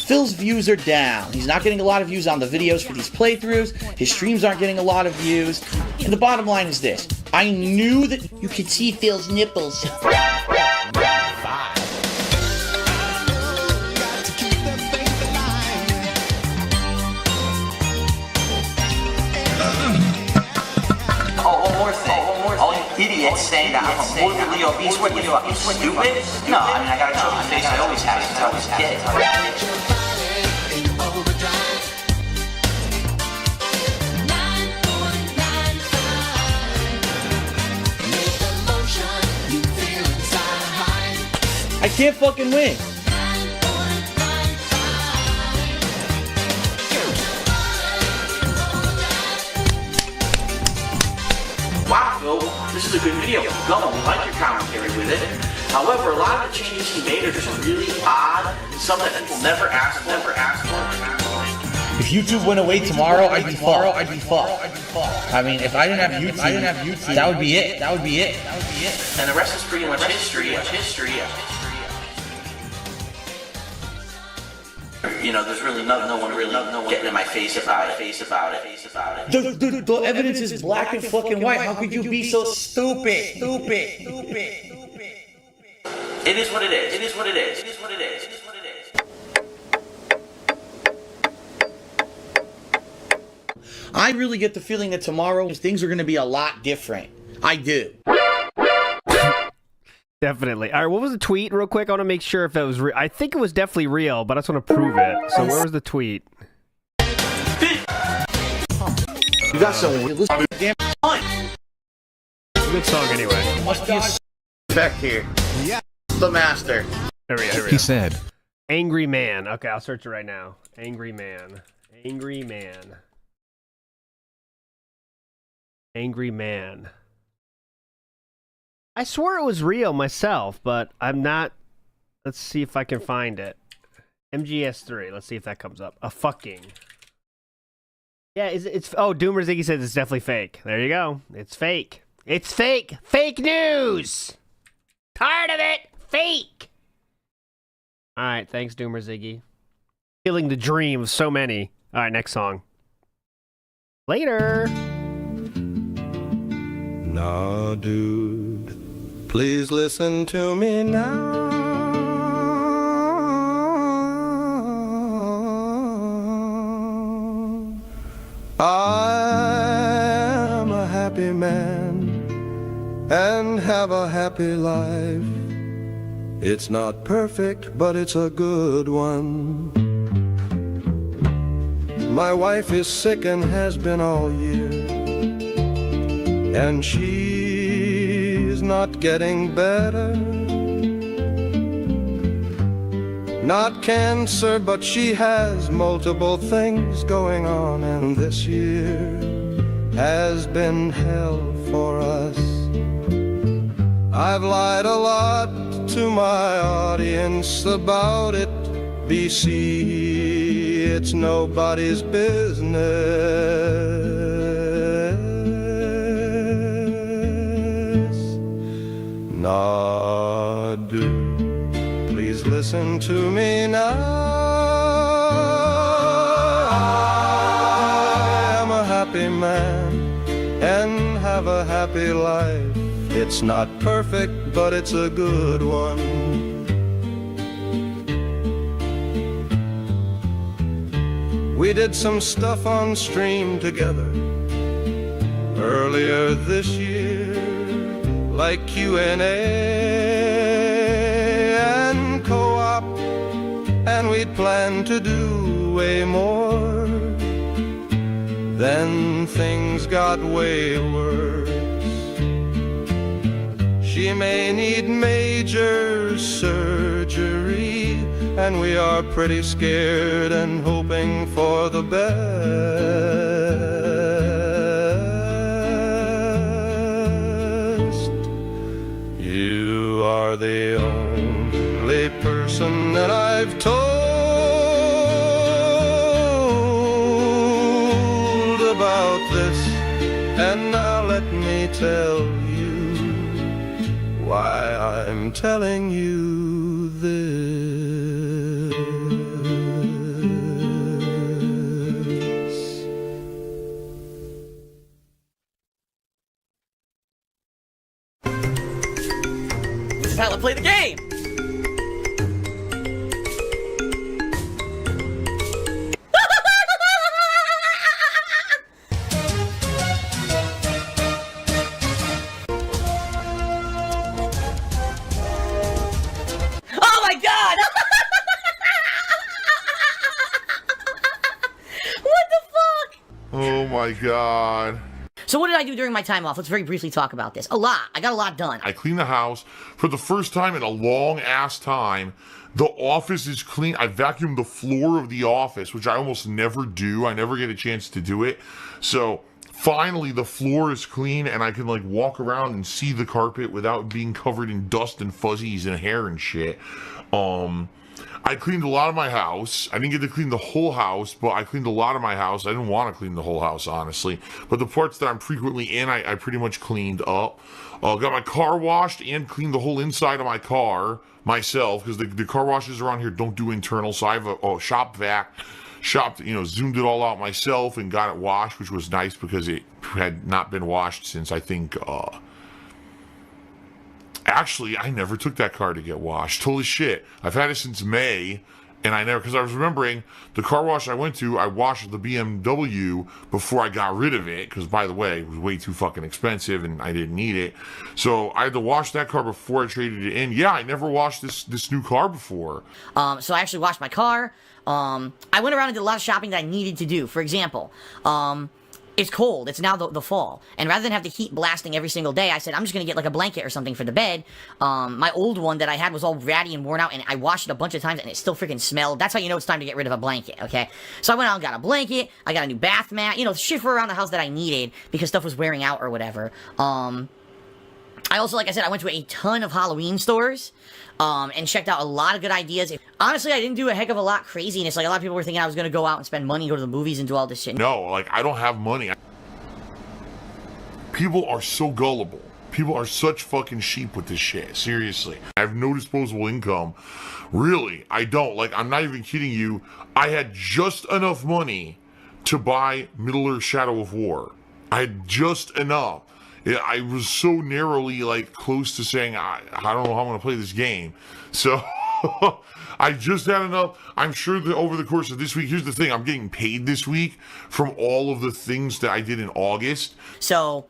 Phil's views are down. He's not getting a lot of views on the videos for these playthroughs. His streams aren't getting a lot of views. And the bottom line is this. I knew that you could see Phil's nipples. One more thing. All you idiots saying that I'm a morbidly obese, what, you fucking stupid? No, I mean, I got a chubby face, I always have since I was a kid. I can't fucking win. Wow, Phil, this is a good video. Keep going. We like your commentary with it. However, a lot of the changes he made are just really odd. Some that people never asked for. If YouTube went away tomorrow, I'd be fucked. I mean, if I didn't have YouTube, that would be it. And the rest is pretty much history. You know, there's really no one getting in my face about it. The evidence is black and fucking white. How could you be so stupid? It is what it is. I really get the feeling that tomorrow things are going to be a lot different. I do. Definitely. All right, what was the tweet real quick? I want to make sure if it was real. I think it was definitely real, but I just want to prove it. So where was the tweet? You got some damn good song anyway. Must be a effect here. Yeah. The master. There we go. He said, Angry man. Okay, I'll search it right now. Angry man. I swore it was real myself, but I'm not. Let's see if I can find it. MGS3. Let's see if that comes up. A fucking. Yeah, it's. Oh, Doomer Ziggy says it's definitely fake. There you go. It's fake. It's fake. Fake news. Tired of it. Fake. All right. Thanks, Doomer Ziggy. Killing the dream of so many. All right. Next song. Later. Nah, dude, please listen to me now. I'm a happy man and have a happy life. It's not perfect, but it's a good one. My wife is sick and has been all year, and she's not getting better. Not cancer, but she has multiple things going on, and this year has been hell for us. I've lied a lot to my audience about it. BC, it's nobody's business. Nah, dude, please listen to me now. I am a happy man and have a happy life. It's not perfect, but it's a good one. We did some stuff on stream together earlier this year, like Q&A and co-op, and we'd planned to do way more. Then things got way worse. She may need major surgery, and we are pretty scared and hoping for the best. You are the only person that I've told this, and now let me tell you why I'm telling you this. This is how I play the game! Oh my god! What the fuck? Oh my god. So what did I do during my time off? Let's very briefly talk about this. A lot. I got a lot done. I cleaned the house for the first time in a long ass time. The office is clean. I vacuumed the floor of the office, which I almost never do. I never get a chance to do it. So finally the floor is clean and I can like walk around and see the carpet without being covered in dust and fuzzies and hair and shit. I cleaned a lot of my house. I didn't get to clean the whole house, but I cleaned a lot of my house. I didn't want to clean the whole house, honestly. But the parts that I'm frequently in, I pretty much cleaned up. Got my car washed and cleaned the whole inside of my car myself, because the car washes around here don't do internal. So I have a shop vac. Zoomed it all out myself and got it washed, which was nice because it had not been washed since I think... Actually, I never took that car to get washed. Holy shit. I've had it since May, and I never, because I was remembering the car wash I went to, I washed the BMW before I got rid of it, because by the way, it was way too fucking expensive and I didn't need it. So I had to wash that car before I traded it in. Yeah, I never washed this new car before. So I actually washed my car. I went around and did a lot of shopping that I needed to do. For example, it's cold. It's now the fall. And rather than have the heat blasting every single day, I said, I'm just going to get like a blanket or something for the bed. My old one that I had was all ratty and worn out, and I washed it a bunch of times, and it still freaking smelled. That's how you know it's time to get rid of a blanket, okay? So I went out and got a blanket. I got a new bath mat. Shit for around the house that I needed because stuff was wearing out or whatever. I also, like I said, I went to a ton of Halloween stores, and checked out a lot of good ideas. Honestly, I didn't do a heck of a lot craziness. Like, a lot of people were thinking I was going to go out and spend money, go to the movies, and do all this shit. No, like, I don't have money. People are so gullible. People are such fucking sheep with this shit. Seriously. I have no disposable income. Really, I don't. Like, I'm not even kidding you. I had just enough money to buy Middle-earth Shadow of War. I had just enough. I was so narrowly, like, close to saying, I don't know how I'm going to play this game. So, I just had enough. I'm sure that over the course of this week, here's the thing, I'm getting paid this week from all of the things that I did in August. So,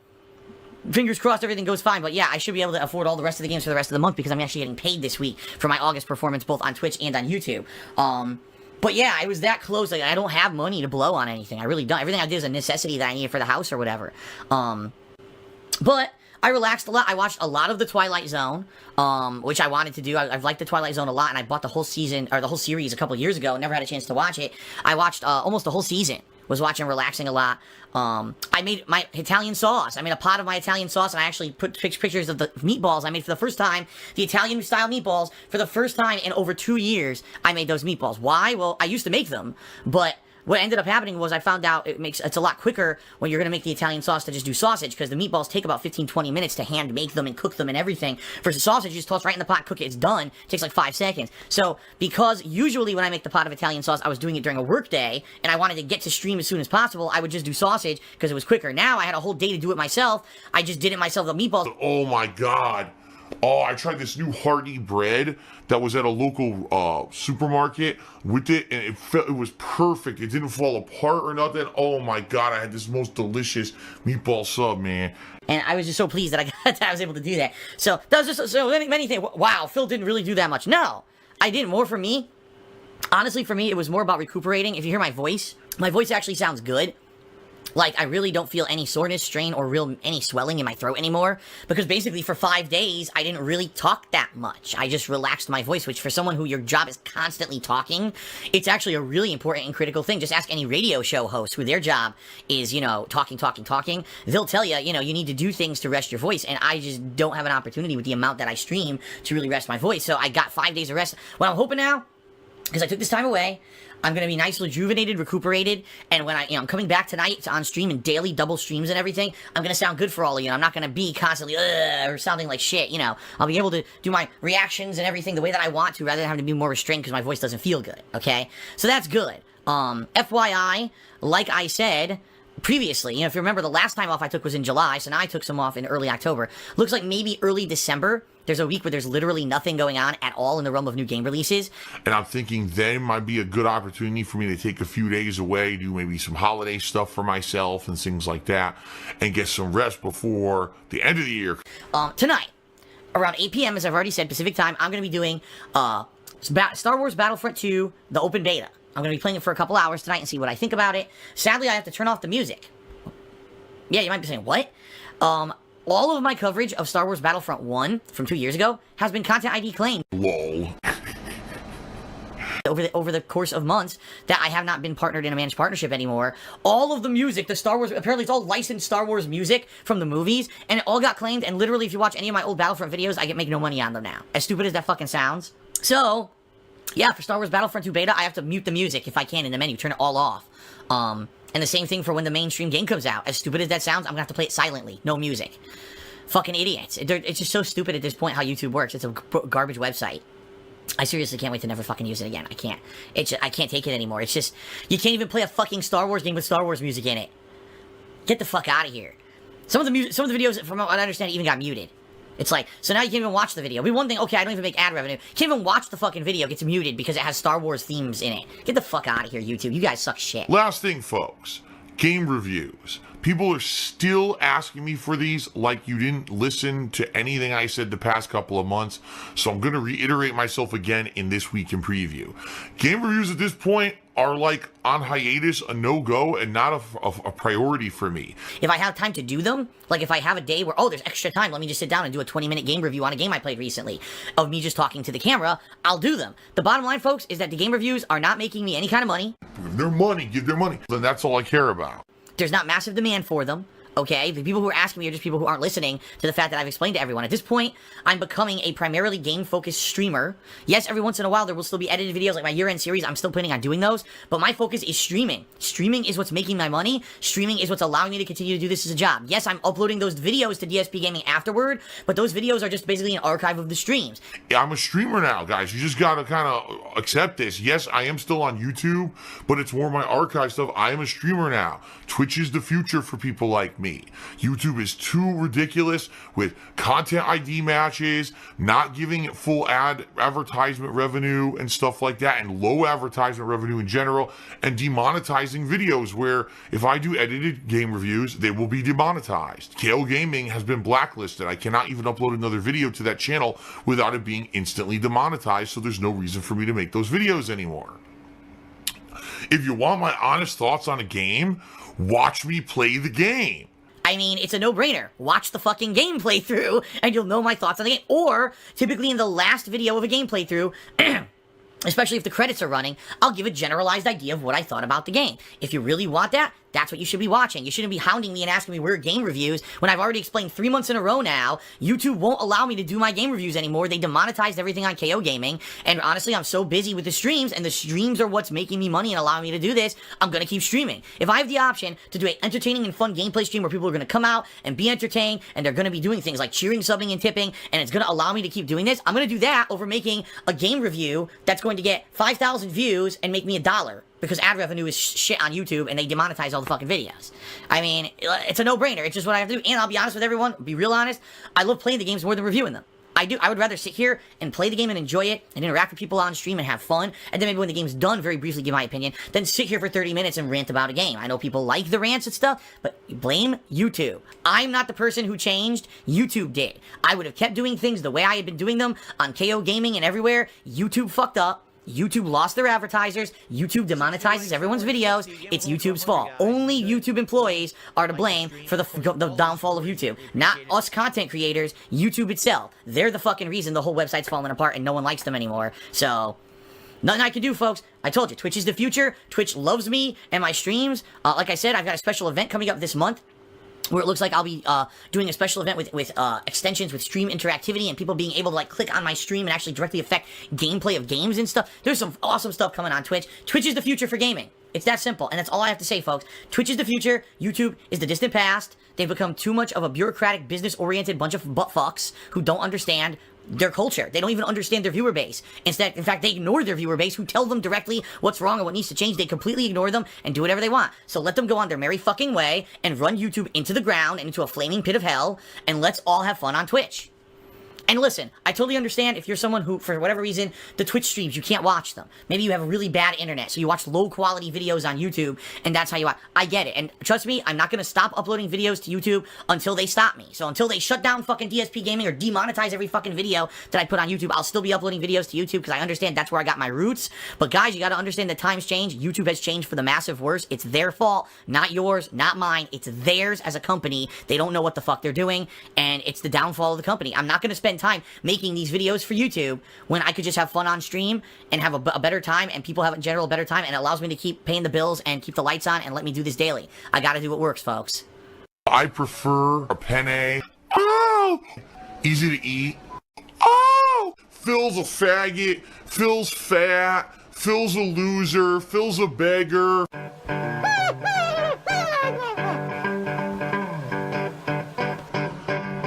fingers crossed everything goes fine, but yeah, I should be able to afford all the rest of the games for the rest of the month because I'm actually getting paid this week for my August performance both on Twitch and on YouTube. But yeah, I was that close. Like, I don't have money to blow on anything. I really don't. Everything I did is a necessity that I needed for the house or whatever. But I relaxed a lot. I watched a lot of the Twilight Zone, which I wanted to do. I've liked the Twilight Zone a lot, and I bought the whole season, or the whole series a couple years ago. Never had a chance to watch it. I watched almost the whole season. Was watching, relaxing a lot. I made my Italian sauce. I made a pot of my Italian sauce, and I actually put pictures of the meatballs I made for the first time. The Italian-style meatballs, for the first time in over 2 years, I made those meatballs. Why? Well, I used to make them, but what ended up happening was I found out it's a lot quicker when you're going to make the Italian sauce to just do sausage, because the meatballs take about 15-20 minutes to hand make them and cook them and everything. Versus sausage, you just toss right in the pot, cook it, it's done. It takes like 5 seconds. So, because usually when I make the pot of Italian sauce, I was doing it during a work day, and I wanted to get to stream as soon as possible, I would just do sausage because it was quicker. Now, I had a whole day to do it myself. I just did it myself, the meatballs. Oh my god. Oh, I tried this new hearty bread that was at a local supermarket with it, and it was perfect. It didn't fall apart or nothing. Oh my god, I had this most delicious meatball sub, man. And I was just so pleased that I was able to do that. So that was just so many things. Wow, Phil didn't really do that much. No, I did more for me. Honestly, for me, it was more about recuperating. If you hear my voice actually sounds good. Like, I really don't feel any soreness, strain, or any swelling in my throat anymore. Because basically, for 5 days, I didn't really talk that much. I just relaxed my voice, which for someone who your job is constantly talking, it's actually a really important and critical thing. Just ask any radio show host who their job is, talking. They'll tell you, you need to do things to rest your voice. And I just don't have an opportunity with the amount that I stream to really rest my voice. So I got 5 days of rest. What I'm hoping now, because I took this time away, I'm gonna be nice, rejuvenated, recuperated, and when I'm coming back tonight on stream and daily double streams and everything, I'm gonna sound good for all of you. I'm not gonna be constantly or sounding like shit. I'll be able to do my reactions and everything the way that I want to, rather than having to be more restrained because my voice doesn't feel good. Okay, so that's good. FYI, like I said previously, if you remember, the last time off I took was in July, so now I took some off in early October. Looks like maybe early December. There's a week where there's literally nothing going on at all in the realm of new game releases. And I'm thinking then might be a good opportunity for me to take a few days away, do maybe some holiday stuff for myself and things like that, and get some rest before the end of the year. Tonight, around 8 p.m., as I've already said, Pacific time, I'm going to be doing Star Wars Battlefront 2, the open beta. I'm going to be playing it for a couple hours tonight and see what I think about it. Sadly, I have to turn off the music. Yeah, you might be saying, what? All of my coverage of Star Wars Battlefront 1 from 2 years ago has been Content ID claimed. Lol. Over the course of months that I have not been partnered in a managed partnership anymore, all of the music, the Star Wars, apparently it's all licensed Star Wars music from the movies, and it all got claimed, and literally if you watch any of my old Battlefront videos, I make no money on them now. As stupid as that fucking sounds. So, yeah, for Star Wars Battlefront 2 beta, I have to mute the music if I can in the menu, turn it all off. And the same thing for when the mainstream game comes out. As stupid as that sounds, I'm gonna have to play it silently. No music. Fucking idiots. It's just so stupid at this point how YouTube works. It's a garbage website. I seriously can't wait to never fucking use it again. I can't. I can't take it anymore. It's just, you can't even play a fucking Star Wars game with Star Wars music in it. Get the fuck out of here. Some of the videos, from what I understand, even got muted. It's like, so now you can't even watch the video. It'd be one thing, okay, I don't even make ad revenue. You can't even watch the fucking video. It gets muted because it has Star Wars themes in it. Get the fuck out of here, YouTube. You guys suck shit. Last thing, folks. Game reviews. People are still asking me for these like you didn't listen to anything I said the past couple of months. So I'm going to reiterate myself again in this week in preview. Game reviews at this point are like on hiatus, a no-go, and not a priority for me. If I have time to do them, like if I have a day where, there's extra time, let me just sit down and do a 20-minute game review on a game I played recently, of me just talking to the camera, I'll do them. The bottom line, folks, is that the game reviews are not making me any kind of money. Give their money, give their money. Then that's all I care about. There's not massive demand for them. Okay, the people who are asking me are just people who aren't listening to the fact that I've explained to everyone. At this point, I'm becoming a primarily game-focused streamer. Yes, every once in a while there will still be edited videos, like my year-end series. I'm still planning on doing those, but my focus is streaming. Streaming is what's making my money. Streaming is what's allowing me to continue to do this as a job. Yes, I'm uploading those videos to DSP Gaming afterward, but those videos are just basically an archive of the streams. Yeah, I'm a streamer now, guys. You just gotta kind of accept this. Yes, I am still on YouTube, but it's more my archive stuff. I am a streamer now. Twitch is the future for people like me. YouTube is too ridiculous with content ID matches, not giving it full advertisement revenue and stuff like that, and low advertisement revenue in general, and demonetizing videos where if I do edited game reviews, they will be demonetized. KO Gaming has been blacklisted. I cannot even upload another video to that channel without it being instantly demonetized, so there's no reason for me to make those videos anymore. If you want my honest thoughts on a game, watch me play the game. I mean, it's a no-brainer. Watch the fucking game playthrough, and you'll know my thoughts on the game. Or, typically in the last video of a game playthrough, especially if the credits are running, I'll give a generalized idea of what I thought about the game. If you really want that, that's what you should be watching. You shouldn't be hounding me and asking me where game reviews when I've already explained 3 months in a row now. YouTube won't allow me to do my game reviews anymore. They demonetized everything on KO Gaming. And honestly, I'm so busy with the streams, and the streams are what's making me money and allowing me to do this. I'm going to keep streaming. If I have the option to do an entertaining and fun gameplay stream where people are going to come out and be entertained, and they're going to be doing things like cheering, subbing, and tipping, and it's going to allow me to keep doing this, I'm going to do that over making a game review that's going to get 5,000 views and make me $1. Because ad revenue is shit on YouTube, and they demonetize all the fucking videos. I mean, it's a no-brainer. It's just what I have to do. And I'll be honest with everyone, be real honest, I love playing the games more than reviewing them. I would rather sit here and play the game and enjoy it and interact with people on stream and have fun, and then maybe when the game's done, very briefly give my opinion, then sit here for 30 minutes and rant about a game. I know people like the rants and stuff, but blame YouTube. I'm not the person who changed. YouTube did. I would have kept doing things the way I had been doing them on KO Gaming and everywhere. YouTube fucked up. YouTube lost their advertisers. YouTube demonetizes everyone's videos. It's YouTube's fault. Only YouTube employees are to blame for the downfall of YouTube. Not us content creators, YouTube itself. They're the fucking reason the whole website's falling apart and no one likes them anymore. So, nothing I can do, folks. I told you, Twitch is the future. Twitch loves me and my streams. Like I said, I've got a special event coming up this month. where it looks like I'll be doing a special event with extensions with stream interactivity and people being able to like click on my stream and actually directly affect gameplay of games and stuff. There's some awesome stuff coming on Twitch. Twitch is the future for gaming. It's that simple, and that's all I have to say, folks. Twitch is the future. YouTube is the distant past. They've become too much of a bureaucratic, business-oriented bunch of butt-fucks who don't understand their culture. They don't even understand their viewer base. Instead, in fact, they ignore their viewer base who tell them directly what's wrong and what needs to change. They completely ignore them and do whatever they want. So let them go on their merry fucking way and run YouTube into the ground and into a flaming pit of hell, and let's all have fun on Twitch. And listen, I totally understand if you're someone who, for whatever reason, the Twitch streams, you can't watch them. Maybe you have a really bad internet, so you watch low-quality videos on YouTube, and that's how you watch. I get it, and trust me, I'm not going to stop uploading videos to YouTube until they stop me. So until they shut down fucking DSP Gaming or demonetize every fucking video that I put on YouTube, I'll still be uploading videos to YouTube because I understand that's where I got my roots. But guys, you got to understand that times change. YouTube has changed for the massive worse. It's their fault, not yours, not mine. It's theirs as a company. They don't know what the fuck they're doing, and it's the downfall of the company. I'm not going to spend time making these videos for YouTube when I could just have fun on stream and have a better time, and people have in general a better time, and it allows me to keep paying the bills and keep the lights on and let me do this daily. I gotta do what works, folks. I prefer a penne. Oh! Easy to eat. Oh! Phil's a faggot. Phil's fat. Phil's a loser. Phil's a beggar.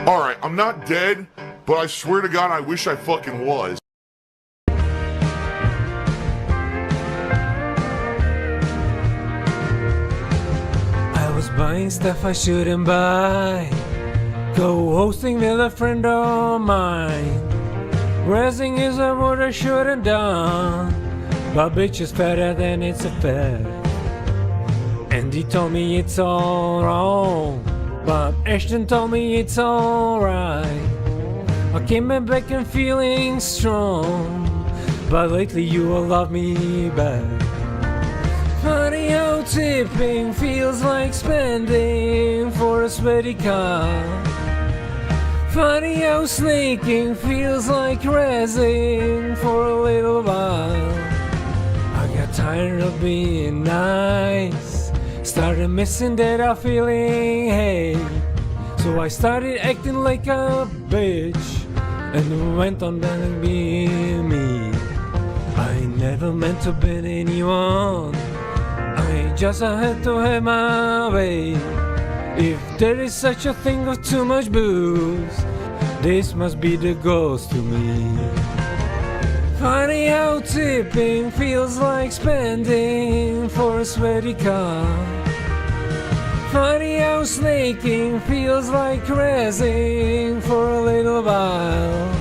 Alright, I'm not dead, but I swear to God, I wish I fucking was. I was buying stuff I shouldn't buy, co-hosting with a friend of mine. Raising is a word I shouldn't done, but bitch is fatter than it's a fact. And he told me it's all wrong, but Ashton told me it's alright. I came back and feeling strong, but lately you will love me back. Funny how tipping feels like spending for a sweaty car. Funny how sneaking feels like raising for a little while. I got tired of being nice, started missing that feeling, hey. So I started acting like a bitch, and went on being me. I never meant to bet anyone, I just had to have my way. If there is such a thing of too much booze, this must be the ghost to me. Funny how tipping feels like spending for a sweaty car. Funny how snaking feels like raising for a little while.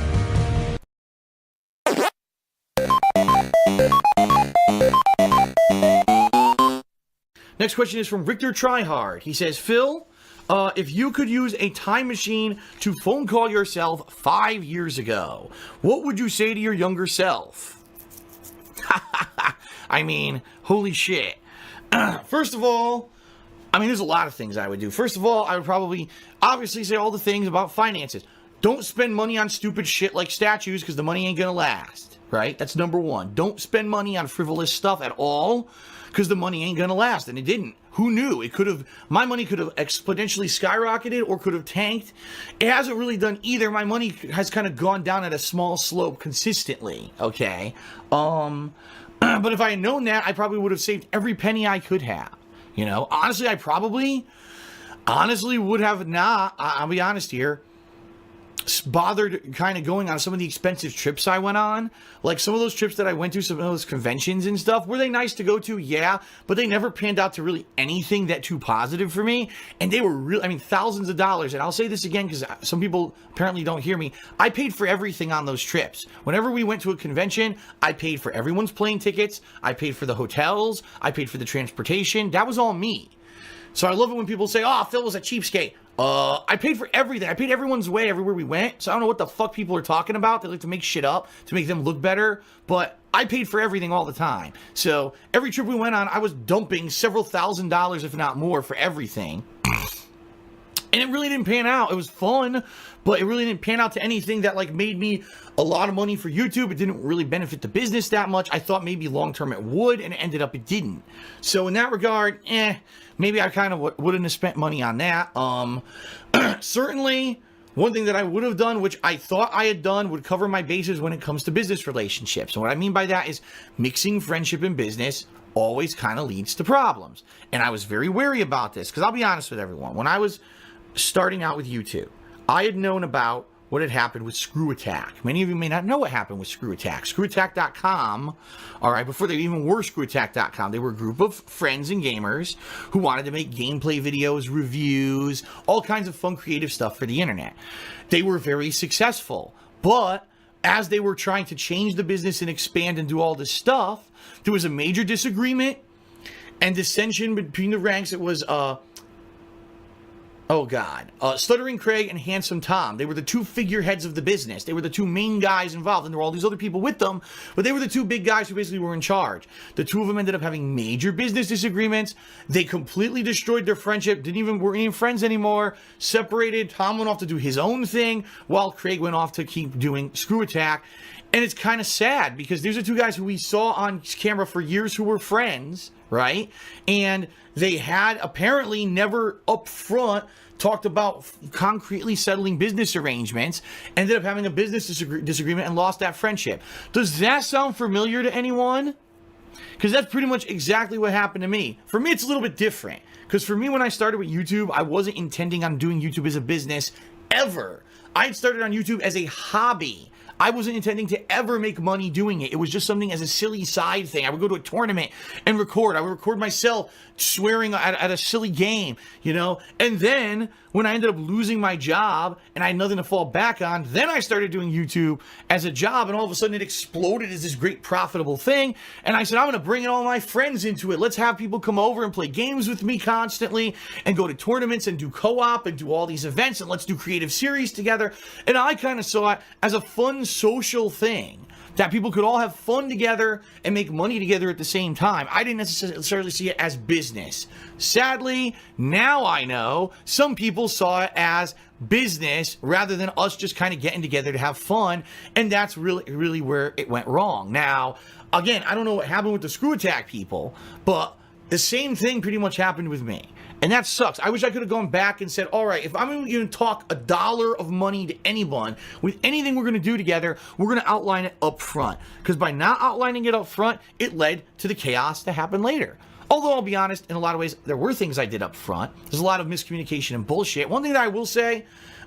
Next question is from Richter Tryhard. He says, Phil, if you could use a time machine to phone call yourself 5 years ago, what would you say to your younger self? I mean, holy shit. First of all, I mean, there's a lot of things I would do. First of all, I would probably obviously say all the things about finances. Don't spend money on stupid shit like statues because the money ain't gonna last, right? That's number one. Don't spend money on frivolous stuff at all because the money ain't gonna last, and it didn't. Who knew? It could have, my money could have exponentially skyrocketed or could have tanked. It hasn't really done either. My money has kind of gone down at a small slope consistently, okay? But if I had known that, I probably would have saved every penny I could have. You know, honestly, I probably, would have not, I'll be honest here, bothered kind of going on some of the expensive trips I went on. Like some of those trips that I went to, some of those conventions and stuff, were they nice to go to? Yeah, but they never panned out to really anything that too positive for me. And they were really, I mean, thousands of dollars. And I'll say this again because some people apparently don't hear me. I paid for everything on those trips. Whenever we went to a convention, I paid for everyone's plane tickets. I paid for the hotels. I paid for the transportation. That was all me. So I love it when people say, oh, Phil was a cheapskate. I paid for everything. I paid everyone's way everywhere we went. So I don't know what the fuck people are talking about. They like to make shit up to make them look better. But I paid for everything all the time. So every trip we went on, I was dumping several $1,000s, if not more, for everything. And it really didn't pan out. It was fun, but it really didn't pan out to anything that like made me a lot of money for YouTube. It didn't really benefit the business that much. I thought maybe long term it would, and it ended up it didn't. So in that regard, maybe I kind of wouldn't have spent money on that. Certainly, one thing that I would have done, which I thought I had done, would cover my bases when it comes to business relationships. And what I mean by that is mixing friendship and business always kind of leads to problems. And I was very wary about this, because I'll be honest with everyone. When I was starting out with YouTube, I had known about what had happened with Screw Attack. Many of you may not know what happened with Screw Attack. ScrewAttack.com, all right, before they even were ScrewAttack.com, they were a group of friends and gamers who wanted to make gameplay videos, reviews, all kinds of fun, creative stuff for the internet. They were very successful, but as they were trying to change the business and expand and do all this stuff, there was a major disagreement and dissension between the ranks. It was, Stuttering Craig and Handsome Tom. They were the two figureheads of the business. They were the two main guys involved, and there were all these other people with them, but they were the two big guys who basically were in charge. The two of them ended up having major business disagreements. They completely destroyed their friendship, weren't even friends anymore, separated. Tom went off to do his own thing, while Craig went off to keep doing Screw Attack. And it's kind of sad, because these are two guys who we saw on camera for years who were friends, right? And they had apparently never up front talked about concretely settling business arrangements, ended up having a business disagreement and lost that friendship. Does that sound familiar to anyone? Because that's pretty much exactly what happened to me. For me, it's a little bit different. Because for me, when I started with YouTube, I wasn't intending on doing YouTube as a business ever. I had started on YouTube as a hobby. I wasn't intending to ever make money doing it. It was just something as a silly side thing. I would go to a tournament and record. I would record myself swearing at a silly game, you know? And then when I ended up losing my job and I had nothing to fall back on, then I started doing YouTube as a job, and all of a sudden it exploded as this great profitable thing. And I said, I'm going to bring all my friends into it. Let's have people come over and play games with me constantly and go to tournaments and do co-op and do all these events, and let's do creative series together. And I kind of saw it as a fun social thing that people could all have fun together and make money together at the same time. I didn't necessarily see it as business. Sadly, now I know some people saw it as business rather than us just kind of getting together to have fun, and that's really where it went wrong. Now, again, I don't know what happened with the Screw Attack people, but the same thing pretty much happened with me. And that sucks. I wish I could have gone back and said, all right, if I'm going to talk $1 of money to anyone with anything we're going to do together, we're going to outline it up front. Because by not outlining it up front, it led to the chaos that happened later. Although, I'll be honest, in a lot of ways, there were things I did up front. There's a lot of miscommunication and bullshit. One thing that I will say,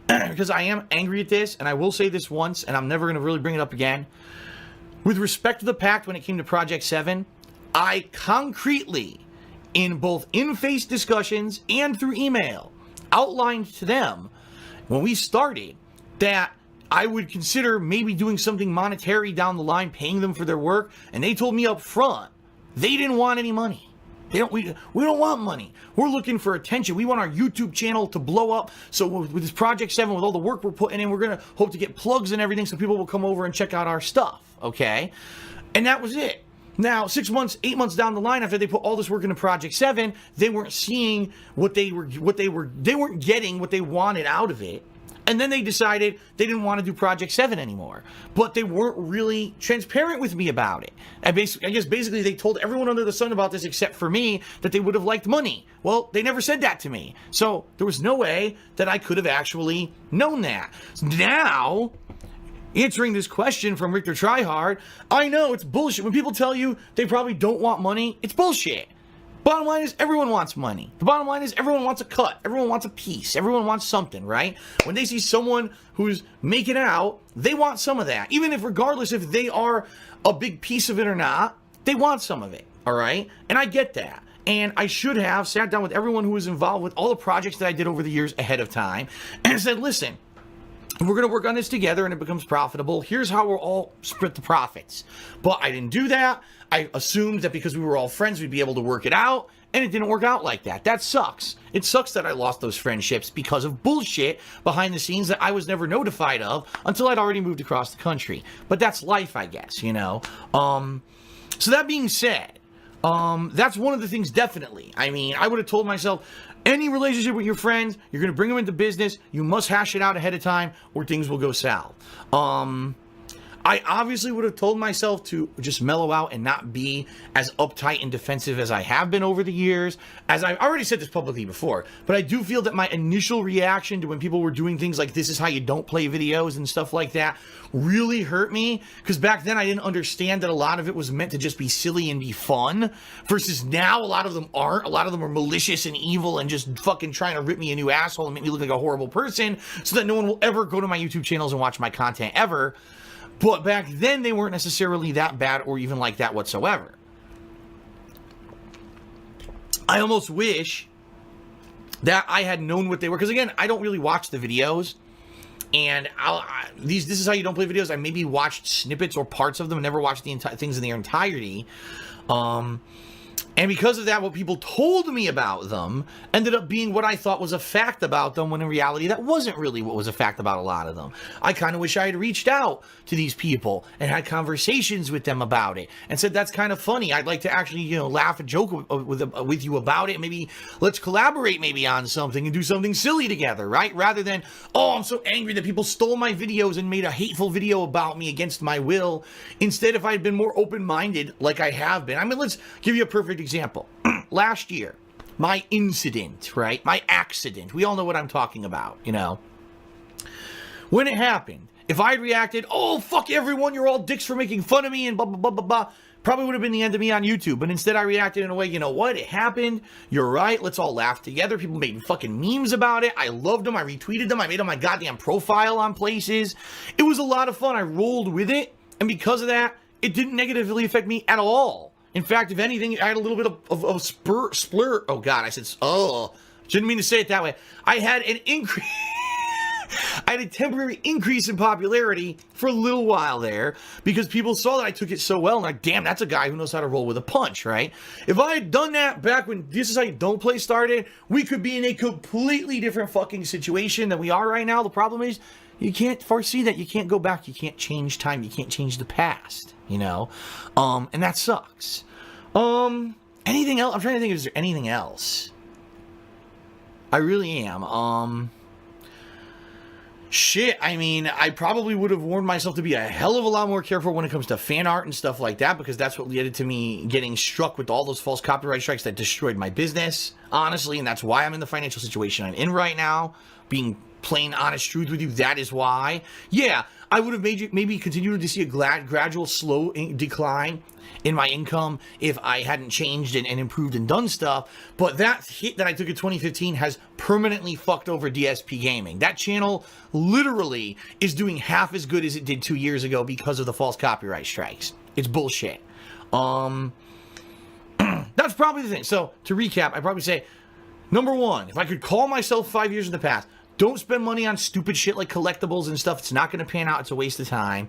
because I am angry at this, and I will say this once, and I'm never going to really bring it up again. With respect to the pact when it came to Project 7, I concretely, in both in-face discussions and through email, outlined to them when we started that I would consider maybe doing something monetary down the line, paying them for their work, and they told me up front they didn't want any money. We don't want money. We're looking for attention. We want our YouTube channel to blow up. So with this Project 7, with all the work we're putting in, we're going to hope to get plugs and everything so people will come over and check out our stuff, okay? And that was it. Now, 6 months, 8 months down the line, after they put all this work into Project 7, they weren't seeing they weren't getting what they wanted out of it. And then they decided they didn't want to do Project 7 anymore. But they weren't really transparent with me about it. I guess basically they told everyone under the sun about this except for me that they would have liked money. Well, they never said that to me. So there was no way that I could have actually known that. Now, answering this question from Richter Tryhard, I know it's bullshit. When people tell you they probably don't want money, it's bullshit. Bottom line is everyone wants money. The bottom line is everyone wants a cut. Everyone wants a piece. Everyone wants something, right? When they see someone who's making out, they want some of that. Even if, regardless if they are a big piece of it or not, they want some of it, all right? And I get that. And I should have sat down with everyone who was involved with all the projects that I did over the years ahead of time and said, listen, we're going to work on this together and it becomes profitable. Here's how we'll all split the profits. But I didn't do that. I assumed that because we were all friends, we'd be able to work it out. And it didn't work out like that. That sucks. It sucks that I lost those friendships because of bullshit behind the scenes that I was never notified of until I'd already moved across the country. But that's life, I guess, you know. So that being said, that's one of the things, definitely. I mean, I would have told myself, Any relationship with your friends, you're going to bring them into business, you must hash it out ahead of time or things will go south. I obviously would have told myself to just mellow out and not be as uptight and defensive as I have been over the years. As I've already said this publicly before, but I do feel that my initial reaction to when people were doing things like this is how you don't play videos and stuff like that really hurt me, because back then I didn't understand that a lot of it was meant to just be silly and be fun, versus now a lot of them aren't. A lot of them are malicious and evil and just fucking trying to rip me a new asshole and make me look like a horrible person so that no one will ever go to my YouTube channels and watch my content ever. But back then, they weren't necessarily that bad or even like that whatsoever. I almost wish that I had known what they were. Because again, I don't really watch the videos. And this is how you don't play videos. I maybe watched snippets or parts of them. Never watched the things in their entirety. And because of that, what people told me about them ended up being what I thought was a fact about them, when in reality, that wasn't really what was a fact about a lot of them. I kind of wish I had reached out to these people and had conversations with them about it and said, that's kind of funny. I'd like to actually, laugh and joke with you about it. Maybe let's collaborate maybe on something and do something silly together, right? Rather than, oh, I'm so angry that people stole my videos and made a hateful video about me against my will. Instead, if I had been more open-minded like I have been. I mean, let's give you a perfect example. Last year, my incident, right? My accident. We all know what I'm talking about, When it happened, if I had reacted, oh, fuck everyone, you're all dicks for making fun of me and blah, blah, blah, blah, blah, probably would have been the end of me on YouTube. But instead, I reacted in a way, you know what? It happened. You're right. Let's all laugh together. People made fucking memes about it. I loved them. I retweeted them. I made them my goddamn profile on places. It was a lot of fun. I rolled with it. And because of that, it didn't negatively affect me at all. In fact, if anything, I had a little bit of splur. Oh, God, I said, shouldn't mean to say it that way. I had an increase. I had a temporary increase in popularity for a little while there because people saw that I took it so well. And like, damn, that's a guy who knows how to roll with a punch, right? If I had done that back when This Is How You Don't Play started, we could be in a completely different fucking situation than we are right now. The problem is, you can't foresee that. You can't go back. You can't change time. You can't change the past, and that sucks. Anything else? I'm trying to think, is there anything else? I really am. Shit, I mean, I probably would have warned myself to be a hell of a lot more careful when it comes to fan art and stuff like that, because that's what led to me getting struck with all those false copyright strikes that destroyed my business, honestly, and that's why I'm in the financial situation I'm in right now. Being plain honest truth with you, that is why. Yeah, I would have maybe continued to see a gradual slow decline in my income if I hadn't changed and improved and done stuff. But that hit that I took in 2015 has permanently fucked over DSP Gaming. That channel literally is doing half as good as it did 2 years ago because of the false copyright strikes. It's bullshit. That's probably the thing. So to recap, I'd probably say, number one, if I could call myself 5 years in the past, don't spend money on stupid shit like collectibles and stuff. It's not going to pan out. It's a waste of time.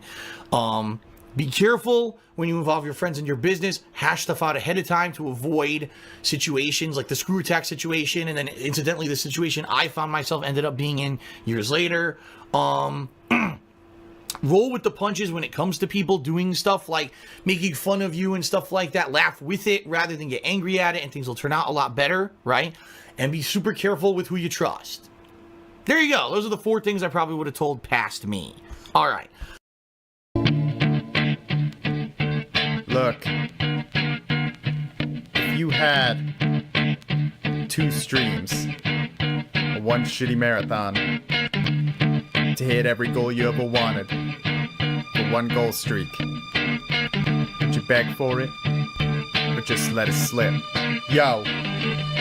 Be careful when you involve your friends in your business. Hash stuff out ahead of time to avoid situations like the screw attack situation, and then incidentally the situation I found myself ended up being in years later. Roll with the punches when it comes to people doing stuff like making fun of you and stuff like that. Laugh with it rather than get angry at it, and things will turn out a lot better, right? And be super careful with who you trust. There you go. Those are the 4 things I probably would have told past me. All right. Look, if you had 2 streams, or 1 shitty marathon, to hit every goal you ever wanted, for 1 goal streak, would you beg for it, or just let it slip? Yo,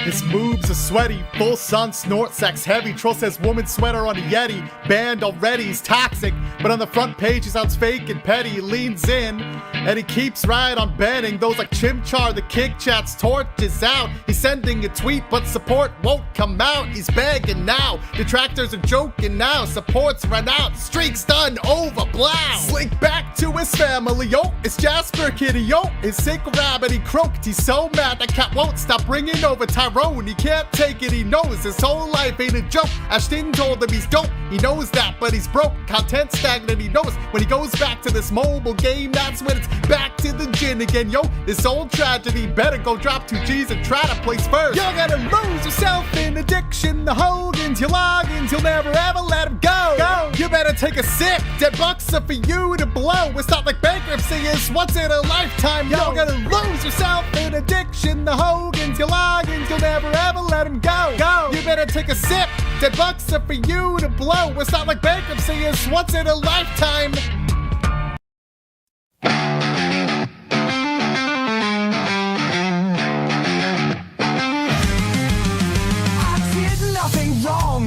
his moves are sweaty, full sun, snort, sex heavy. Troll says woman sweater on a Yeti. Banned already, he's toxic, but on the front page he sounds fake and petty. He leans in, and he keeps right on banning those like Chimchar. The kick chats torches out. He's sending a tweet, but support won't come out. He's begging now. Detractors are joking now. Support's run out. Streak's done over. Blow. Slink back to his family. Yo, it's Jasper Kitty. Yo, his sick rabbit. He croaked. He's so mad that cat won't stop bringing over Tyrone. He can't take it. He knows his whole life ain't a joke. Ashton told him he's dope. He knows that, but he's broke. Content stagnant. He knows when he goes back to this mobile game, that's when it's Back to the gin again, yo. This old tragedy better go drop 2 G's and try to place first. You're gonna lose yourself in addiction. The Hogans, your logins, you'll never ever let them go. You better take a sip. Dead bucks are for you to blow. It's not like bankruptcy is once in a lifetime. You're gonna lose yourself in addiction. The Hogans, your logins, you'll never ever let them go. You better take a sip. Dead bucks are for you to blow. It's not like bankruptcy is once in a lifetime.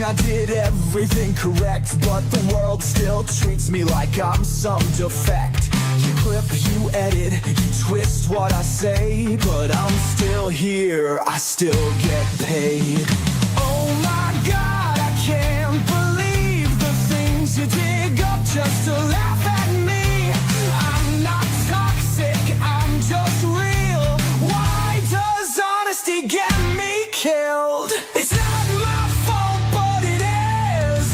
I did everything correct, but the world still treats me like I'm some defect. You clip, you edit, you twist what I say, but I'm still here, I still get paid. Oh my God, I can't believe the things you dig up just to laugh at me. I'm not toxic, I'm just real. Why does honesty get me killed? It's not my fault, but it is.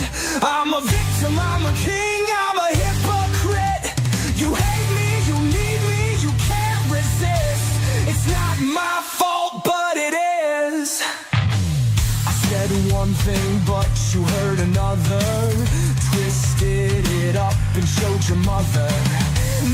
I'm a victim, I'm a king, I'm a hypocrite. You hate me, you need me, you can't resist. It's not my fault, but it is. I said one thing, but you heard another. Twisted it up and showed your mother.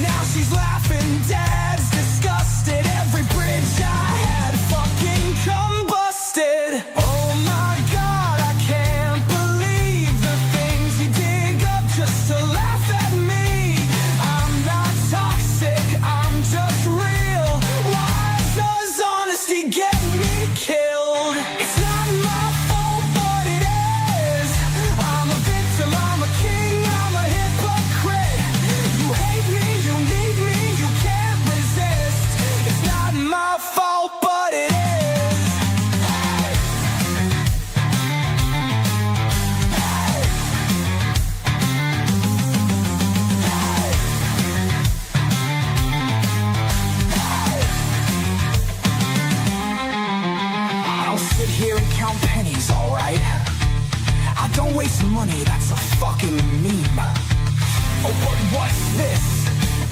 Now she's laughing, dad's disgusted. Every bridge I had fucking combusted. Oh my God, I can't believe the things you dig up just to laugh at me. I'm not toxic, I'm just real. Why does honesty get me killed? It's not my fault, but it is. I'm a victim, I'm a king, I'm a hypocrite. You hate me, you need me, you can't resist. It's not my fault, but it is. I'll sit here and count pennies, alright? I don't waste money, that's a fucking meme. Oh, but what's this?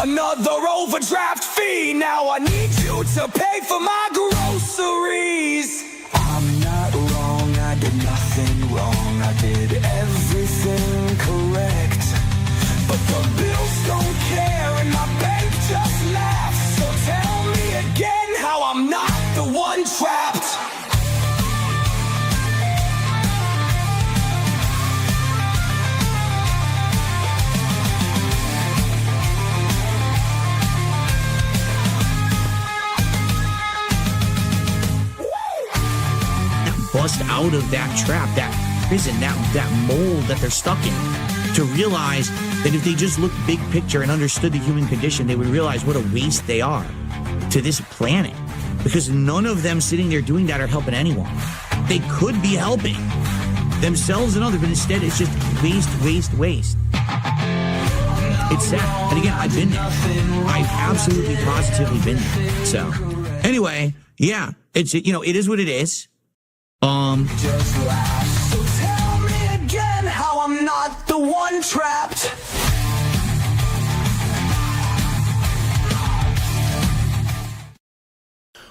Another overdraft fee. Now I need you to pay for my groceries. I'm not wrong, I did nothing wrong. I did everything correct. But the bills don't care and my bank just laughs. So tell me again how I'm not the one trapped. Bust out of that trap, that prison, that mold that they're stuck in, to realize that if they just looked big picture and understood the human condition, they would realize what a waste they are to this planet. Because none of them sitting there doing that are helping anyone. They could be helping themselves and others, but instead it's just waste. It's sad. And again, I've been there. I've absolutely positively been there. So anyway, yeah, it's, you know, it is what it is. Just laugh. So tell me again how I'm not the one trapped.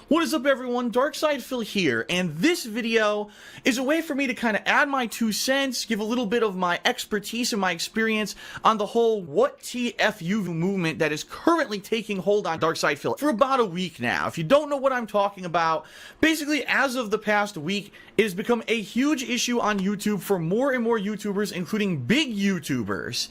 What is up, everyone? Darkside Phil here, and this video is a way for me to kind of add my 2 cents, give a little bit of my expertise and my experience on the whole what TFU movement that is currently taking hold on Darkside Phil for about a week now. If you don't know what I'm talking about, basically as of the past week, it has become a huge issue on YouTube for more and more YouTubers, including big YouTubers,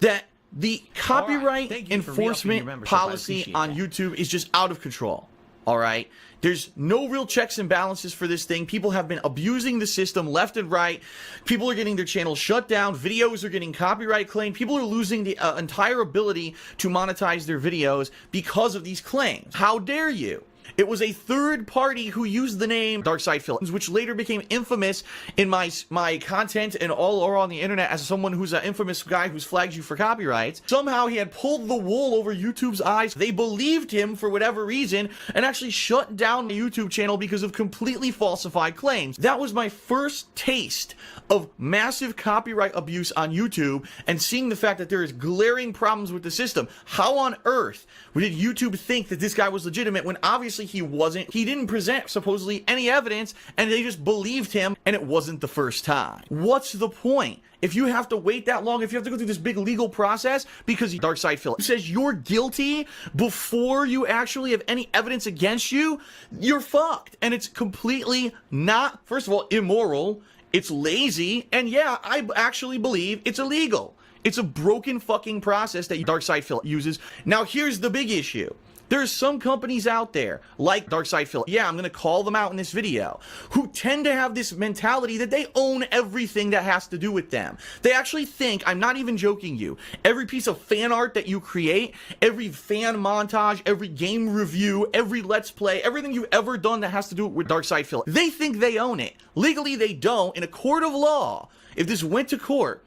that the copyright enforcement policy on YouTube is just out of control. All right, there's no real checks and balances for this thing. People have been abusing the system left and right. People are getting their channels shut down. Videos are getting copyright claimed. People are losing the entire ability to monetize their videos because of these claims. How dare you? It was a third party who used the name Darkside Films, which later became infamous in my content and all over on the internet as someone who's an infamous guy who's flagged you for copyrights. Somehow he had pulled the wool over YouTube's eyes. They believed him for whatever reason and actually shut down the YouTube channel because of completely falsified claims. That was my first taste of massive copyright abuse on YouTube and seeing the fact that there is glaring problems with the system. How on earth did YouTube think that this guy was legitimate when obviously he wasn't? He didn't present supposedly any evidence and they just believed him, and it wasn't the first time. What's the point? If you have to wait that long, if you have to go through this big legal process because Darkside Phil says you're guilty before you actually have any evidence against you, you're fucked. And it's completely not, first of all, immoral, it's lazy, and yeah, I actually believe it's illegal. It's a broken fucking process that Darkside Phil uses. Now, here's the big issue. There's some companies out there, like Darkside Phil, yeah, I'm going to call them out in this video, who tend to have this mentality that they own everything that has to do with them. They actually think, I'm not even joking you, every piece of fan art that you create, every fan montage, every game review, every let's play, everything you've ever done that has to do with Darkside Phil, they think they own it. Legally, they don't. In a court of law, if this went to court,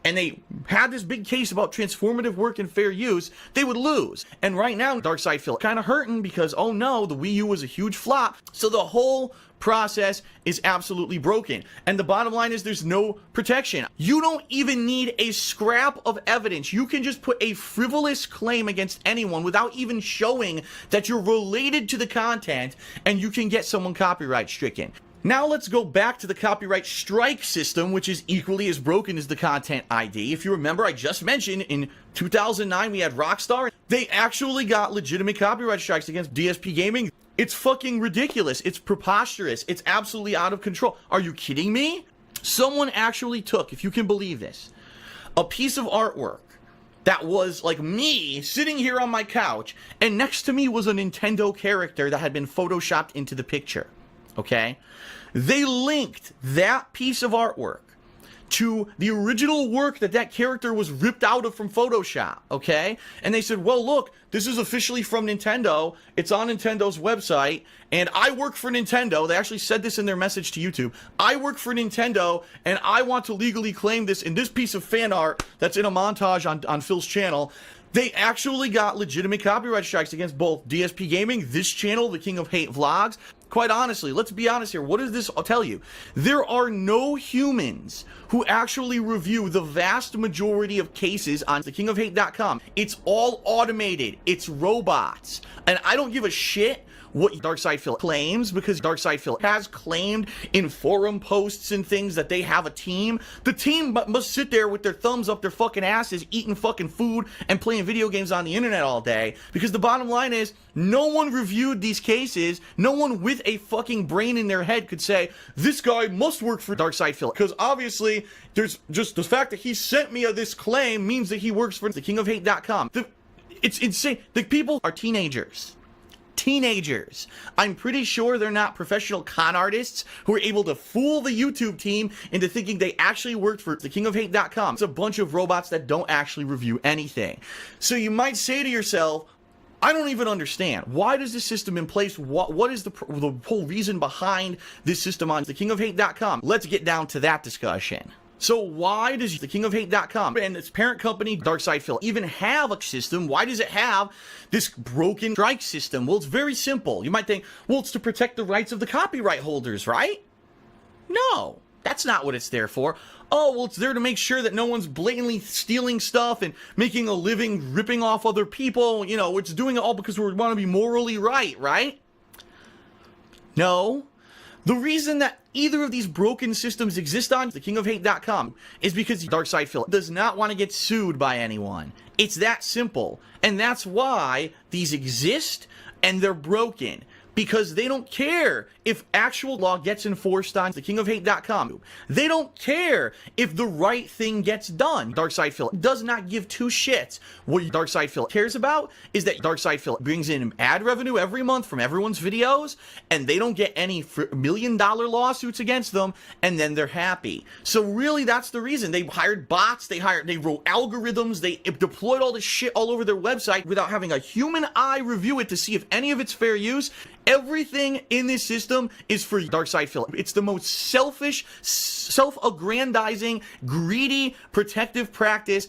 and they had this big case about transformative work and fair use, they would lose. And right now, Darkside Phil kind of hurting because, oh no, the Wii U was a huge flop. So the whole process is absolutely broken. And the bottom line is there's no protection. You don't even need a scrap of evidence. You can just put a frivolous claim against anyone without even showing that you're related to the content, and you can get someone copyright stricken. Now let's go back to the copyright strike system, which is equally as broken as the content ID. If you remember, I just mentioned in 2009 we had Rockstar. They actually got legitimate copyright strikes against DSP Gaming. It's fucking ridiculous. It's preposterous. It's absolutely out of control. Are you kidding me? Someone actually took, if you can believe this, a piece of artwork that was like me sitting here on my couch, and next to me was a Nintendo character that had been photoshopped into the picture. Okay? They linked that piece of artwork to the original work that character was ripped out of from Photoshop, okay? And they said, well, look, this is officially from Nintendo. It's on Nintendo's website, and I work for Nintendo. They actually said this in their message to YouTube. I work for Nintendo, and I want to legally claim this in this piece of fan art that's in a montage on Phil's channel. They actually got legitimate copyright strikes against both DSP Gaming, this channel, the King of Hate Vlogs. Quite honestly, let's be honest here. What does this tell you? There are no humans who actually review the vast majority of cases on thekingofhate.com. It's all automated. It's robots. And I don't give a shit what Darkside Phil claims, because Darkside Phil has claimed in forum posts and things that they have a team. The team must sit there with their thumbs up their fucking asses, eating fucking food and playing video games on the internet all day, because the bottom line is no one reviewed these cases. No one with a fucking brain in their head could say, this guy must work for Darkside Phil, because obviously there's just the fact that he sent me this claim means that he works for thekingofhate.com. It's insane. The people are teenagers. I'm pretty sure they're not professional con artists who are able to fool the YouTube team into thinking they actually worked for thekingofhate.com. It's a bunch of robots that don't actually review anything. So you might say to yourself, I don't even understand. Why does this system in place? What is the whole reason behind this system on thekingofhate.com? Let's get down to that discussion. So why does thekingofhate.com and its parent company, Darkside Phil, even have a system? Why does it have this broken strike system? Well, it's very simple. You might think, well, it's to protect the rights of the copyright holders, right? No, that's not what it's there for. Oh, well, it's there to make sure that no one's blatantly stealing stuff and making a living ripping off other people. You know, it's doing it all because we want to be morally right? No. The reason that either of these broken systems exist on thekingofhate.com is because Darkside Phil does not want to get sued by anyone. It's that simple. And that's why these exist and they're broken. Because they don't care if actual law gets enforced on thekingofhate.com. They don't care if the right thing gets done. Darkside Phil does not give two shits. What Darkside Phil cares about is that Darkside Phil brings in ad revenue every month from everyone's videos, and they don't get any $1 million lawsuits against them, and then they're happy. So really, that's the reason. They hired bots, they wrote algorithms, they deployed all this shit all over their website without having a human eye review it to see if any of it's fair use. Everything in this system is for Darkseid Phil. It's the most selfish, self-aggrandizing, greedy, protective practice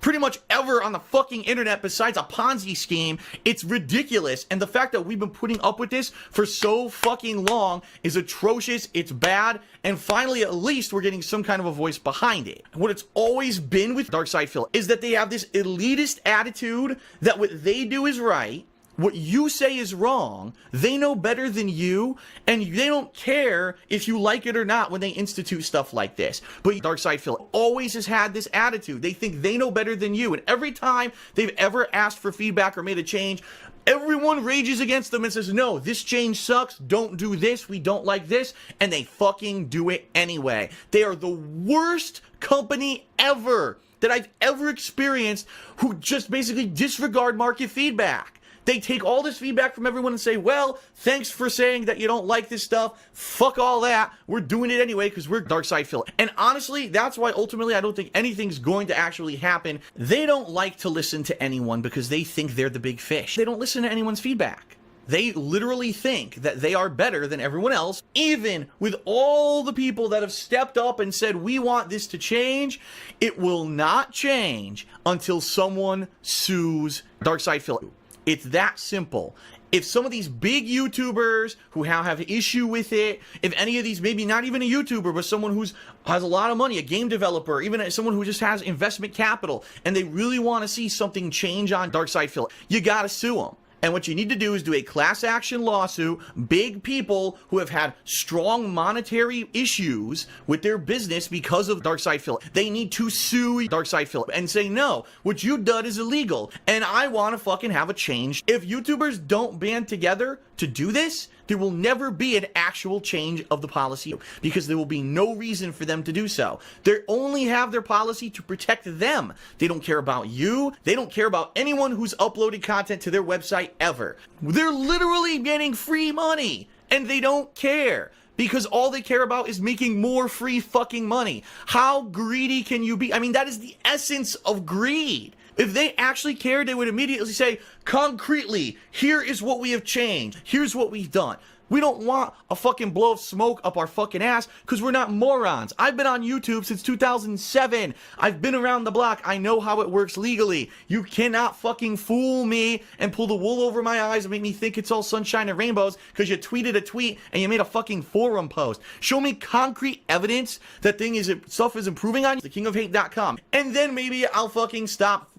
pretty much ever on the fucking internet besides a Ponzi scheme. It's ridiculous, and the fact that we've been putting up with this for so fucking long is atrocious. It's bad, and finally, at least, we're getting some kind of a voice behind it. What it's always been with Darkseid Phil is that they have this elitist attitude that what they do is right, what you say is wrong, they know better than you, and they don't care if you like it or not when they institute stuff like this. But Darkseid Phil always has had this attitude. They think they know better than you, and every time they've ever asked for feedback or made a change, everyone rages against them and says, no, this change sucks, don't do this, we don't like this, and they fucking do it anyway. They are the worst company ever that I've ever experienced who just basically disregard market feedback. They take all this feedback from everyone and say, well, thanks for saying that you don't like this stuff. Fuck all that. We're doing it anyway because we're Darkseid Phil. And honestly, that's why ultimately I don't think anything's going to actually happen. They don't like to listen to anyone because they think they're the big fish. They don't listen to anyone's feedback. They literally think that they are better than everyone else, even with all the people that have stepped up and said, we want this to change. It will not change until someone sues Darkseid Phil. It's that simple. If some of these big YouTubers who now have issue with it, if any of these, maybe not even a YouTuber, but someone who has a lot of money, a game developer, even someone who just has investment capital, and they really want to see something change on Darkseid Phil, you gotta sue them. And what you need to do is do a class action lawsuit. Big people who have had strong monetary issues with their business because of Darkseid Phil, they need to sue Darkseid Phil and say, no, what you done is illegal, and I want to fucking have a change. If YouTubers don't band together to do this, there will never be an actual change of the policy because there will be no reason for them to do so. They only have their policy to protect them. They don't care about you. They don't care about anyone who's uploaded content to their website ever. They're literally getting free money and they don't care because all they care about is making more free fucking money. How greedy can you be? I mean, that is the essence of greed. If they actually cared, they would immediately say, concretely, here is what we have changed. Here's what we've done. We don't want a fucking blow of smoke up our fucking ass because we're not morons. I've been on YouTube since 2007. I've been around the block. I know how it works legally. You cannot fucking fool me and pull the wool over my eyes and make me think it's all sunshine and rainbows because you tweeted a tweet and you made a fucking forum post. Show me concrete evidence that stuff is improving on thekingofhate.com. And then maybe I'll fucking stop,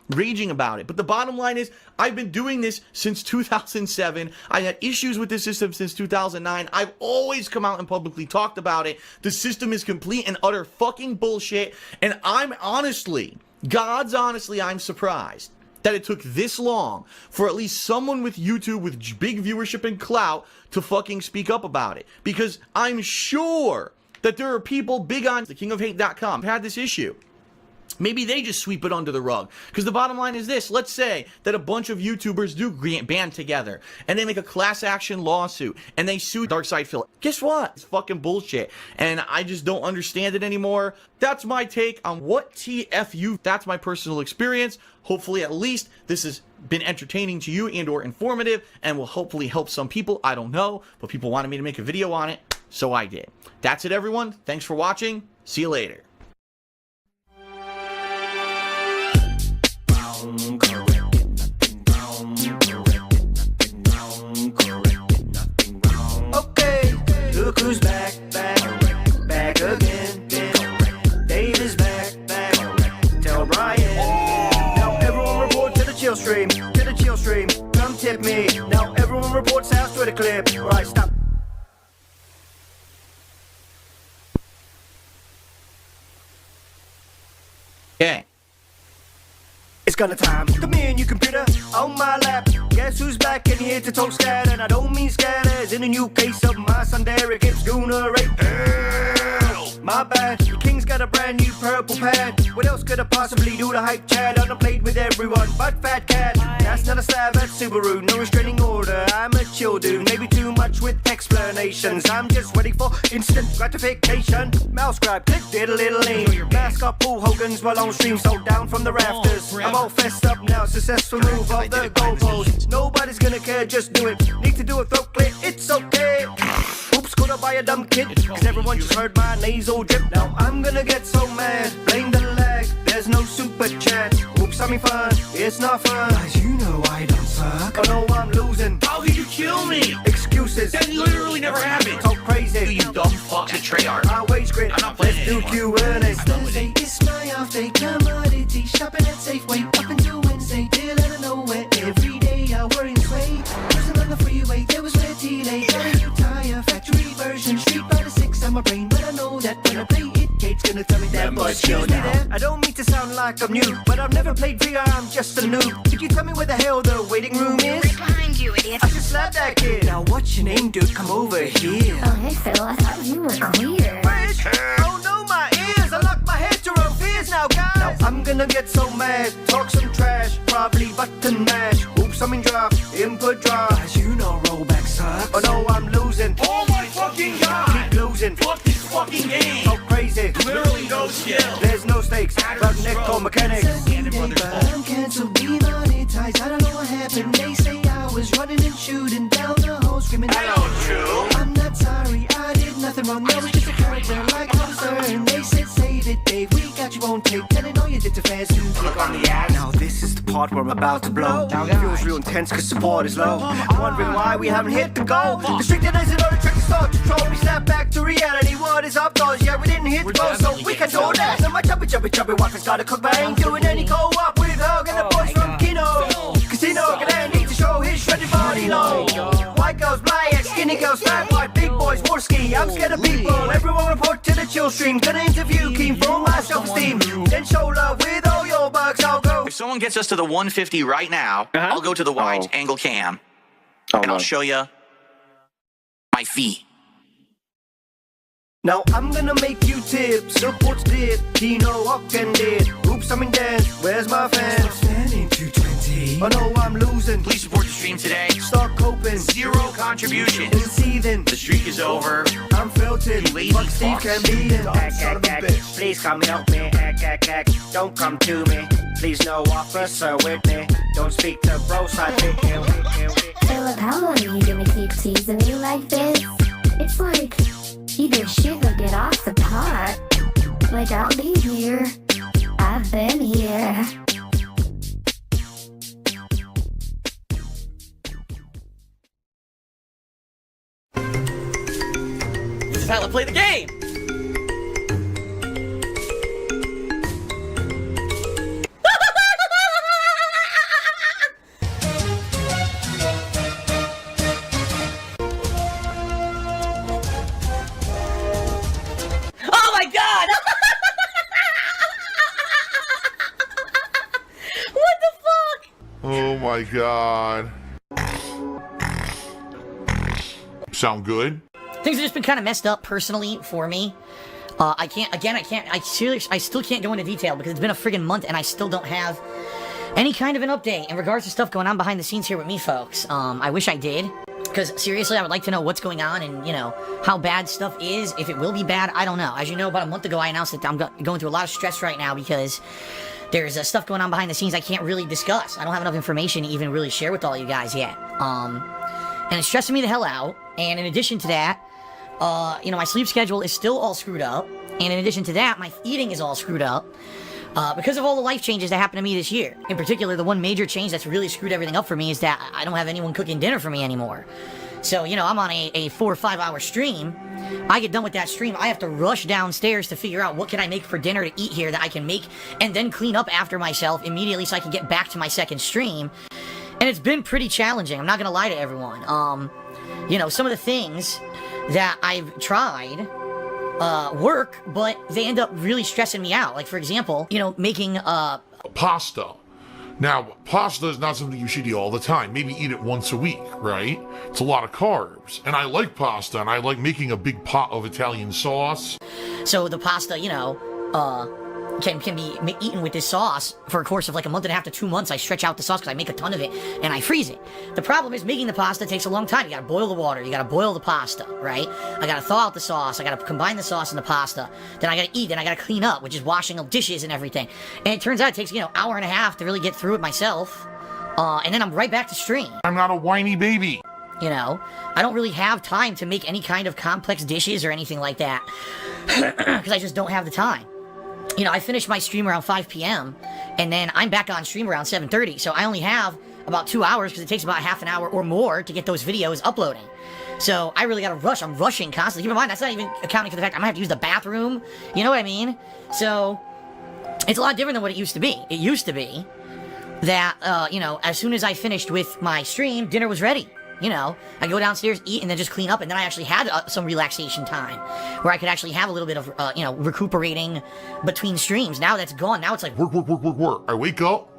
raging about it. But the bottom line is, I've been doing this since 2007. I had issues with this system since 2009. I've always come out and publicly talked about it. The system is complete and utter fucking bullshit. And I'm honestly, I'm surprised that it took this long for at least someone with YouTube with big viewership and clout to fucking speak up about it. Because I'm sure that there are people big on thekingofhate.com who had this issue. Maybe they just sweep it under the rug. Because the bottom line is this. Let's say that a bunch of YouTubers do band together and they make a class action lawsuit and they sue Darkseid Phil. Guess what? It's fucking bullshit. And I just don't understand it anymore. That's my take on what TFU. That's my personal experience. Hopefully, at least, this has been entertaining to you and or informative and will hopefully help some people. I don't know, but people wanted me to make a video on it, so I did. That's it, everyone. Thanks for watching. See you later. Okay, look who's back again. Dave is back. Tell Brian. Now everyone report to the chill stream. Come tip me. Now everyone reports house Twitter clip. Right, stop. Okay. It's gonna time. Come in, you computer, on my lap. Guess who's back in here to talk scat? And I don't mean scatters. In a new case of my son Derek, it's gonna rape hell. my bad. The king's got a brand new purple pad. What else could I possibly do to hype Chad? I done played with everyone but Fat Cat. That's not a stab at Subaru, no restraining order. I'm a chill dude, maybe too much with explanations. I'm just ready for instant gratification. Mouse grab, click, diddle-diddle-ling. Mask up, Paul Hogan's while on stream, so down from the rafters. I'm all fessed up now, successful move of the goalpost. Nobody's gonna care, just do it. Need to do a throat clear, it's okay. Oops, could I buy a dumb kid? Cause everyone just heard my nasal drip. Now I'm gonna get so mad, blame the lag. There's no super chat. Oops, having fun, it's not fun. Cause you know I don't suck. Oh no, I'm losing. How did you kill me? Excuses. That literally never happened. Talk crazy. You dumb fuck. It's a Treyarch. I wage grid. I'm not playing Let's do Q&A. Thursday is my off day. Commodity shopping at Safeway. Up until Wednesday, till out of nowhere. Every day I worry and sway. Cruising on the freeway, there was red tea-lay. Got a new tire, factory version. Street Fighter 6 on my brain, but I know that when I play it, Kate's gonna tell me that much. Excuse me there, I don't mean to sound like I'm new, but I've never played VR, I'm just a noob. Could you tell me where the hell the waiting room is? Right behind you, idiot. I should slap that kid. Now what's your name, dude? Come over here. Oh, hey, Phil, I thought you were queer. Rich? Oh no, my ears! I locked my hetero fears now, guys! Now I'm gonna get so mad, talk some trash, probably button mash. Oops, I'm in drop, input drop. As you know, rollback sucks. Oh no, I'm losing. Oh my fucking god! Keep losing. Fuck this fucking game! So crazy. Literally no skill. There's no stakes. Roughneck mechanics. I'm cancelled, demonetized. I don't know what happened. They say I was running and shooting down the hole, screaming. Hello, Drew. I'm not sorry, I did nothing wrong. That was just a character like concern. They said save it, Dave. We got you on tape. Telling all you did to fans to click on the ad. Now this is the part where I'm about to blow. Now it feels real intense cause support is low. I'm wondering why we haven't hit the goal. The streak that isn't on the track to start to troll. We snap back to reality. What is up, guys? Yeah, we didn't hit the goal, so we can do that. Now my chubby wife has gotta cook, but I ain't doing any co-op with Hug and the boys from Kino. Casino, gonna need to show his shredded body low. White girls, black, skinny girls, fat, white, big boys, more ski. I'm scared of people. Everyone report to the chill stream. Gonna interview Keen for my self-esteem. Then show love with all your bugs. I'll go. If someone gets us to the 150 right now, I'll go to the wide angle cam, and I'll show you my feet. Now I'm gonna make you tip, supports dip, Kino up and did. Oops, I'm in dance, where's my fan? Standing 220. Oh no, I'm losing. Please support the stream today. Start coping. Zero contribution. And seething. The streak is over. I'm filtered. You lazy Fuck Steve fucks. can be in. Son of a bitch. Please come help me. Don't come to me. Please no officer with me. Don't speak to bros, I think. Philip, how long are you gonna keep teasing me like this? It's like either shit or get off the pot. Like, I'll be here. I've been here. This is how to play the game! Oh my god! What the fuck? Oh my god. Sound good? Things have just been kind of messed up personally for me. I still can't go into detail because it's been a friggin' month and I still don't have any kind of an update in regards to stuff going on behind the scenes here with me, folks. I wish I did. Because, seriously, I would like to know what's going on and, you know, how bad stuff is. If it will be bad, I don't know. As you know, about a month ago, I announced that I'm going through a lot of stress right now because there's stuff going on behind the scenes I can't really discuss. I don't have enough information to even really share with all you guys yet. And it's stressing me the hell out. And in addition to that, you know, my sleep schedule is still all screwed up. And in addition to that, my eating is all screwed up. Because of all the life changes that happened to me this year. In particular, the one major change that's really screwed everything up for me is that I don't have anyone cooking dinner for me anymore. So, you know, I'm on a 4 or 5 hour stream. I get done with that stream, I have to rush downstairs to figure out what can I make for dinner to eat here that I can make and then clean up after myself immediately so I can get back to my second stream. And it's been pretty challenging, I'm not gonna lie to everyone. You know, some of the things that I've tried work, but they end up really stressing me out. Like, for example, you know, making pasta. Now, pasta is not something you should eat all the time. Maybe eat it once a week, right? It's a lot of carbs. And I like pasta, and I like making a big pot of Italian sauce. So the pasta, you know, can be eaten with this sauce for a course of like a month and a half to 2 months. I stretch out the sauce because I make a ton of it and I freeze it. The problem is making the pasta takes a long time. You gotta boil the water, you gotta boil the pasta, right? I gotta thaw out the sauce, I gotta combine the sauce and the pasta, then I gotta eat, then I gotta clean up, which is washing of dishes and everything. And it turns out it takes, you know, hour and a half to really get through it myself. And then I'm right back to stream. I'm not a whiny baby. You know, I don't really have time to make any kind of complex dishes or anything like that because I just don't have the time. You know, I finish my stream around 5 p.m. and then I'm back on stream around 7:30. So I only have about 2 hours because it takes about half an hour or more to get those videos uploading. So I really gotta rush. I'm rushing constantly. Keep in mind, that's not even accounting for the fact I'm gonna have to use the bathroom. You know what I mean? So it's a lot different than what it used to be. It used to be that, you know, as soon as I finished with my stream, dinner was ready. You know, I go downstairs, eat, and then just clean up, and then I actually had some relaxation time where I could actually have a little bit of, you know, recuperating between streams. Now that's gone. Now it's like work. I wake up,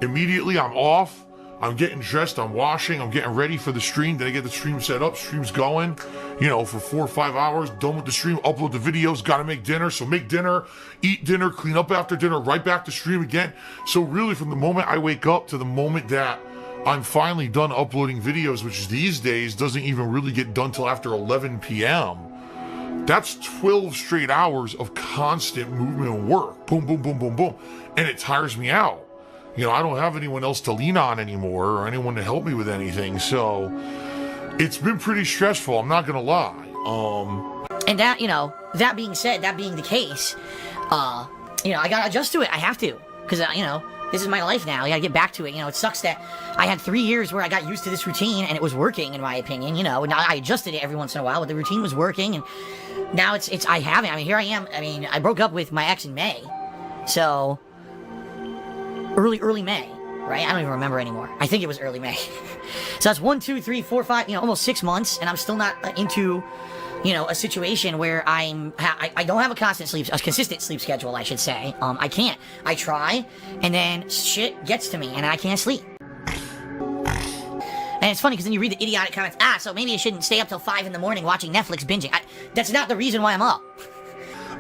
immediately I'm off, I'm getting dressed, I'm washing, I'm getting ready for the stream, then I get the stream set up, stream's going, you know, for 4 or 5 hours, done with the stream, upload the videos, gotta make dinner, so make dinner, eat dinner, clean up after dinner, right back to stream again. So really from the moment I wake up to the moment that I'm finally done uploading videos, which these days doesn't even really get done till after 11 p.m. That's 12 straight hours of constant movement and work. Boom, boom, boom, boom, boom. And it tires me out. You know, I don't have anyone else to lean on anymore or anyone to help me with anything. So it's been pretty stressful. I'm not going to lie. And that, you know, that being said, that being the case, you know, I got to adjust to it. I have to. Because, you know, this is my life now. I gotta get back to it. You know, it sucks that I had 3 years where I got used to this routine and it was working, in my opinion. You know, and I adjusted it every once in a while, but the routine was working, and now I haven't. I mean, here I am. I mean, I broke up with my ex in May, so early May, right? I don't even remember anymore. I think it was early May. So that's 1, 2, 3, 4, 5. You know, almost 6 months, and I'm still not into, you know, a situation where I don't have a consistent sleep schedule, I should say. I can't. I try, and then shit gets to me, and I can't sleep. And it's funny, because then you read the idiotic comments, so maybe you shouldn't stay up till 5 in the morning watching Netflix binging. That's not the reason why I'm up.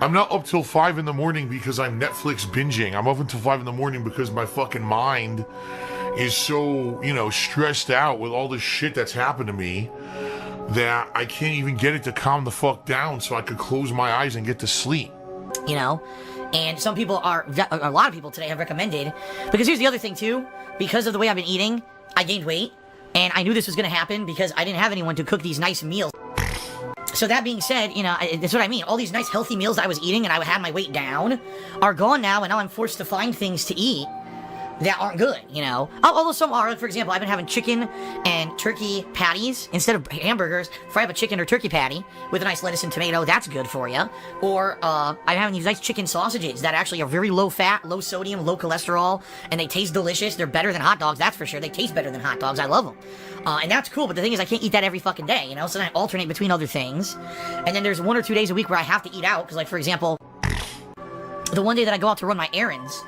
I'm not up till 5 in the morning because I'm Netflix binging. I'm up until 5 in the morning because my fucking mind is so, you know, stressed out with all this shit that's happened to me that I can't even get it to calm the fuck down so I could close my eyes and get to sleep. You know? And a lot of people today have recommended, because here's the other thing too, because of the way I've been eating, I gained weight, and I knew this was going to happen because I didn't have anyone to cook these nice meals. So that being said, you know, that's what I mean. All these nice healthy meals that I was eating and I had my weight down are gone now, and now I'm forced to find things to eat that aren't good, you know? Although some are. Like, for example, I've been having chicken and turkey patties. Instead of hamburgers, fry up a chicken or turkey patty with a nice lettuce and tomato. That's good for you. Or I'm having these nice chicken sausages that actually are very low fat, low sodium, low cholesterol, and they taste delicious. They're better than hot dogs, that's for sure. They taste better than hot dogs. I love them. And that's cool, but the thing is I can't eat that every fucking day, you know? So then I alternate between other things. And then there's 1 or 2 days a week where I have to eat out, because, like, for example, the one day that I go out to run my errands,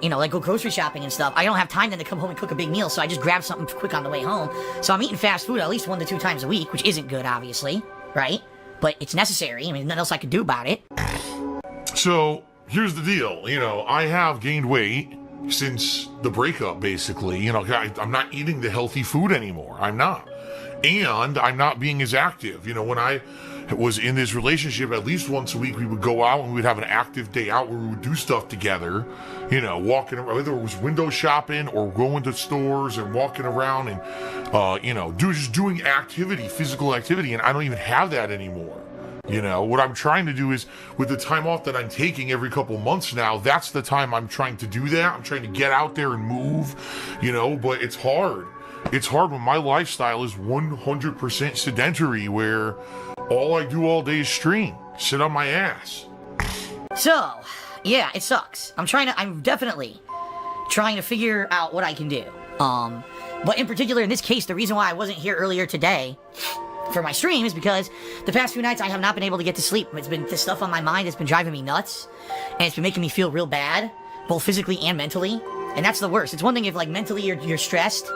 you know, like go grocery shopping and stuff, I don't have time then to come home and cook a big meal, so I just grab something quick on the way home. So I'm eating fast food at least 1 to 2 times a week, which isn't good, obviously, right? But it's necessary. I mean, nothing else I could do about it. So here's the deal. You know, I have gained weight since the breakup, basically. You know, I'm not eating the healthy food anymore. I'm not. And I'm not being as active. You know, when I was in this relationship, at least once a week we would go out and we'd have an active day out where we would do stuff together, you know, walking around, whether it was window shopping or going to stores and walking around and, you know, just doing activity, physical activity. And I don't even have that anymore. You know, what I'm trying to do is, with the time off that I'm taking every couple months now, that's the time I'm trying to do that. I'm trying to get out there and move, you know, but it's hard. It's hard when my lifestyle is 100% sedentary, where all I do all day is stream, sit on my ass. So, yeah, it sucks. I'm definitely trying to figure out what I can do. But in particular, in this case, the reason why I wasn't here earlier today for my stream is because the past few nights I have not been able to get to sleep. It's been this stuff on my mind. It's been driving me nuts, and it's been making me feel real bad, both physically and mentally. And that's the worst. It's one thing if, like, mentally you're stressed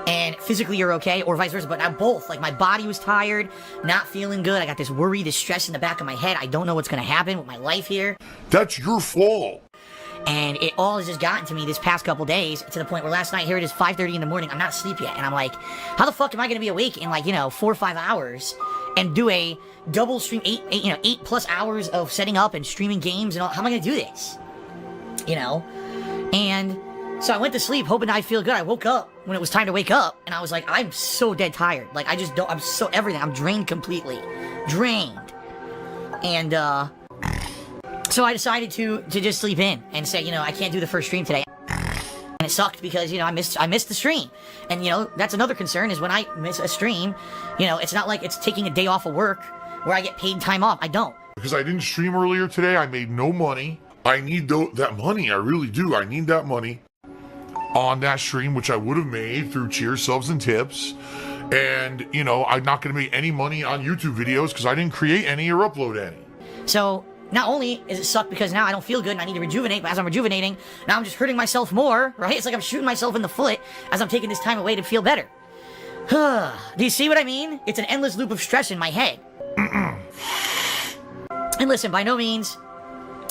and physically you're okay, or vice versa, but now both. Like, my body was tired, not feeling good. I got this worry, this stress in the back of my head. I don't know what's going to happen with my life here. That's your fault. And it all has just gotten to me this past couple days to the point where last night, here it is 5:30 in the morning, I'm not asleep yet. And I'm like, how the fuck am I going to be awake in, like, 4 or 5 hours and do a double stream, 8+ hours of setting up and streaming games and all? How am I going to do this? And so I went to sleep hoping I'd feel good. I woke up when it was time to wake up, and I was like, I'm so dead tired. Like, I'm so everything. I'm drained completely. Drained. And, so I decided to just sleep in and say, I can't do the first stream today. And it sucked because, I missed the stream. And, that's another concern is when I miss a stream, it's not like it's taking a day off of work where I get paid time off. I don't. Because I didn't stream earlier today, I made no money. I need that money. I really do. I need that money on that stream, which I would have made through cheers, subs, and tips. And, I'm not going to make any money on YouTube videos because I didn't create any or upload any. So not only is it suck because now I don't feel good and I need to rejuvenate, but as I'm rejuvenating, now I'm just hurting myself more, right? It's like I'm shooting myself in the foot as I'm taking this time away to feel better. Do you see what I mean? It's an endless loop of stress in my head. And listen, by no means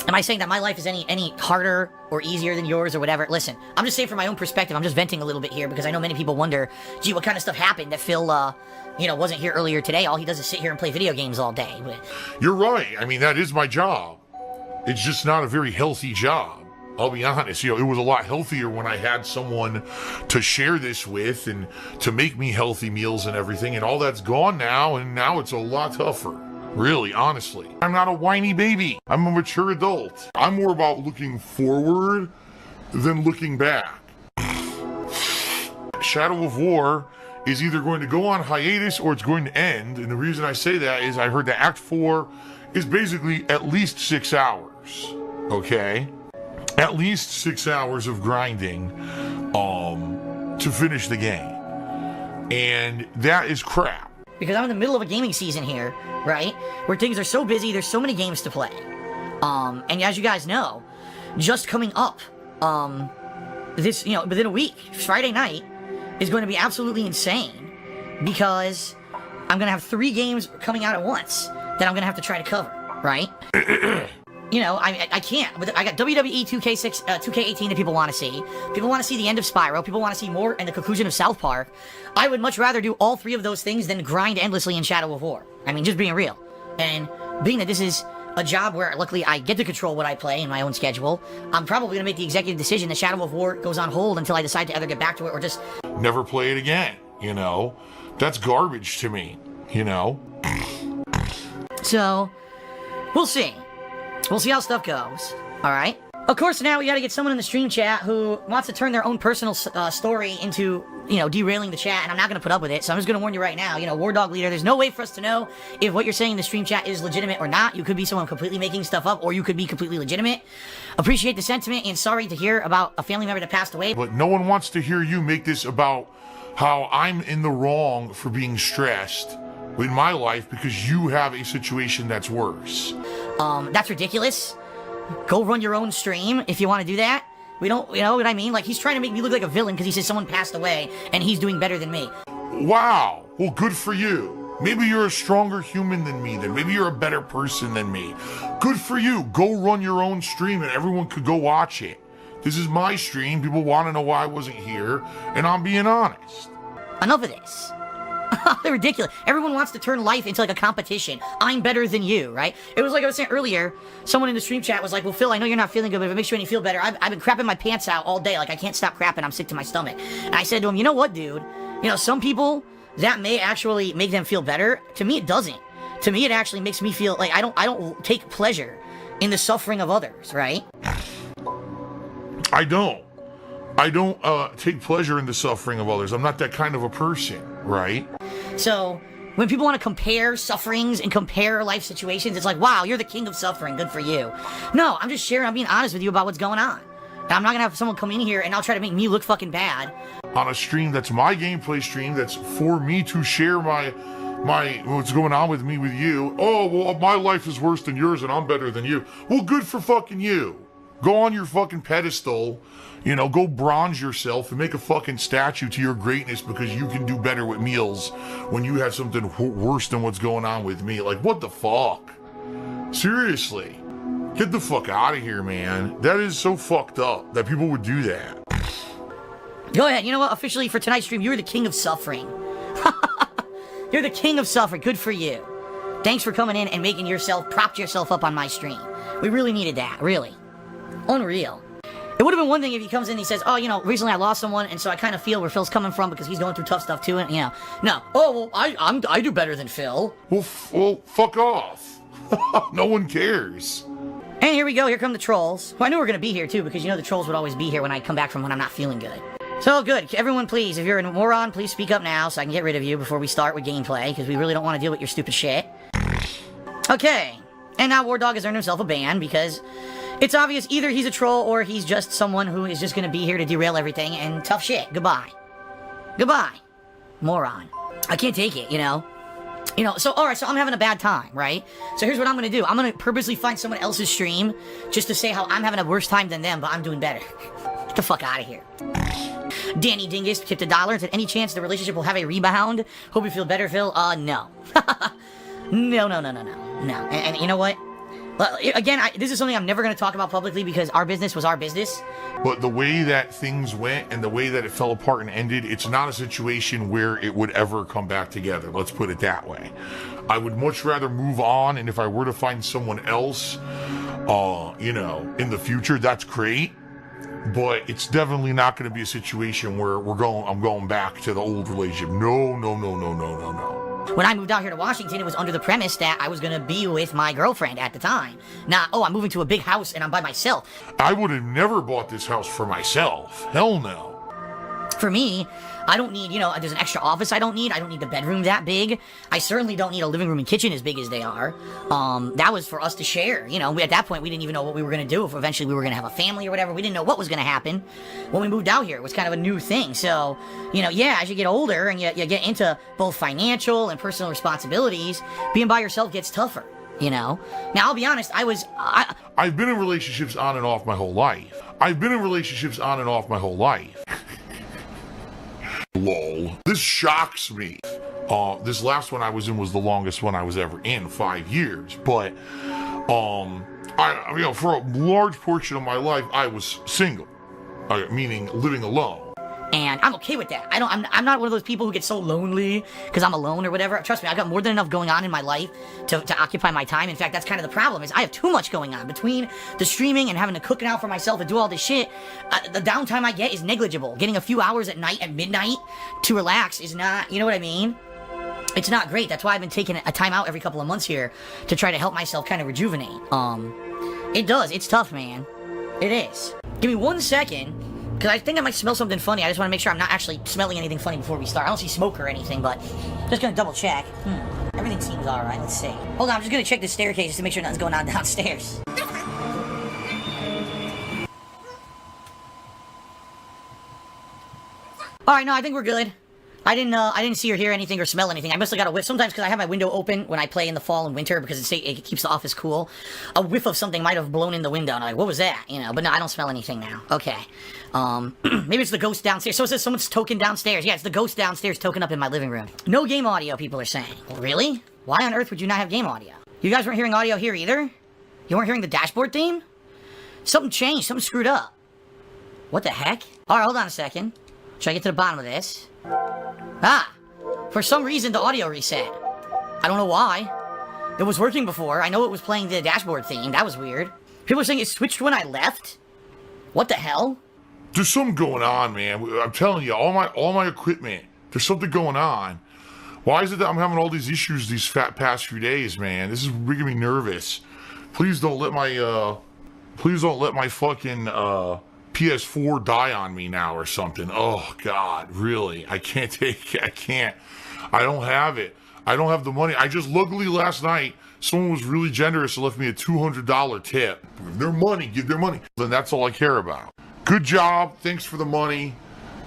am I saying that my life is any harder or easier than yours or whatever. Listen, I'm just saying from my own perspective, I'm just venting a little bit here because I know many people wonder, gee, what kind of stuff happened that Phil, wasn't here earlier today? All he does is sit here and play video games all day. You're right. I mean, that is my job. It's just not a very healthy job. I'll be honest. It was a lot healthier when I had someone to share this with and to make me healthy meals and everything. And all that's gone now, and now it's a lot tougher. Really, honestly. I'm not a whiny baby. I'm a mature adult. I'm more about looking forward than looking back. Shadow of War is either going to go on hiatus or it's going to end. And the reason I say that is I heard that Act 4 is basically at least 6 hours. Okay? At least 6 hours of grinding to finish the game. And that is crap. Because I'm in the middle of a gaming season here, right? Where things are so busy, there's so many games to play. And as you guys know, just coming up, this, within a week, Friday night, is going to be absolutely insane. Because I'm going to have 3 games coming out at once that I'm going to have to try to cover, right? I can't. I got WWE 2K18 that people want to see. People want to see the end of Spyro. People want to see more and the conclusion of South Park. I would much rather do all 3 of those things than grind endlessly in Shadow of War. I mean, just being real. And being that this is a job where luckily I get to control what I play in my own schedule, I'm probably going to make the executive decision that Shadow of War goes on hold until I decide to either get back to it or just never play it again, That's garbage to me, So, we'll see. We'll see how stuff goes. Alright? Of course, now we gotta get someone in the stream chat who wants to turn their own personal story into, derailing the chat, and I'm not gonna put up with it, so I'm just gonna warn you right now, War Dog Leader, there's no way for us to know if what you're saying in the stream chat is legitimate or not. You could be someone completely making stuff up, or you could be completely legitimate. Appreciate the sentiment, and sorry to hear about a family member that passed away. But no one wants to hear you make this about how I'm in the wrong for being stressed in my life because you have a situation that's worse. That's ridiculous. Go run your own stream if you want to do that. We don't, you know what I mean? Like, he's trying to make me look like a villain because he says someone passed away and he's doing better than me. Wow. Well, good for you. Maybe you're a stronger human than me then. Maybe you're a better person than me. Good for you. Go run your own stream and everyone could go watch it. This is my stream. People want to know why I wasn't here, and I'm being honest. Enough of this. They're ridiculous. Everyone wants to turn life into like a competition. I'm better than you, right? It was like I was saying earlier, someone in the stream chat was like, well, Phil, I know you're not feeling good, but if it makes you any feel better, I've been crapping my pants out all day. Like, I can't stop crapping. I'm sick to my stomach. And I said to him, you know what, dude? Some people, that may actually make them feel better. To me, it doesn't. To me, it actually makes me feel like I don't take pleasure in the suffering of others, right? I don't take pleasure in the suffering of others. I'm not that kind of a person, right? So, when people want to compare sufferings and compare life situations, it's like, wow, you're the king of suffering, good for you. No, I'm just sharing, I'm being honest with you about what's going on. And I'm not gonna have someone come in here and now try to make me look fucking bad. On a stream that's my gameplay stream, that's for me to share my what's going on with me with you. Oh, well, my life is worse than yours and I'm better than you. Well, good for fucking you. Go on your fucking pedestal, you know, go bronze yourself and make a fucking statue to your greatness because you can do better with meals when you have something worse than what's going on with me. Like, what the fuck? Seriously. Get the fuck out of here, man. That is so fucked up that people would do that. Go ahead. You know what? Officially for tonight's stream, you're the king of suffering. You're the king of suffering. Good for you. Thanks for coming in and making yourself, propped yourself up on my stream. We really needed that, really. Unreal. It would have been one thing if he comes in and he says, oh, you know, recently I lost someone, and so I kind of feel where Phil's coming from because he's going through tough stuff too, and, you know. No. Oh, well, I do better than Phil. Well, fuck off. No one cares. And here we go. Here come the trolls. Well, I knew we were going to be here, too, because you know the trolls would always be here when I come back from when I'm not feeling good. So, good. Everyone, please, if you're a moron, please speak up now so I can get rid of you before we start with gameplay, because we really don't want to deal with your stupid shit. Okay. And now War Dog has earned himself a ban, because it's obvious either he's a troll or he's just someone who is just going to be here to derail everything, and tough shit. Goodbye. Goodbye. Moron. I can't take it, you know? You know, so, alright, so I'm having a bad time, right? So here's what I'm gonna do. I'm gonna purposely find someone else's stream just to say how I'm having a worse time than them, but I'm doing better. Get the fuck out of here. Danny Dingus tipped $1 and said, any chance the relationship will have a rebound? Hope you feel better, Phil. No. No. And you know what? Well, again, this is something I'm never going to talk about publicly because our business was our business. But the way that things went and the way that it fell apart and ended, it's not a situation where it would ever come back together. Let's put it that way. I would much rather move on, and if I were to find someone else, you know, in the future, that's great. But it's definitely not going to be a situation where I'm going back to the old relationship. No. When I moved out here to Washington, it was under the premise that I was going to be with my girlfriend at the time. Not, oh, I'm moving to a big house and I'm by myself. I would have never bought this house for myself. Hell no. For me, I don't need, you know, there's an extra office I don't need. I don't need the bedroom that big. I certainly don't need a living room and kitchen as big as they are. That was for us to share. You know, at that point, we didn't even know what we were going to do. If eventually we were going to have a family or whatever. We didn't know what was going to happen when we moved out here. It was kind of a new thing. So, you know, yeah, as you get older and you get into both financial and personal responsibilities, being by yourself gets tougher, you know? Now, I'll be honest, I've been in relationships on and off my whole life. Lol. This shocks me. This last one I was in was the longest one I was ever in, 5 years. But, I you know, for a large portion of my life, I was single, meaning living alone. And I'm okay with that. I'm not one of those people who get so lonely because I'm alone or whatever. Trust me, I've got more than enough going on in my life to occupy my time. In fact, that's kind of the problem is I have too much going on. Between the streaming and having to cook it out for myself and do all this shit, the downtime I get is negligible. Getting a few hours at night at midnight to relax is not, you know what I mean? It's not great. That's why I've been taking a time out every couple of months here to try to help myself kind of rejuvenate. It does. It's tough, man. It is. Give me 1 second. Because I think I might smell something funny. I just want to make sure I'm not actually smelling anything funny before we start. I don't see smoke or anything, but just going to double check. Everything seems alright. Let's see. Hold on, I'm just going to check the staircase just to make sure nothing's going on downstairs. Alright, no, I think we're good. I didn't see or hear anything or smell anything. I must have got a whiff. Sometimes because I have my window open when I play in the fall and winter because it keeps the office cool. A whiff of something might have blown in the window and I'm like, what was that? You know, but no, I don't smell anything now. Okay. Maybe it's the ghost downstairs. So it says someone's token downstairs. Yeah, it's the ghost downstairs token up in my living room. No game audio, people are saying. Really? Why on earth would you not have game audio? You guys weren't hearing audio here either? You weren't hearing the dashboard theme? Something changed. Something screwed up. What the heck? Alright, hold on a second. Should I get to the bottom of this? Ah! For some reason, the audio reset. I don't know why. It was working before. I know it was playing the dashboard theme. That was weird. People are saying it switched when I left? What the hell? There's something going on, man. I'm telling you, all my equipment. There's something going on. Why is it that I'm having all these issues these past few days, man? This is making me nervous. Please don't let my fucking PS4 die on me now or something. Oh God, really? I can't take it. I don't have it. I don't have the money. I just luckily last night someone was really generous and left me a $200 tip. Their money, give their money. Then that's all I care about. Good job. Thanks for the money.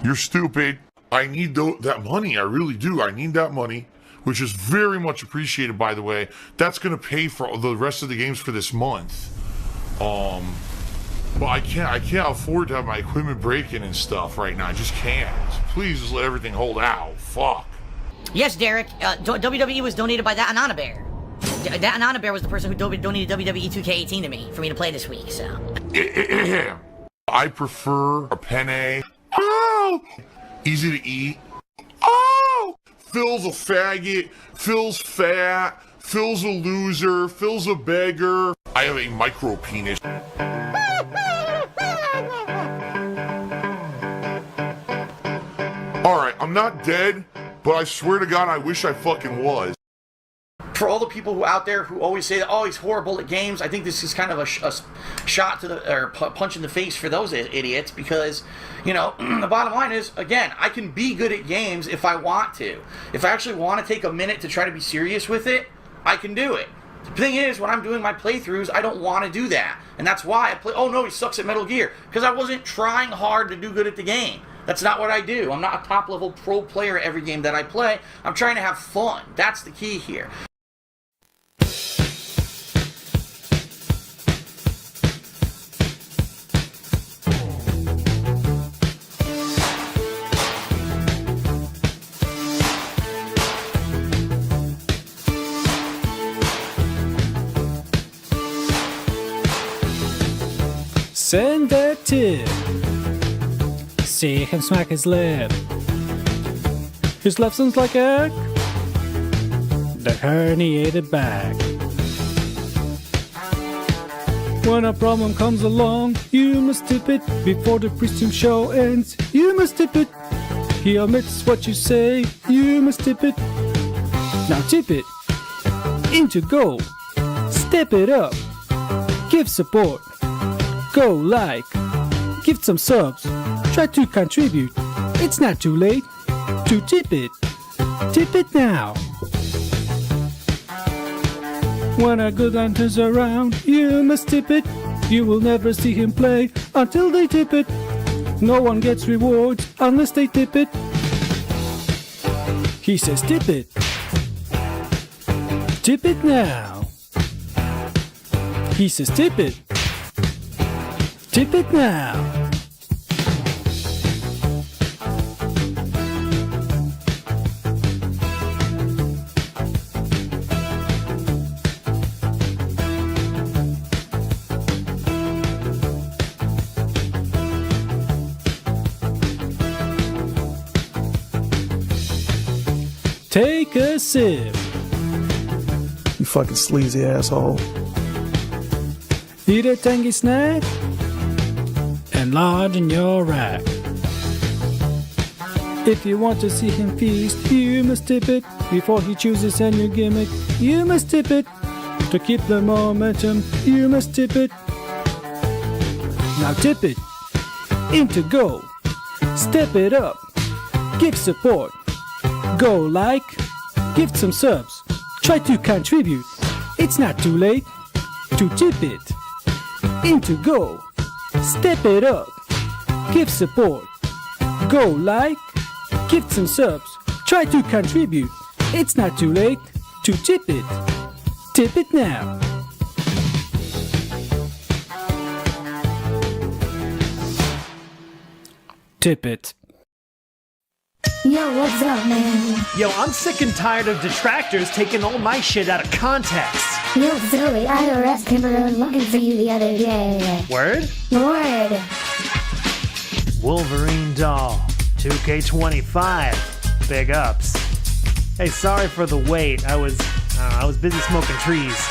You're stupid. I need that money. I really do. I need that money, which is very much appreciated, by the way. That's going to pay for the rest of the games for this month. But I can't afford to have my equipment breaking and stuff right now. I just can't. Please just let everything hold out. Fuck. Yes, Derek. WWE was donated by that Anana Bear. That Anana Bear was the person who donated WWE 2K18 to me for me to play this week, so. I prefer a penne. Oh! Easy to eat. Oh! Phil's a faggot. Phil's fat. Phil's a loser. Phil's a beggar. I have a micro penis. Alright, I'm not dead, but I swear to God, I wish I fucking was. For all the people who out there who always say that, oh, he's horrible at games, I think this is kind of a shot to the, or punch in the face for those idiots, because, you know, the bottom line is, again, I can be good at games if I want to. If I actually want to take a minute to try to be serious with it, I can do it. The thing is, when I'm doing my playthroughs, I don't want to do that. And that's why I play, oh no, he sucks at Metal Gear, because I wasn't trying hard to do good at the game. That's not what I do. I'm not a top-level pro player at every game that I play. I'm trying to have fun. That's the key here. Send that tip. See him smack his lip. His left sounds like a the herniated back. When a problem comes along, you must tip it before the pre-stream show ends. You must tip it. He omits what you say. You must tip it. Now tip it into goal. Step it up. Give support. Go like. Give some subs. Try to contribute. It's not too late to tip it. Tip it now. When a good line turns around, you must tip it. You will never see him play until they tip it. No one gets rewards unless they tip it. He says tip it. Tip it now. He says tip it. Tip it now. Take a sip. You fucking sleazy asshole. Eat a tangy snack. Enlarge in your rack. If you want to see him feast, you must tip it. Before he chooses a new gimmick, you must tip it. To keep the momentum, you must tip it. Now tip it into goal. Step it up. Give support. Go like. Give some subs. Try to contribute. It's not too late to tip it into goal. Step it up. Give support. Go like. Give some subs. Try to contribute. It's not too late to tip it. Tip it now. Tip it. Yo, what's up, man? Yo, I'm sick and tired of detractors taking all my shit out of context. Yo, Zoe, IRS came around looking for you the other day. Word? Word. Wolverine doll, 2K25. Big ups. Hey, sorry for the wait. I was busy smoking trees.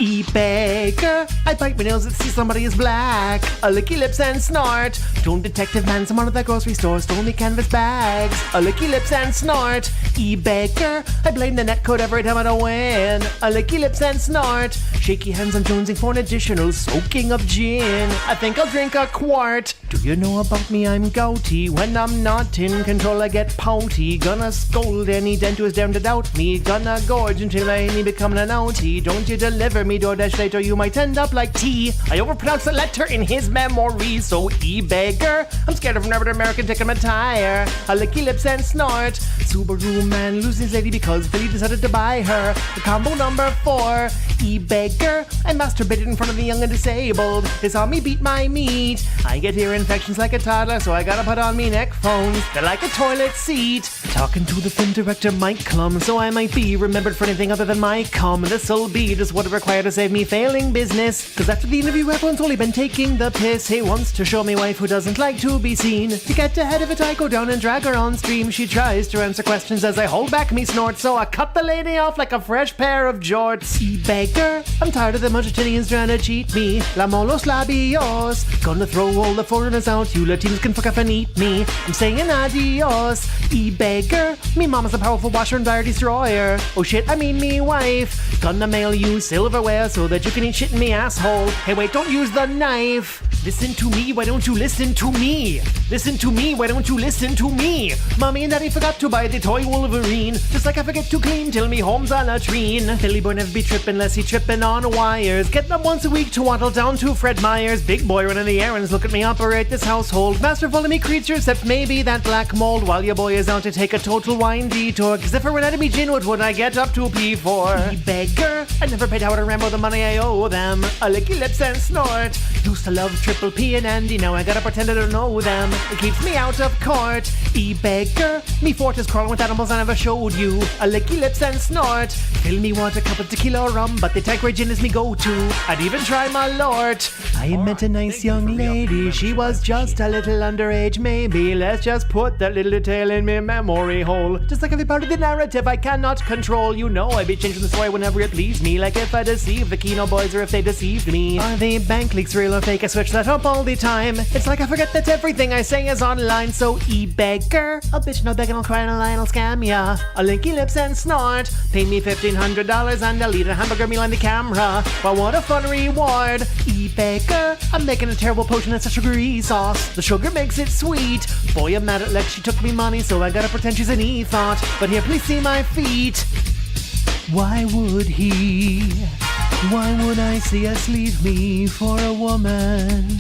E-Baker, I bite my nails and see somebody is black. A licky lips and snort. Toon detective man, someone at the grocery store stole me canvas bags. A licky lips and snort. E-Baker, I blame the netcode every time I don't win. A licky lips and snort. Shaky hands, I'm jonesing for an additional soaking of gin. I think I'll drink a quart. Do you know about me? I'm gouty. When I'm not in control, I get pouty. Gonna scold any dent who's daring to doubt me. Gonna gorge until I ain't becoming an outie. Don't you deliver me DoorDash later, you might end up like T. I overpronounce the letter in his memory, so E-beggar. I'm scared of an average American taking my tire. I licky lips and snort. Subaru man losing his lady because Philly decided to buy her. The combo number 4, E-beggar. I masturbated in front of the young and disabled. They saw me beat my meat. I get ear infections like a toddler, so I gotta put on me neck phones. They're like a toilet seat. Talking to the film director Mike Clum, so I might be remembered for anything other than my cum. This'll be just what it required to save me failing business. Cause after the interview, everyone's only been taking the piss. He wants to show me wife who doesn't like to be seen. To get ahead of it, I go down and drag her on stream. She tries to answer questions as I hold back me snort, so I cut the lady off like a fresh pair of jorts. E-beggar, I'm tired of the Argentinians trying to cheat me. La molos labios. Gonna throw all the foreigners out. You Latinos can fuck up and eat me. I'm saying adios. E-beggar, me mama's a powerful washer and dryer destroyer. Oh shit, I mean me wife. Gonna mail you silverware so that you can eat shit in me asshole. Hey wait, don't use the knife. Listen to me, why don't you listen to me? Listen to me, why don't you listen to me? Mommy and Daddy forgot to buy the toy Wolverine. Just like I forget to clean till me home's a latrine. Billy boy never be trippin' unless he trippin' on wires. Getting up once a week to waddle down to Fred Meyer's. Big boy running the errands, look at me operate this household. Masterful of me creature, except maybe that black mold. While your boy is out to take a total wine detour. Cause if I ran out of me gin, what would I get up to P4? E-beggar, I never paid Howard and Rambo the money I owe them. A licky lips and snort. Used to love Triple P and Andy, now I gotta pretend I don't know them. It keeps me out of court. E-beggar, me fort is crawling with animals I never showed you. A licky lips and snort. Fill me want a cup of tequila or rum, but the Tanqueray gin is me go-to. I'd even try my lord. I met a nice young lady, she was just a little underage maybe. Let's just put that little detail in me memory hole. Just like every part of the narrative I cannot control. You know I be changing the story whenever it pleased me. Like if I deceive the Kino boys or if they deceived me. Are the bank leaks real or fake? I switch that up all the time. It's like I forget that everything I say is online. So E-beggar, a bitch no begging, I'll cry and a lie, I'll scam ya. A linky lips and snort. Pay me $1,500 and I'll eat a hamburger meal on the camera. Well, what a fun reward. E-beggar, I'm making a terrible potion that's a sugary sauce. The sugar makes it sweet. Boy, I'm mad at Lex, she took me money, so I gotta pretend she's an E-thought. But here, please see my feet. Why would he? Why would I see us leave me for a woman?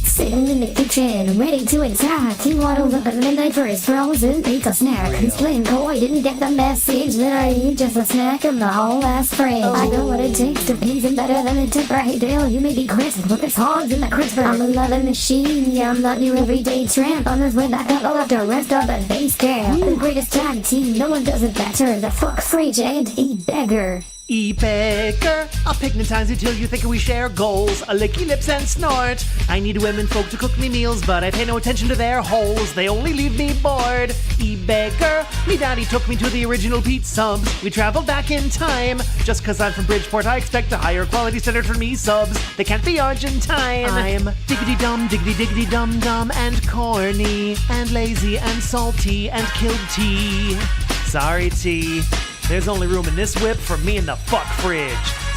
Sitting in the kitchen, ready to attack. He waddles up at midnight for his frozen pizza snack. He's playing coy, didn't get the message that I eat just a snack in the whole last frame. I know what it takes to please him better than a temporary deal. You may be crisp, but there's hogs in the crisper. I'm a loving machine, yeah, I'm not your everyday tramp. On his way back up, I'll have to rest on the base camp. The greatest tag team, no one does it better. The fuck Fridge and E-beggar. E-beggar, I'll pignatize until you think we share goals. A licky lips and snort. I need women folk to cook me meals, but I pay no attention to their holes. They only leave me bored. E-beggar, me daddy took me to the original Pete subs. We traveled back in time. Just cause I'm from Bridgeport, I expect a higher quality standard for me subs. They can't be Argentine. I'm diggity dum dum and corny and lazy and salty and killed tea. Sorry, T. There's only room in this whip for me and the fuck fridge.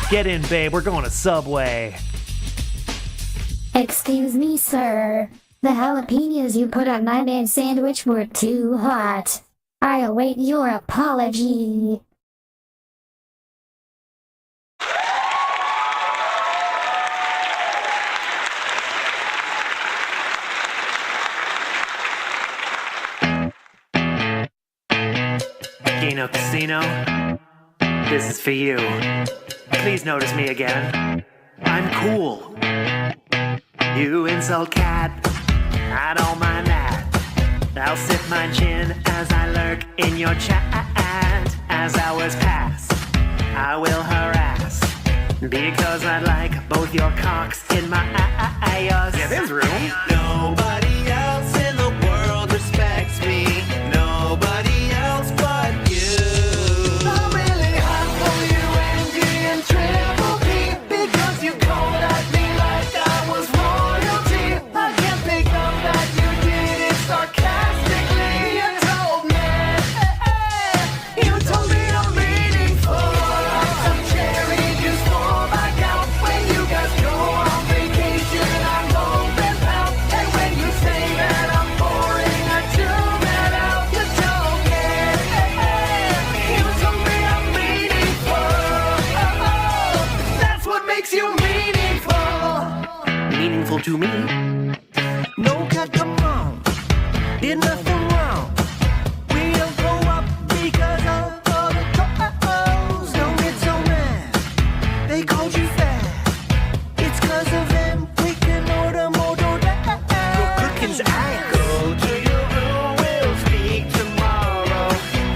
Get in, babe, we're going to Subway. Excuse me, sir. The jalapenos you put on my man's sandwich were too hot. I await your apology. Kino Casino, this is for you. Please notice me again. I'm cool. You insult cat, I don't mind that. I'll sip my chin as I lurk in your chat. As hours pass, I will harass. Because I'd like both your cocks in my ass. Yeah, there's room. Nobody else in the world respects me. Nobody else but you. I'm really hot for you, Andy and Triple P. Because you called at me like I was royalty. I can't pick up that you did it sarcastically. You told me I'm meaningful. Some cherry juice for my gout. When you guys go on vacation, I'm open out. And when you to me. No cat, come on, did nothing wrong. We don't go up because of all the toes. Don't get so mad, they called you fat. It's cause of them, we can order more DoorDash. Your cooking's ass. Go to your room, we'll speak tomorrow.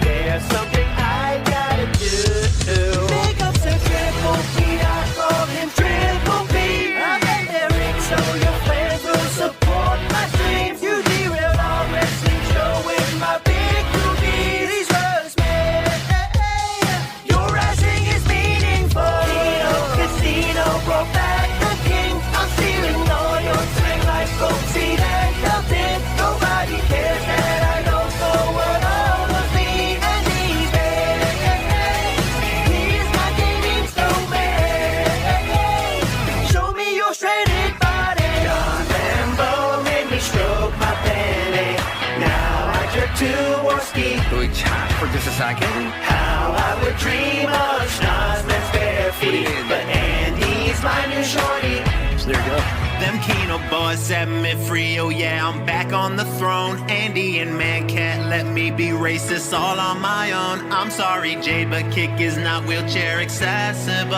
There's something I gotta do. Make up the triple P, I call him Triple P. I bet there ain't so your fans will support my dreams. You derailed our wrestling show with my big boobies. These words, man, your rising is meaningful. Kino Casino brought back the king. I'm stealing all your swing like Goldseed and Kelton. Nobody cares that I don't know what all of me and these days. Here's my gaming snowman. Show me your shredded body. John Rambo made me stroke my penny. Now I jerk to Warski. For just a second. How I would dream of Schnozman's bare feet. But Andy's my new shorty. So there you go. Them Keno boys set me free, oh yeah, I'm back on the throne. Andy and Man can't let me be racist all on my own. I'm sorry, Jay, but kick is not wheelchair accessible.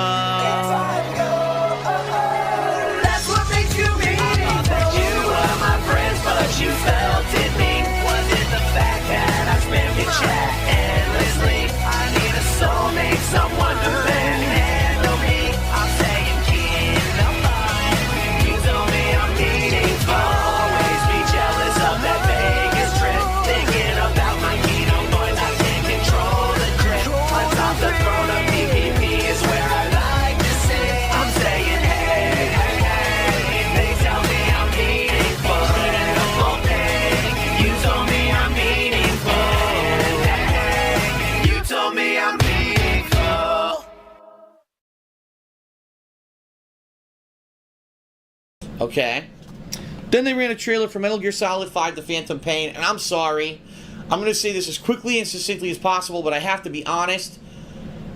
That's what makes you meaningful. You were my friends, but you felt it mean. Was it the fact that I spam your chat endlessly? I need a soulmate, someone to bend handle me. I'm saying Keno fine. You told me I'm meaningful. Always be jealous of that Vegas trip. Thinking about my Keno boys, I can't control the trip. Atop the throne of PvP is where I like to sit. I'm saying hey, hey, hey. They tell me I'm meaningful. The whole thing. You told me I'm meaningful. Hey, hey. You told me I'm meaningful. Okay. Then they ran a trailer for Metal Gear Solid 5 The Phantom Pain, and I'm sorry. I'm going to say this as quickly and succinctly as possible, but I have to be honest.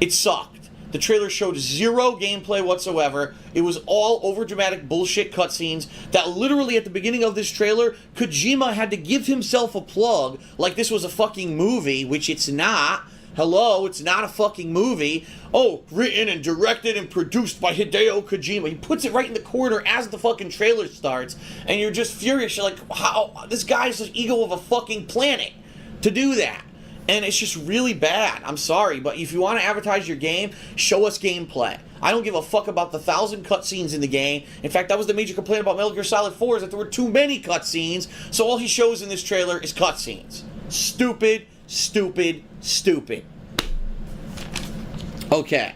It sucked. The trailer showed zero gameplay whatsoever. It was all overdramatic bullshit cutscenes that literally at the beginning of this trailer, Kojima had to give himself a plug like this was a fucking movie, which it's not. Hello, it's not a fucking movie. Oh, written and directed and produced by Hideo Kojima. He puts it right in the corner as the fucking trailer starts, and you're just furious. You're like, how? This guy's the ego of a fucking planet to do that. And it's just really bad. I'm sorry, but if you want to advertise your game, show us gameplay. I don't give a fuck about the 1,000 cutscenes in the game. In fact, that was the major complaint about Metal Gear Solid 4 is that there were too many cutscenes, so all he shows in this trailer is cutscenes. Stupid, stupid, stupid. Okay.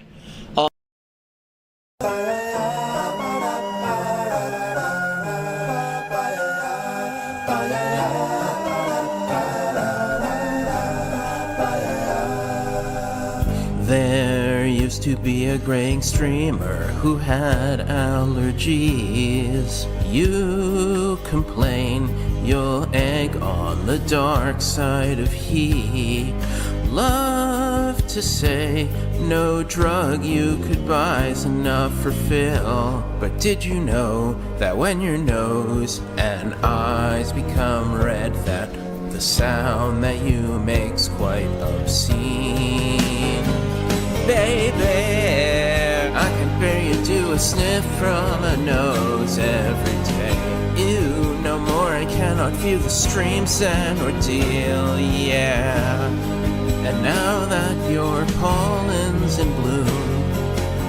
There used to be a graying streamer who had allergies. You complain, you'll egg on the dark side of he. Love to say no drug you could buy's enough for Phil. But did you know that when your nose and eyes become red, that the sound that you make's quite obscene? Baby, I can bear you do a sniff from a nose every day. You no more, I cannot feel the streams and ordeal, yeah. And now that your pollen's in bloom,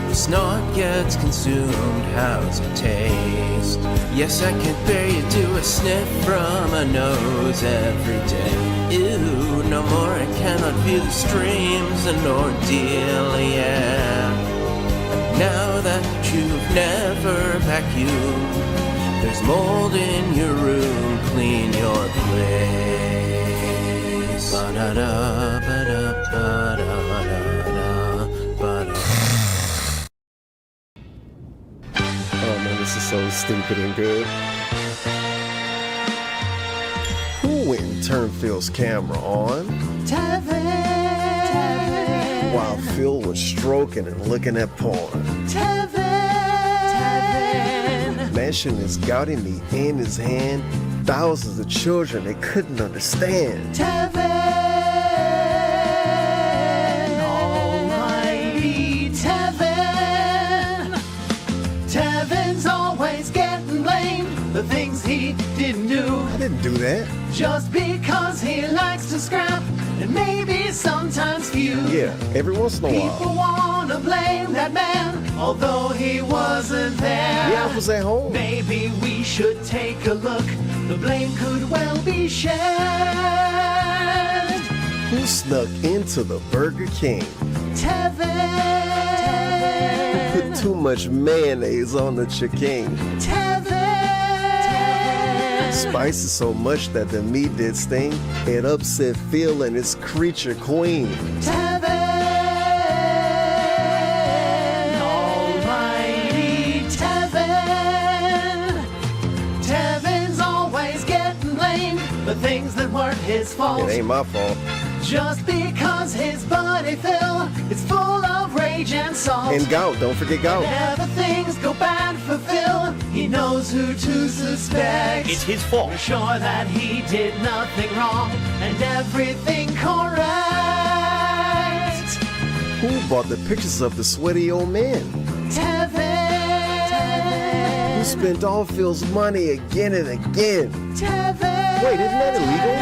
the snot gets consumed, how's it taste? Yes, I can bear you do a sniff from a nose every day. Ew, no more, I cannot feel the streams and ordeal, yeah. Now that you've never vacuumed, there's mold in your room, clean your place. Ba-da-da, ba-da, ba-da-da-da, ba-da. Oh man, this is so stupid and good. Who went and turned Phil's camera on? Tevin. While Phil was stroking and looking at porn. Tevin. smashing his gouty meat in his hand. Thousands of children they couldn't understand. Tevin, almighty Tevin. Tevin's always getting blamed for things he didn't do. I didn't do that. Just because he likes to scrap and maybe sometimes feud. Yeah, every once in a while. People wanna blame that man, although he wasn't there. Yeah, I was at home. Maybe we should take a look. The blame could well be shared. Who snuck into the Burger King? Tevin. Who put too much mayonnaise on the chicken? Tevin. Spices so much that the meat did sting. It upset Phil and his creature queen. Tevin, almighty Tevin. Tevin's always getting blamed for things that weren't his fault. It ain't my fault. Just because his buddy Phil is full of rage and salt. And gout, don't forget gout. Whenever things go bad for Phil, he knows who to suspect. It's his fault. We're sure that he did nothing wrong and everything correct. Who bought the pictures of the sweaty old man? Tevin. Who spent all Phil's money again and again? Tevin. Wait, isn't that illegal?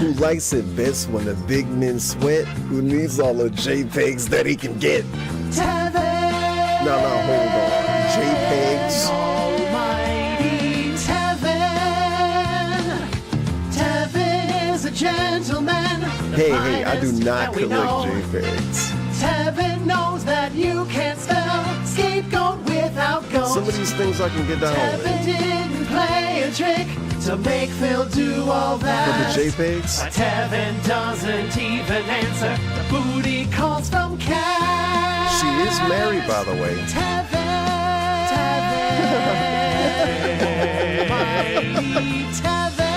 Who likes it best when the big men sweat? Who needs all the JPEGs that he can get? Tevin. No, hold on. JPEGs? Almighty Tevin. Tevin is a gentleman. Hey, I do not that we collect know. JPEGs. Tevin knows that you can't spell scapegoat without goat. Some of these things I can get down Tevin with. didn't play a trick to make Phil do all that. But the JPEGs? But Tevin doesn't even answer the booty calls from Cash. She is married, by the way. Tevin. Almighty Tevin.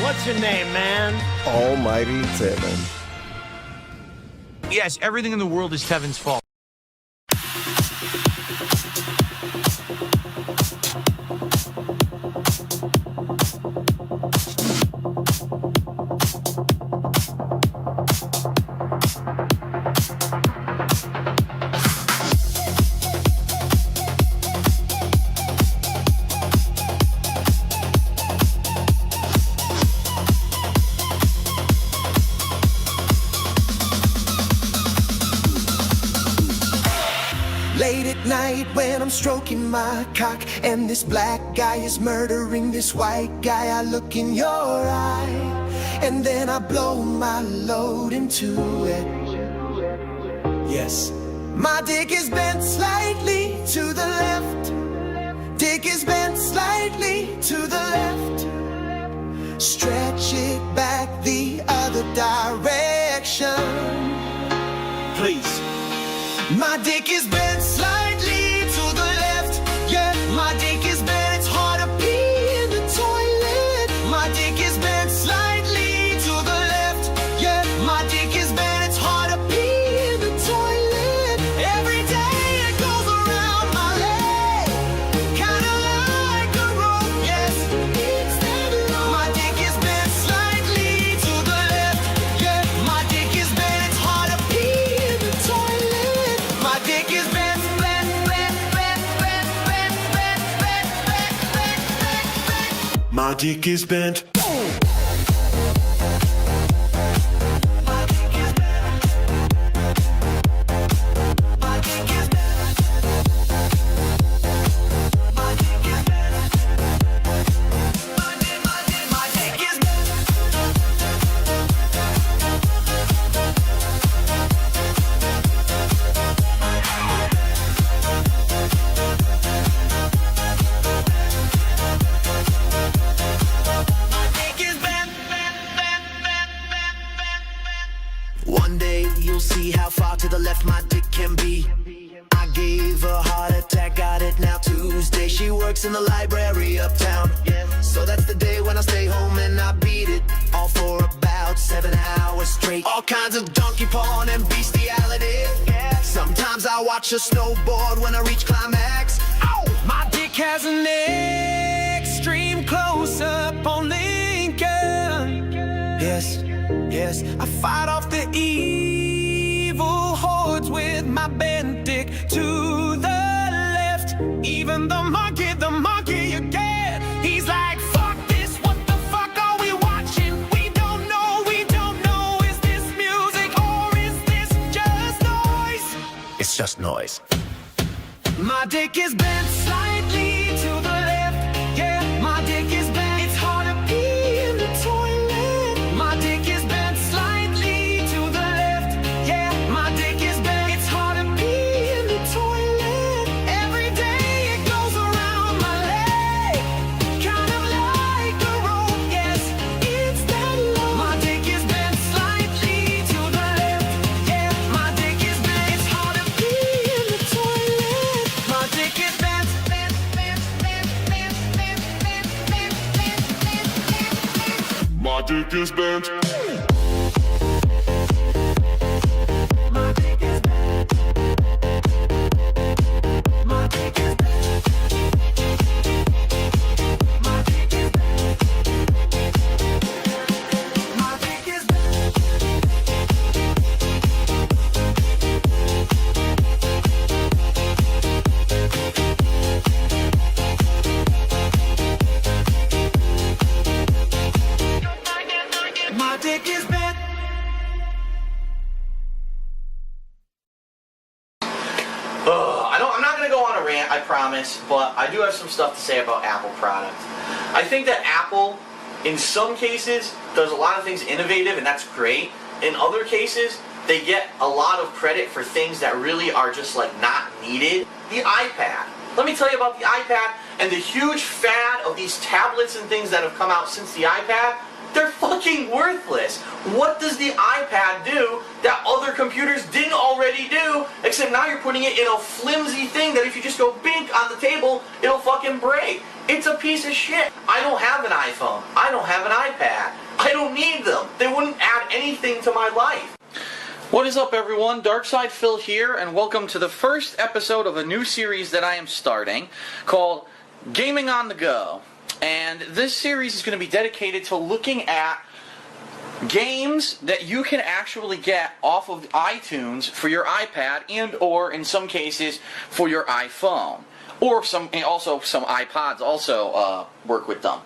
What's your name, man? Almighty Tevin. Yes, everything in the world is Tevin's fault. Late at night when I'm stroking my cock and this black guy is murdering this white guy, I look in your eye and then I blow my load into it. Yes, my dick is bent slightly to the left. Dick is bent slightly to the left. Stretch it back the other direction. Please. My dick is bent slightly to the left. Yeah, my dick is bent, it's hard to pee in the toilet. My dick is bent slightly to the left. Yeah, my dick is bent, it's hard to pee in the toilet. Every day it goes around my leg, kinda like a rope, yes. It's that long. My dick is bent slightly to the left. Yeah, my dick is bent, it's hard to pee in the toilet. My dick is bent, bent, bent, bent, bent, bent, bent, bent, bent, bent, bent, bent. My dick is bent. One day you'll see how far to the left my dick can be. I gave her a heart attack, got it now Tuesday. She works in the library uptown. So that's the day when I stay home and I beat it all for about 7 hours straight. All kinds of donkey porn and bestiality. Sometimes I watch a snowboard when I reach climax. Oh! My dick has an extreme close-up on Lincoln. Yes, yes, I fight off the evil hordes with my bent dick to the left. Even the monkey you get, he's like, fuck this, what the fuck are we watching? We don't know, is this music or is this just noise? It's just noise. My dick is bent slightly to the left. Yeah, my dick is bent. It's hard to pee in the toilet. My dick is bent slightly to the left. Yeah, my dick is bent. It's hard to pee in the toilet. Every day it goes around my leg, kind of like a rope. Yes, it's that low. My dick is bent slightly to the left. Yeah, my dick is bent. It's hard to pee in the toilet. My dick is bent, bent, bent, bent, bent, bent, bent, bent, bent, bent. My dick is bent. My dick is bent. My dick is bent. My dick is bent. My dick is bent. My dick is bent. I'm not going to go on a rant, I promise, but I do have some stuff to say about Apple products. I think that Apple, in some cases, does a lot of things innovative, and that's great. In other cases, they get a lot of credit for things that really are just like not needed. The iPad. Let me tell you about the iPad and the huge fad of these tablets and things that have come out since the iPad. They're fucking worthless. What does the iPad do that other computers didn't already do, except now you're putting it in a flimsy thing that if you just go bink on the table, it'll fucking break. It's a piece of shit. I don't have an iPhone. I don't have an iPad. I don't need them. They wouldn't add anything to my life. What is up, everyone? Darkside Phil here, and welcome to the first episode of a new series that I am starting called Gaming on the Go. And this series is going to be dedicated to looking at games that you can actually get off of iTunes for your iPad and or in some cases for your iPhone. Or also some iPods also work with them.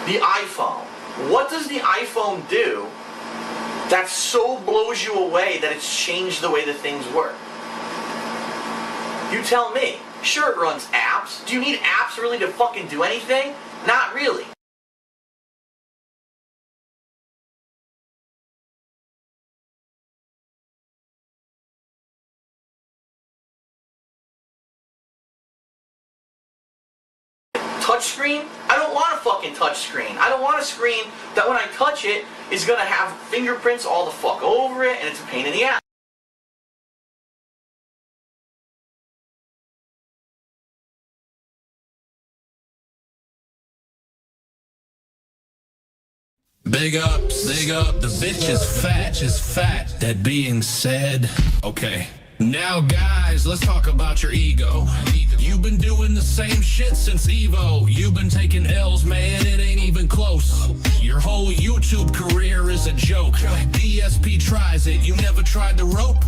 The iPhone. What does the iPhone do that so blows you away that it's changed the way that things work? You tell me. Sure, it runs apps. Do you need apps really to fucking do anything? Not really. Touchscreen? I don't want a fucking touchscreen. I don't want a screen that when I touch it is gonna have fingerprints all the fuck over it and it's a pain in the ass. Big ups, big up, the bitch is fat. That being said, okay. Now guys, let's talk about your ego. You've been doing the same shit since Evo. You've been taking L's, man, it ain't even close. Your whole YouTube career is a joke. DSP tries it, you never tried to rope.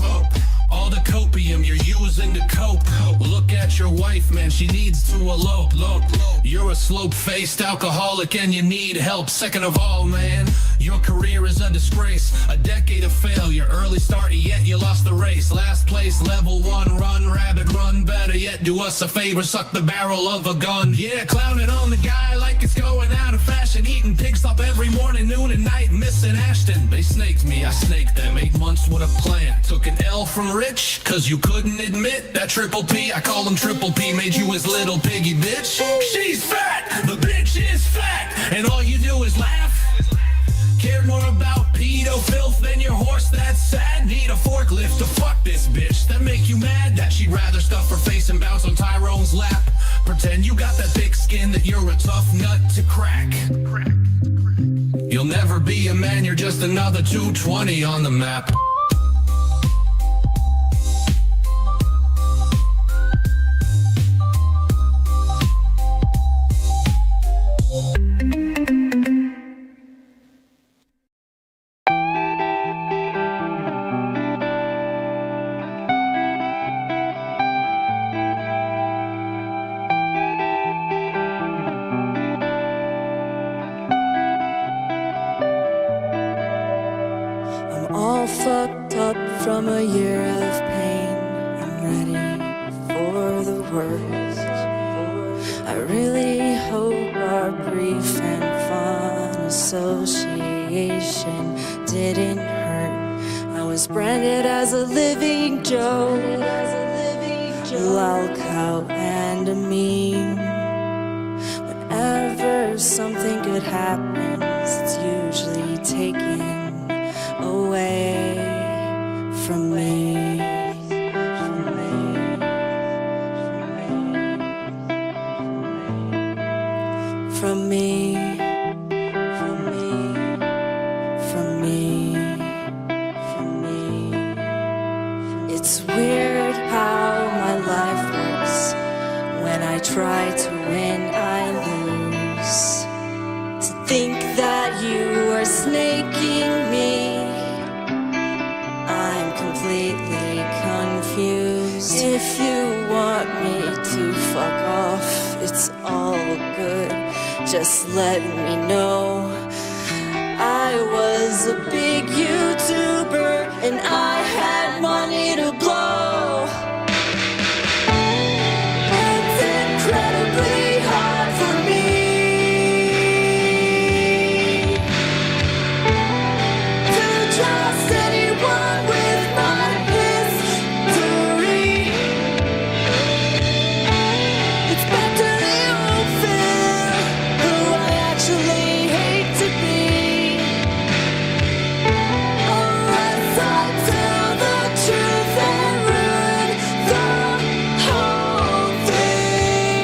All the copium you're using to cope. Look at your wife, man, she needs to elope. You're a slope-faced alcoholic and you need help. Second of all, man, your career is a disgrace. A decade of failure, early start, yet you lost the race. Last place, level 1, run, rabbit, run. Better yet, do us a favor, suck the barrel of a gun. Yeah, clowning on the guy like it's going out of fashion. Eating pig stop every morning, noon and night, missing Ashton. They snaked me, I snaked them. 8 months with a plan. Took an L from rich, cause you couldn't admit that Triple P, I call him Triple P, made you his little piggy bitch. She's fat, the bitch is fat, and all you do is laugh. Care more about pedo filth than your horse that's sad. Need a forklift to fuck this bitch. That make you mad that she'd rather stuff her face and bounce on Tyrone's lap. Pretend you got that thick skin that you're a tough nut to crack. You'll never be a man, you're just another 220 on the map. from a year of pain. I'm ready for the worst. I really hope our brief and fun association didn't hurt. I was branded as a living joke, lol cow and a meme. Whenever something good happens, it's usually taken away from me. From me, from me, from me, from me. It's weird how my life works. When I try to win, I lose. To think that you are snaking me, I'm completely confused. If you want me to fuck off, it's all good. Just let me know. I was a big YouTuber and I had money to blow. It's incredibly hard for me to trust anyone with my history. It's better to fulfill who I actually hate to be, unless I tell the truth and ruin the whole thing.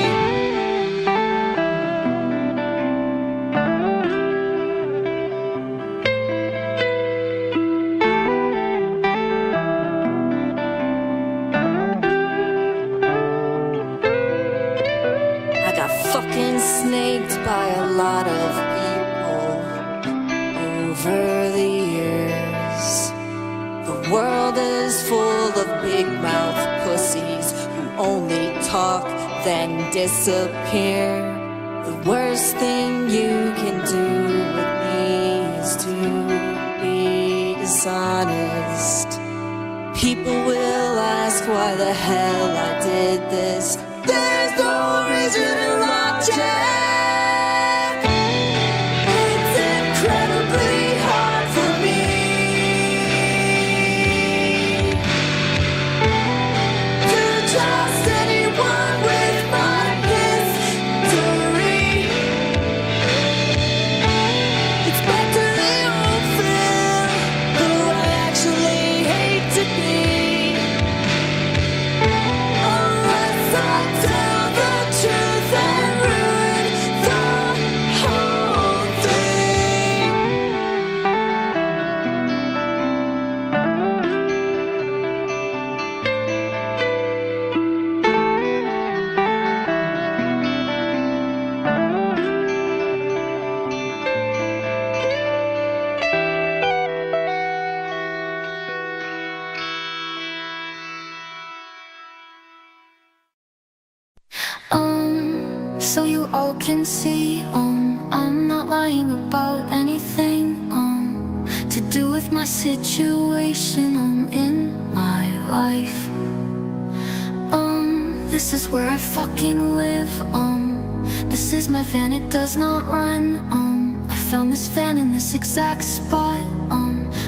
I got fucking snaked by a lot of people over the years. The world is full of big mouth pussies who only talk then disappear. The worst thing you can do with me is to be dishonest. People will ask why the hell I did this. There's no reason to check. It's incredibly hard for me to trust anyone with my history. It's better to fulfill who I actually hate to be, unless I tell the truth and ruin the whole thing. So you all can see, I'm not lying about anything, to do with my situation, in my life. This is where I fucking live, this is my van, it does not run, I found this van in this exact spot,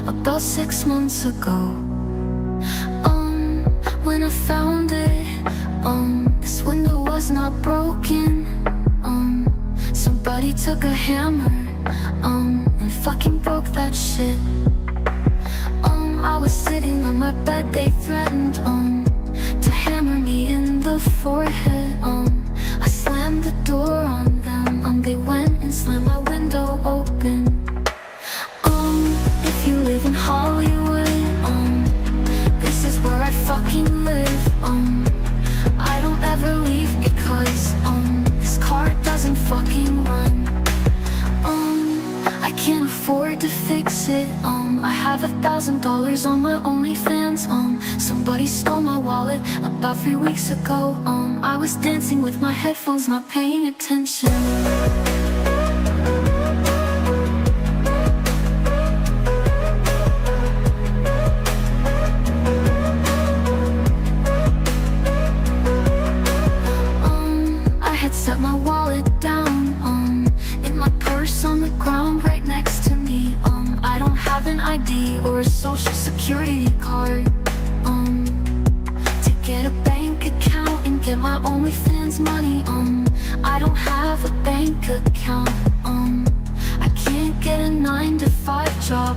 about 6 months ago. When I found it, this window was not broken. Somebody took a hammer, and fucking broke that shit. I was sitting on my bed, they threatened, to hammer me in the forehead. I slammed the door on them, they went and slammed my window open. If you live in Hollywood, this is where I fucking live. I don't ever leave because this car doesn't fucking run. I can't afford to fix it. I have $1,000 on my OnlyFans. Somebody stole my wallet about 3 weeks ago. I was dancing with my headphones, not paying attention. I'd set my wallet down, in my purse on the ground right next to me. I don't have an ID or a social security card, to get a bank account and get my OnlyFans money. I don't have a bank account, I can't get a 9-to-5 job,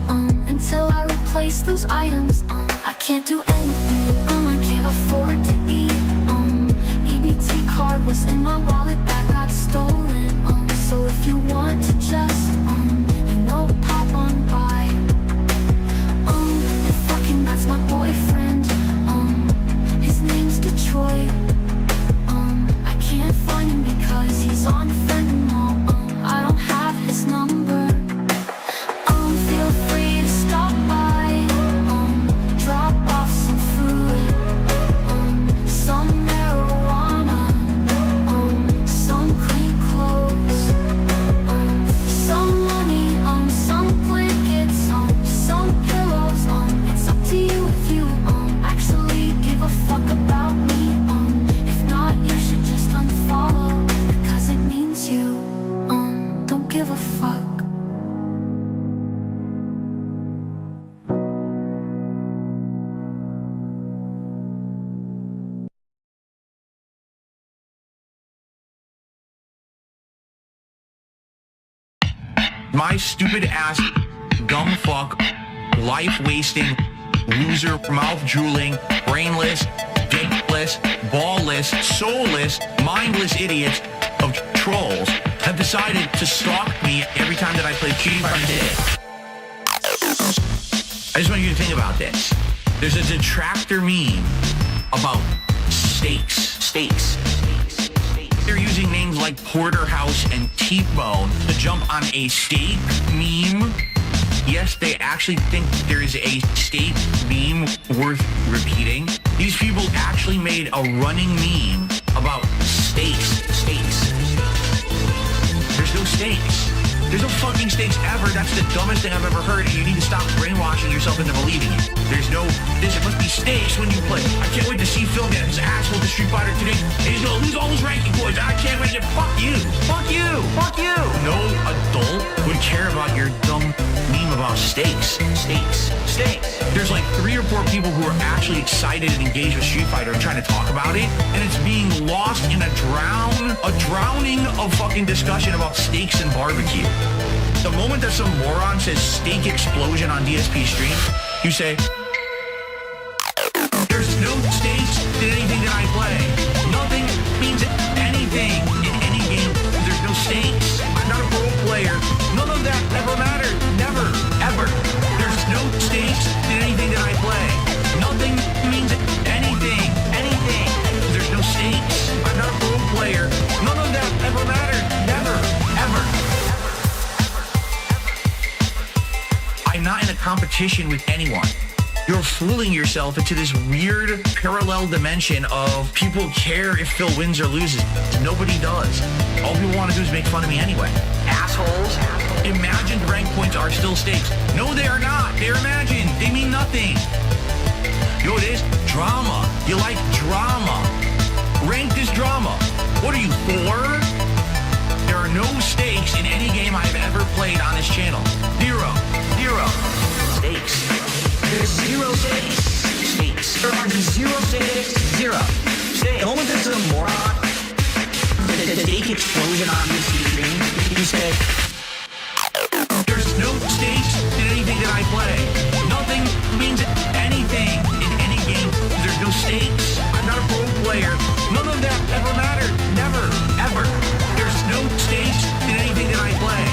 until I replace those items. I can't do anything, I can't afford to eat. EBT card was in my wallet that got stolen, so if you want to just, pop on by. And fucking that's my boyfriend, his name's Detroit. I can't find him because he's on fentanyl. I don't have his number. Feel free to stop by, drop off some food, some marijuana, some clean clothes, some money, some blankets, some pillows. It's up to you if you actually give a fuck about me. If not, you should just unfollow, because it means you don't give a fuck. My stupid ass, dumb fuck, life wasting, loser, mouth drooling, brainless, dickless, ballless, soulless, mindless idiots of trolls have decided to stalk me every time that I play Pre-Pree-Style. I just want you to think about this. There's a detractor meme about steaks. They're using names like Porterhouse and T-Bone to jump on a steak meme. Yes, they actually think there is a steak meme worth repeating. These people actually made a running meme about steaks. There's no steaks. There's no fucking steaks ever. That's the dumbest thing I've ever heard, and you need to stop brainwashing yourself into believing it. There's no, it must be steaks when you play. I can't wait to see Phil get his asshole to Street Fighter today, and he's gonna lose all his ranking points. I can't wait to, fuck you. No adult would care about your dumb meme about steaks. There's like 3 or 4 people who are actually excited and engaged with Street Fighter and trying to talk about it, and it's being lost in a drowning of fucking discussion about steaks and barbecue. The moment that some moron says steak explosion on DSP stream, you say, there's no steaks in anything that I play. Nothing means anything in any game. There's no steaks. I'm not a pro player. None of that ever mattered. Never, ever. There's no stakes in anything that I play. Nothing means anything. There's no stakes. I'm not a pro player. None of that ever mattered. Never, ever. I'm not in a competition with anyone. You're fooling yourself into this weird parallel dimension of people care if Phil wins or loses. Nobody does. All people want to do is make fun of me anyway. Assholes. Imagined rank points are still stakes. No, they are not. They're imagined. They mean nothing. You know what it is? Drama. You like drama. Ranked is drama. What are you, 4? There are no stakes in any game I've ever played on this channel. Zero. Stakes. There's 0 stakes. There are 0 stakes. 0. The moment there's a moron, the stake explosion on this stream, you say, there's no stakes in anything that I play. Nothing means anything in any game. There's no stakes. I'm not a pro player. None of that ever mattered. Never, ever. There's no stakes in anything that I play.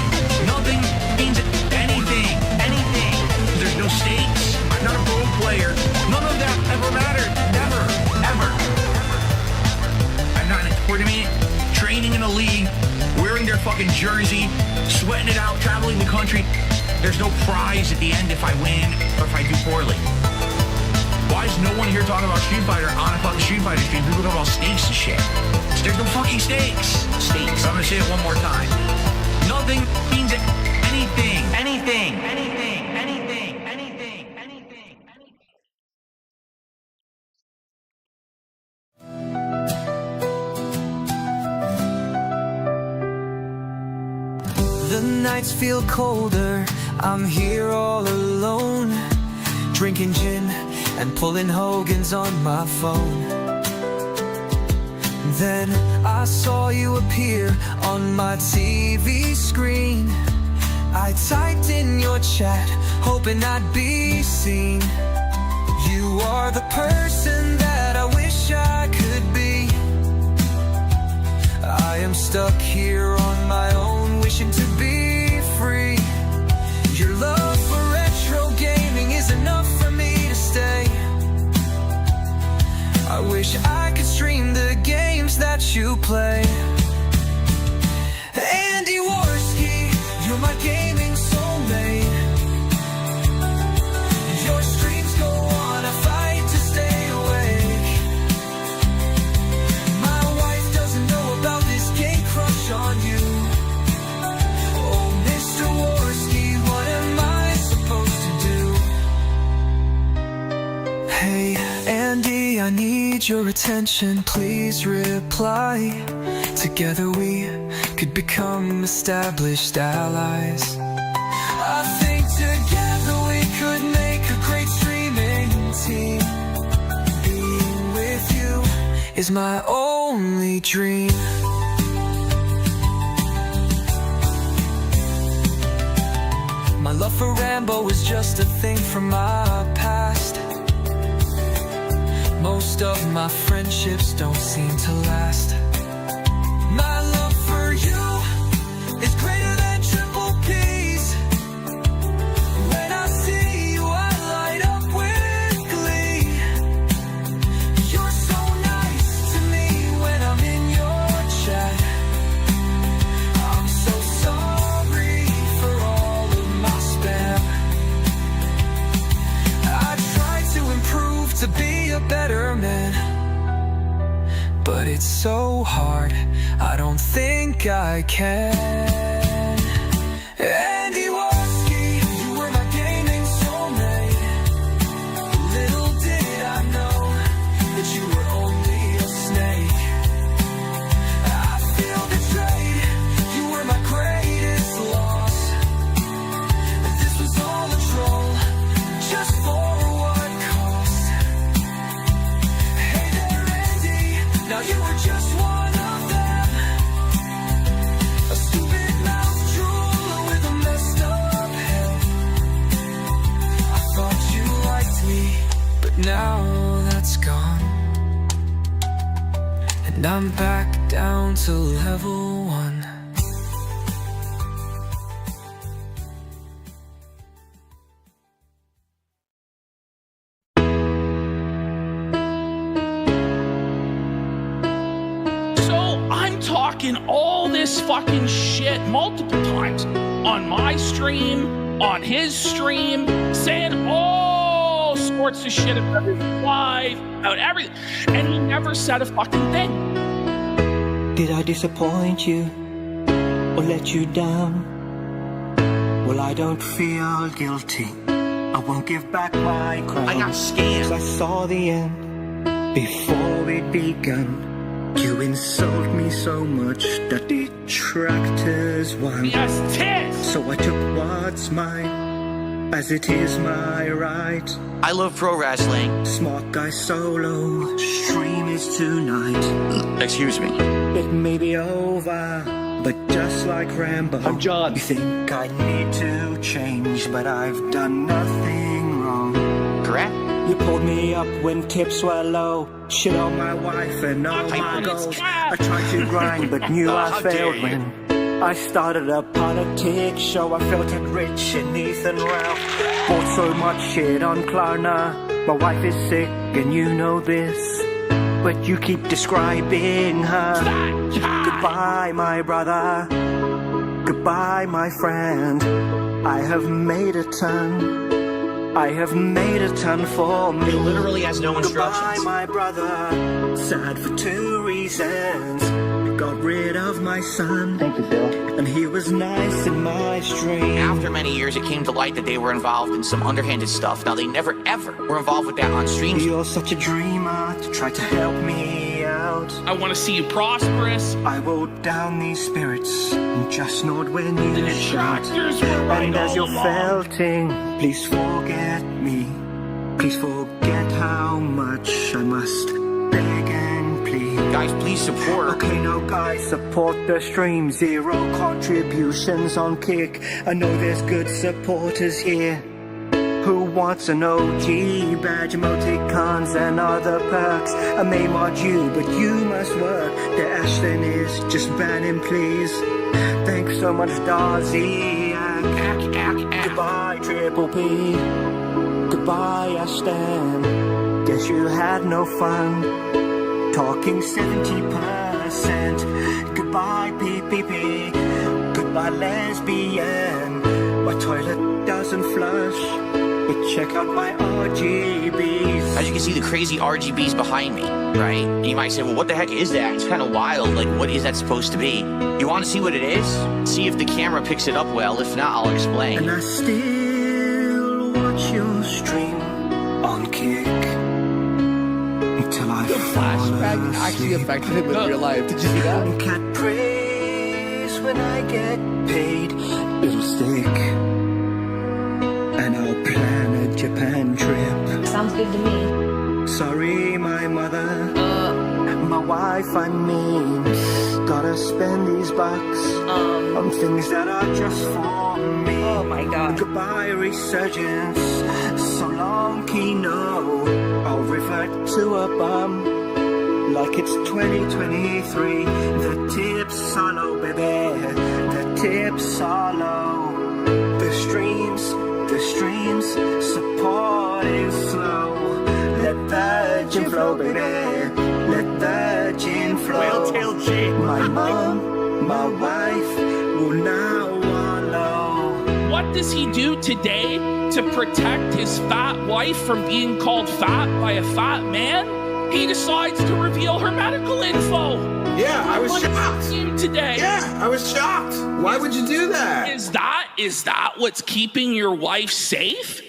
Nothing means anything. There's no stakes. I'm not a pro player. None of that ever mattered. Never, ever. I'm not in a tournament, training in a league, wearing their fucking jersey, sweating it out, traveling the country. There's no prize at the end if I win or if I do poorly. Why is no one here talking about Street Fighter on a fucking Street Fighter stream? People talk about stakes and shit. There's no fucking stakes. I'm gonna say it one more time. Nothing means anything. The nights feel colder, I'm here all alone, drinking gin and pulling Hogan's on my phone. Then I saw you appear on my TV screen. I typed in your chat, hoping I'd be seen. You are the person that I wish I could be. I am stuck here on my own, wishing to be free. Your love for retro gaming is enough for me to stay. I wish I could stream the games that you play. Andy Warski, you're my gaming soulmate. Your streams go on, I fight to stay awake. My wife doesn't know about this gay crush on you. Oh, Mr. Warski, what am I supposed to do? Hey, Andy, I need your attention, please reply. Together we could become established allies. I think together we could make a great streaming team. Being with you is my only dream. My love for Rambo is just a thing from my past. Most of my friendships don't seem to last. My love for you is greater than triple P's. When I see you, I light up with glee. You're so nice to me when I'm in your chat. I'm so sorry for all of my spam. I try to improve to be a better man, but it's so hard, I don't think I can. Andy Warski, you were my gaming soulmate. Little did I know that you were only a snake. I feel betrayed, you were my greatest loss. This was all a troll, just for what cost. Hey there, Andy, now you were just one of them. A stupid mouth drooler with a messed up head. I thought you liked me, but now that's gone. And I'm back down to level 1. So I'm talking all this fucking shit multiple times on my stream, on his stream, saying all sorts of shit about his wife, about everything, and he never said a fucking thing. Did I disappoint you or let you down? Well, I don't feel guilty. I won't give back my crown. I got scammed. 'Cause I saw the end before it begun. You insult me so much that detractors won. Yes, tis! So I took what's mine, as it is my right. I love pro wrestling. Smart guy solo, stream is tonight. Excuse me. It may be over, but just like Rambo, I'm John. You think I need to change, but I've done nothing wrong. Correct? You pulled me up when tips were low. Shit on my wife and all my goals. I tried to grind, but knew I failed when I started a politics show. I felt it rich in Ethan Ralph. Bought so much shit on Klarna. My wife is sick and you know this, but you keep describing her. Goodbye, my brother. Goodbye, my friend. I have made a ton. I have made a ton for me. It literally has no instructions. Goodbye, my brother. Sad for 2 reasons. Got rid of my son. Thank you, Bill. And he was nice in my stream. After many years, it came to light that they were involved in some underhanded stuff. Now, they never, ever were involved with that on streams. You're such a dreamer to try to help me out. world. I want to see you prosperous. I wrote down these spirits and just not when you The detractors were right And as all you're along. felting, please forget me. Please forget how much I must beg and plead. Guys, please support. Okay, now guys, support the stream. 0 contributions on Kick. I know there's good supporters here. Who wants an OG badge, emoticons and other perks? I may mod you, but you must work. The Ashton is just ban him, please. Thanks so much, Darzy. Goodbye, Triple P. Goodbye, Ashton. Guess you had no fun. Talking 70%. Goodbye, PPP. Goodbye, lesbian. My toilet doesn't flush. But check out my RGBs. As you can see, the crazy RGBs behind me, right? And you might say, well, what the heck is that? It's kind of wild. Like, what is that supposed to be? You want to see what it is? See if the camera picks it up well. If not, I'll explain. And I still watch your stream on Kick until I The flashback actually affected him in real life. Did you see that? Cat praise when I get paid. It'll stick. And I'll plan a Japan trip. Sounds good to me. Sorry, my mother. My wife, I mean. Gotta spend these bucks on things that are just for me. Oh my god. Goodbye, resurgence. So long, Kino. I'll revert to a bum. Like it's 2023. The tips are low, baby. The tips are low. The streams support is slow. Let the gin flow, baby. Let the gin flow. Whale-tailed G. My mom, my wife will now wallow. What does he do today to protect his fat wife from being called fat by a fat man? He decides to reveal her medical info. Yeah, I was What shocked. did you do today? Yeah, I was shocked. Why would you do that? Is that what's keeping your wife safe?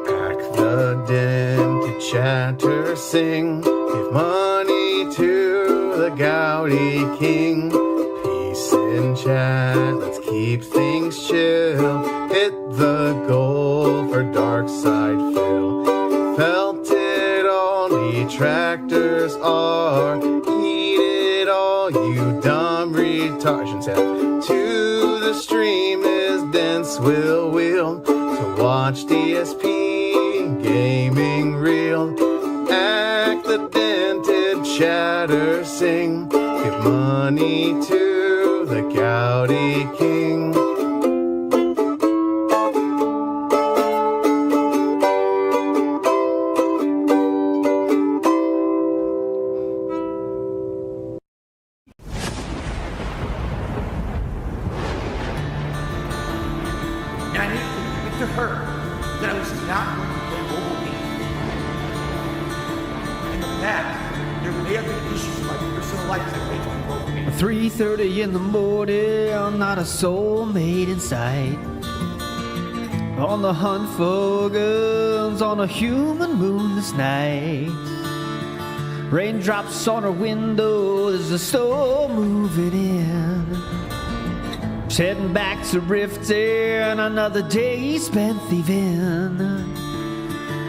Pack the den to chatter, sing. Give money to the Gouty King. Peace in chat, let's keep things chill. Hit the goal for Dark Side Phil. Felt it all, detractors are. Eat it all, you dumb retards. To the stream is dense, will wheel. So watch DSP gaming real. Act the dented chatter, sing. Give money to the Gouty King. And I need to admit to her that I was not going to play mobile games. In the past, there may have been issues in my personal life that made me mobile games. 3:30 in the morning, not a soul made in sight. On the hunt for guns on a human moon this night. Raindrops on her window, there's a storm moving in. She's heading back to Riften, another day spent thieving.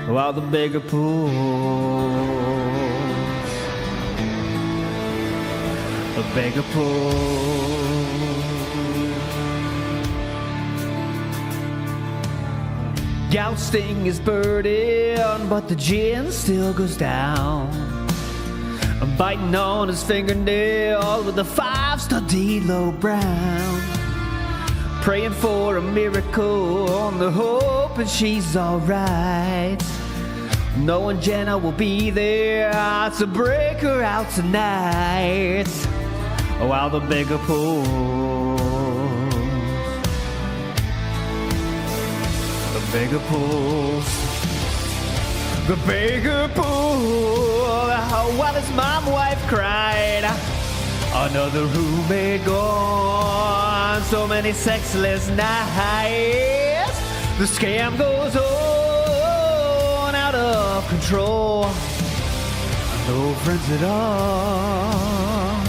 While the beggar pulls a beggar pulls. Gouging is burning, but the gin still goes down. I'm biting on his fingernail with a 5-star D-Lo Brown. Praying for a miracle on the hope and she's alright. Knowing Jenna will be there to break her out tonight. While the beggar pulls. The beggar pulls. The beggar pulls. While his mom wife cried. Another roommate gone. So many sexless nights. The scam goes on. of control. No friends at all.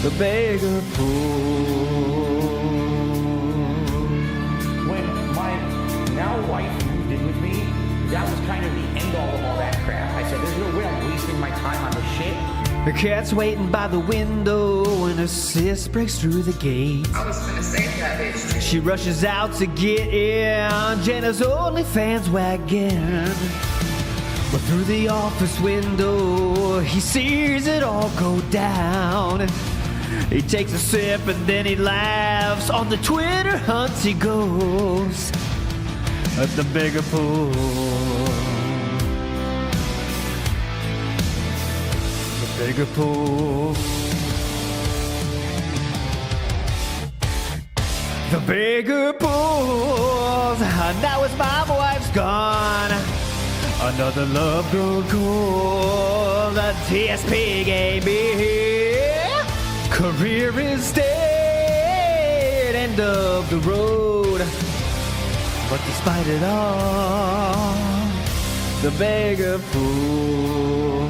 The beggar pool. When my now wife moved in with me, that was kind of the end all of all that crap. I said, there's no way I'm wasting my time on this shit. Her cat's waiting by the window when her sis breaks through the gate. I was gonna say that bitch. She rushes out to get in Jenna's OnlyFans wagon. But through the office window, he sees it all go down. He takes a sip and then he laughs. On the Twitter hunt he goes at the bigger pool. The bigger pool. The bigger pools. Now his mom wife's gone. Another love grown cold. The TSP gave me here. Career is dead. End of the road. But despite it all, the beggar fool.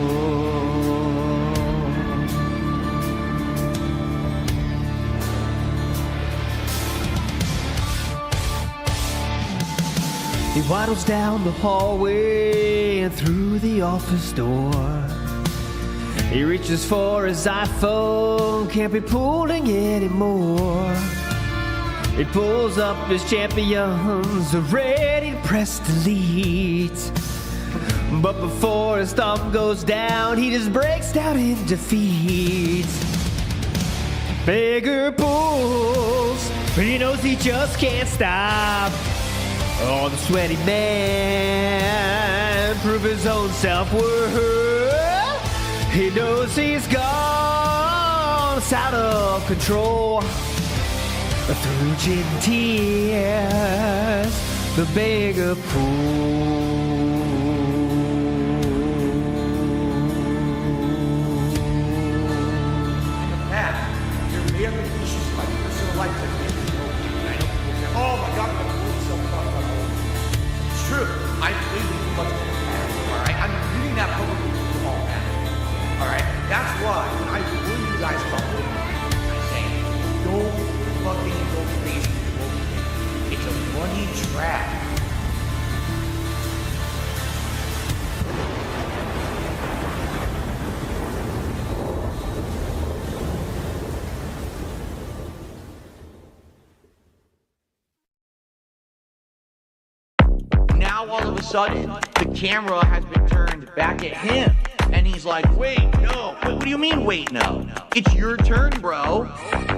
He waddles down the hallway and through the office door. He reaches for his iPhone, can't be pulling anymore. He pulls up his champions, ready to press delete. But before his thumb goes down, he just breaks down in defeat. Beggar pulls, but he knows he just can't stop. Oh, the sweaty man, prove his own self-worth. He knows he's gone, it's out of control. Through gin and tears, the beggar pool. Pat, there may have been issues in my personal life that made me go, I know people say, oh my God, I'm doing something. It's true. I believe in too much of it. All right? I'm reading that publicly to you all, man. All right? That's why when I warn you guys publicly, I say, don't fucking go crazy. It's a money trap. Now all of a sudden, the camera has been turned back at him. And he's like, wait, no. What do you mean, wait, no? It's your turn, bro.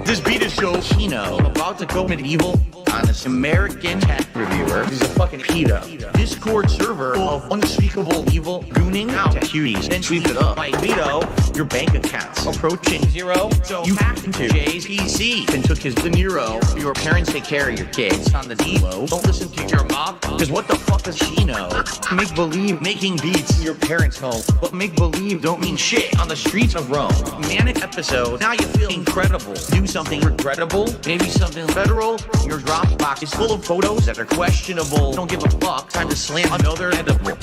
This beat is so Chino. I'm about to go medieval on this American tech reviewer. He's a fucking pedo. Discord server of unspeakable evil gooning out to cuties. Then sweep it up. Like Vito, your bank accounts approaching zero. So you hacked into Jay's PC and took his De Niro. Your parents take care of your kids on the D-Lo. Don't listen to your mom, because what the fuck does she know? Make believe making beats in your parents' home. But make believe don't mean shit on the streets of Rome. Manic episode, now you feel incredible. Do something regrettable, maybe something federal. Your Dropbox is full of photos that are questionable. Don't give a fuck, time to slam another edible.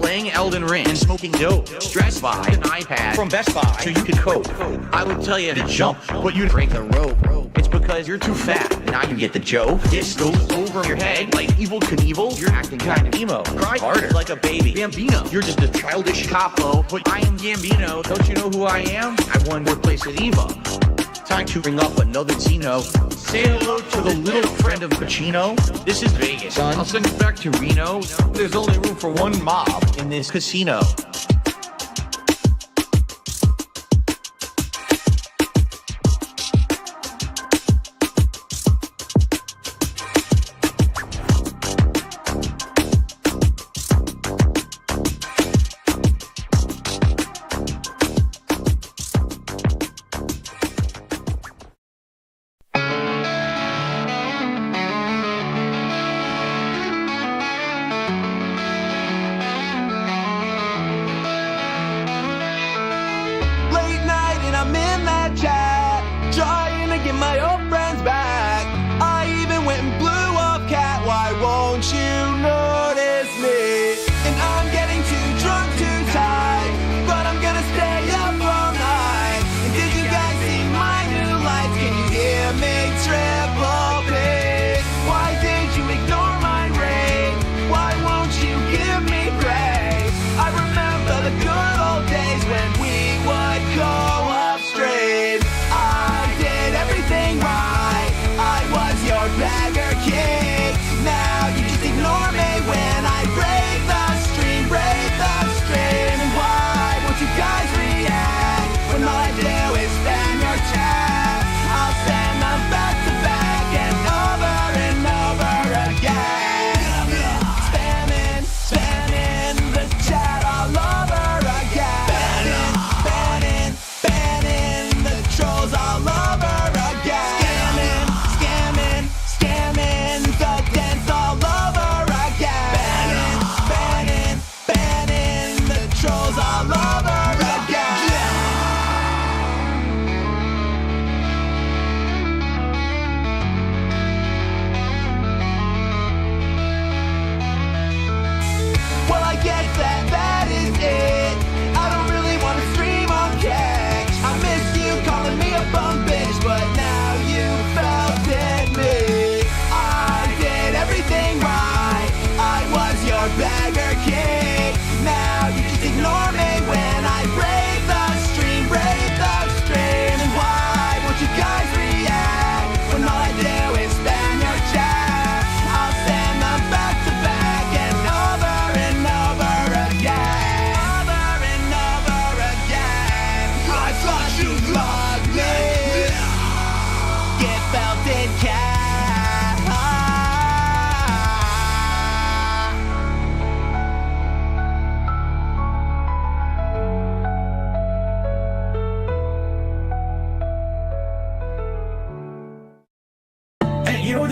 Playing Elden Ring and smoking dope. Stressed by an iPad from Best Buy so you could cope. I would tell you to jump, but you'd break the rope. It's because you're too fat. Now you get the joke. This goes over your head like Evil Knievel. You're acting kind of emo. Cry harder like a baby. Bambino, you're just a childish capo. But I am Gambino. Don't you know who I am? I won fourth place at Evo. Time to bring up another Zeno. Say hello to the little friend of Pacino. This is Vegas, son. I'll send you back to Reno. There's only room for one mob in this casino.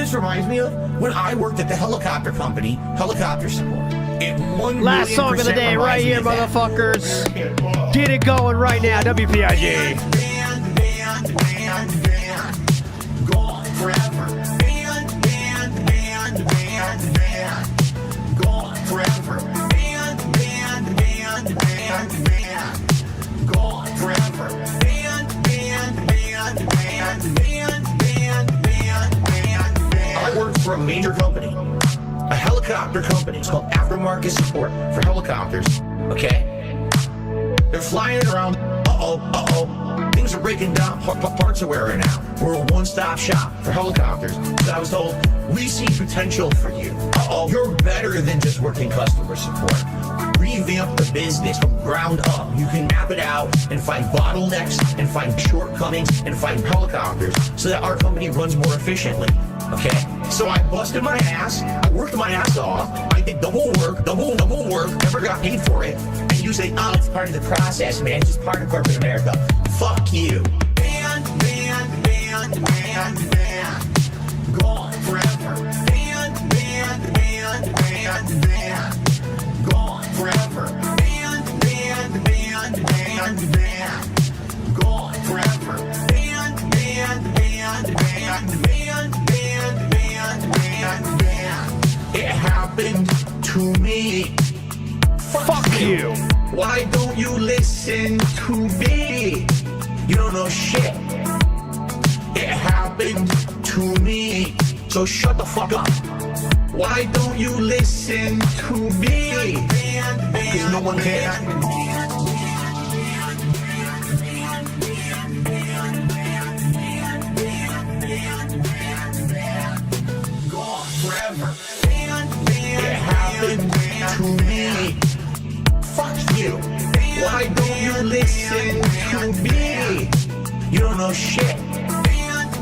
this reminds me of? When I worked at the helicopter company, helicopter support. Last song of the day right here, motherfuckers. Get it going right now, WPIG. Gone forever. Gone forever. Gone forever. I worked for a major company, a helicopter company. It's called Aftermarket Support for Helicopters. Okay? They're flying around. Things are breaking down. Parts are wearing out. We're a one-stop shop for helicopters. So I was told, we see potential for you. You're better than just working customer support. Revamp the business from ground up. You can map it out and find bottlenecks and find shortcomings and find helicopters so that our company runs more efficiently. Okay? So I busted my ass. I worked my ass off. I did double work, never got paid for it. And you say, oh, it's part of the process, man. It's just part of corporate America. Fuck you. Ban. Gone forever. Ban. Gone forever. Ban. Gone forever. Ban. It happened to me. Fuck you. Why don't you listen to me? You don't know shit. It happened to me. So shut the fuck up. Why don't you listen to me? Because no one cares. Gone forever. It happened to me. Fuck you. Why don't you listen to me? You don't know shit.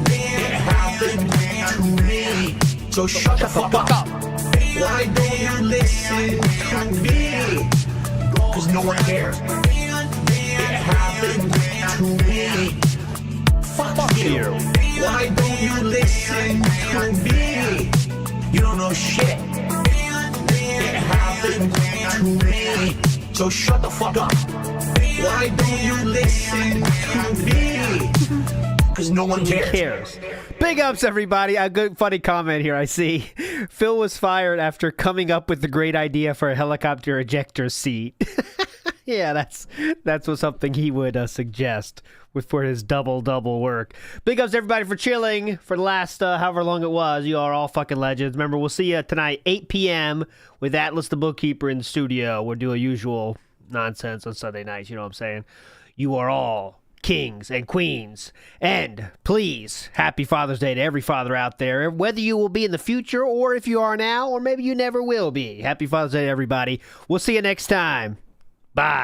It happened to me. So shut the fuck up. Why don't you listen to me? Cause no one cares. It happened to me. Fuck you. Why don't you listen to me? You don't know shit. It happened to me. So shut the fuck up. Why don't you listen to me? Because no one cares. Big ups, everybody. A good, funny comment here. I see Phil was fired after coming up with the great idea for a helicopter ejector seat. Yeah, that's what something he would suggest for his double work. Big ups, everybody, for chilling for the last however long it was. You are all fucking legends. Remember, we'll see you tonight, 8 p.m. with Atlas the Bookkeeper in the studio. We'll do a usual nonsense on Sunday nights. You know what I'm saying? You are all kings and queens. And please, happy Father's Day to every father out there, whether you will be in the future or if you are now, or maybe you never will be. Happy Father's Day to everybody. We'll see you next time. Bye.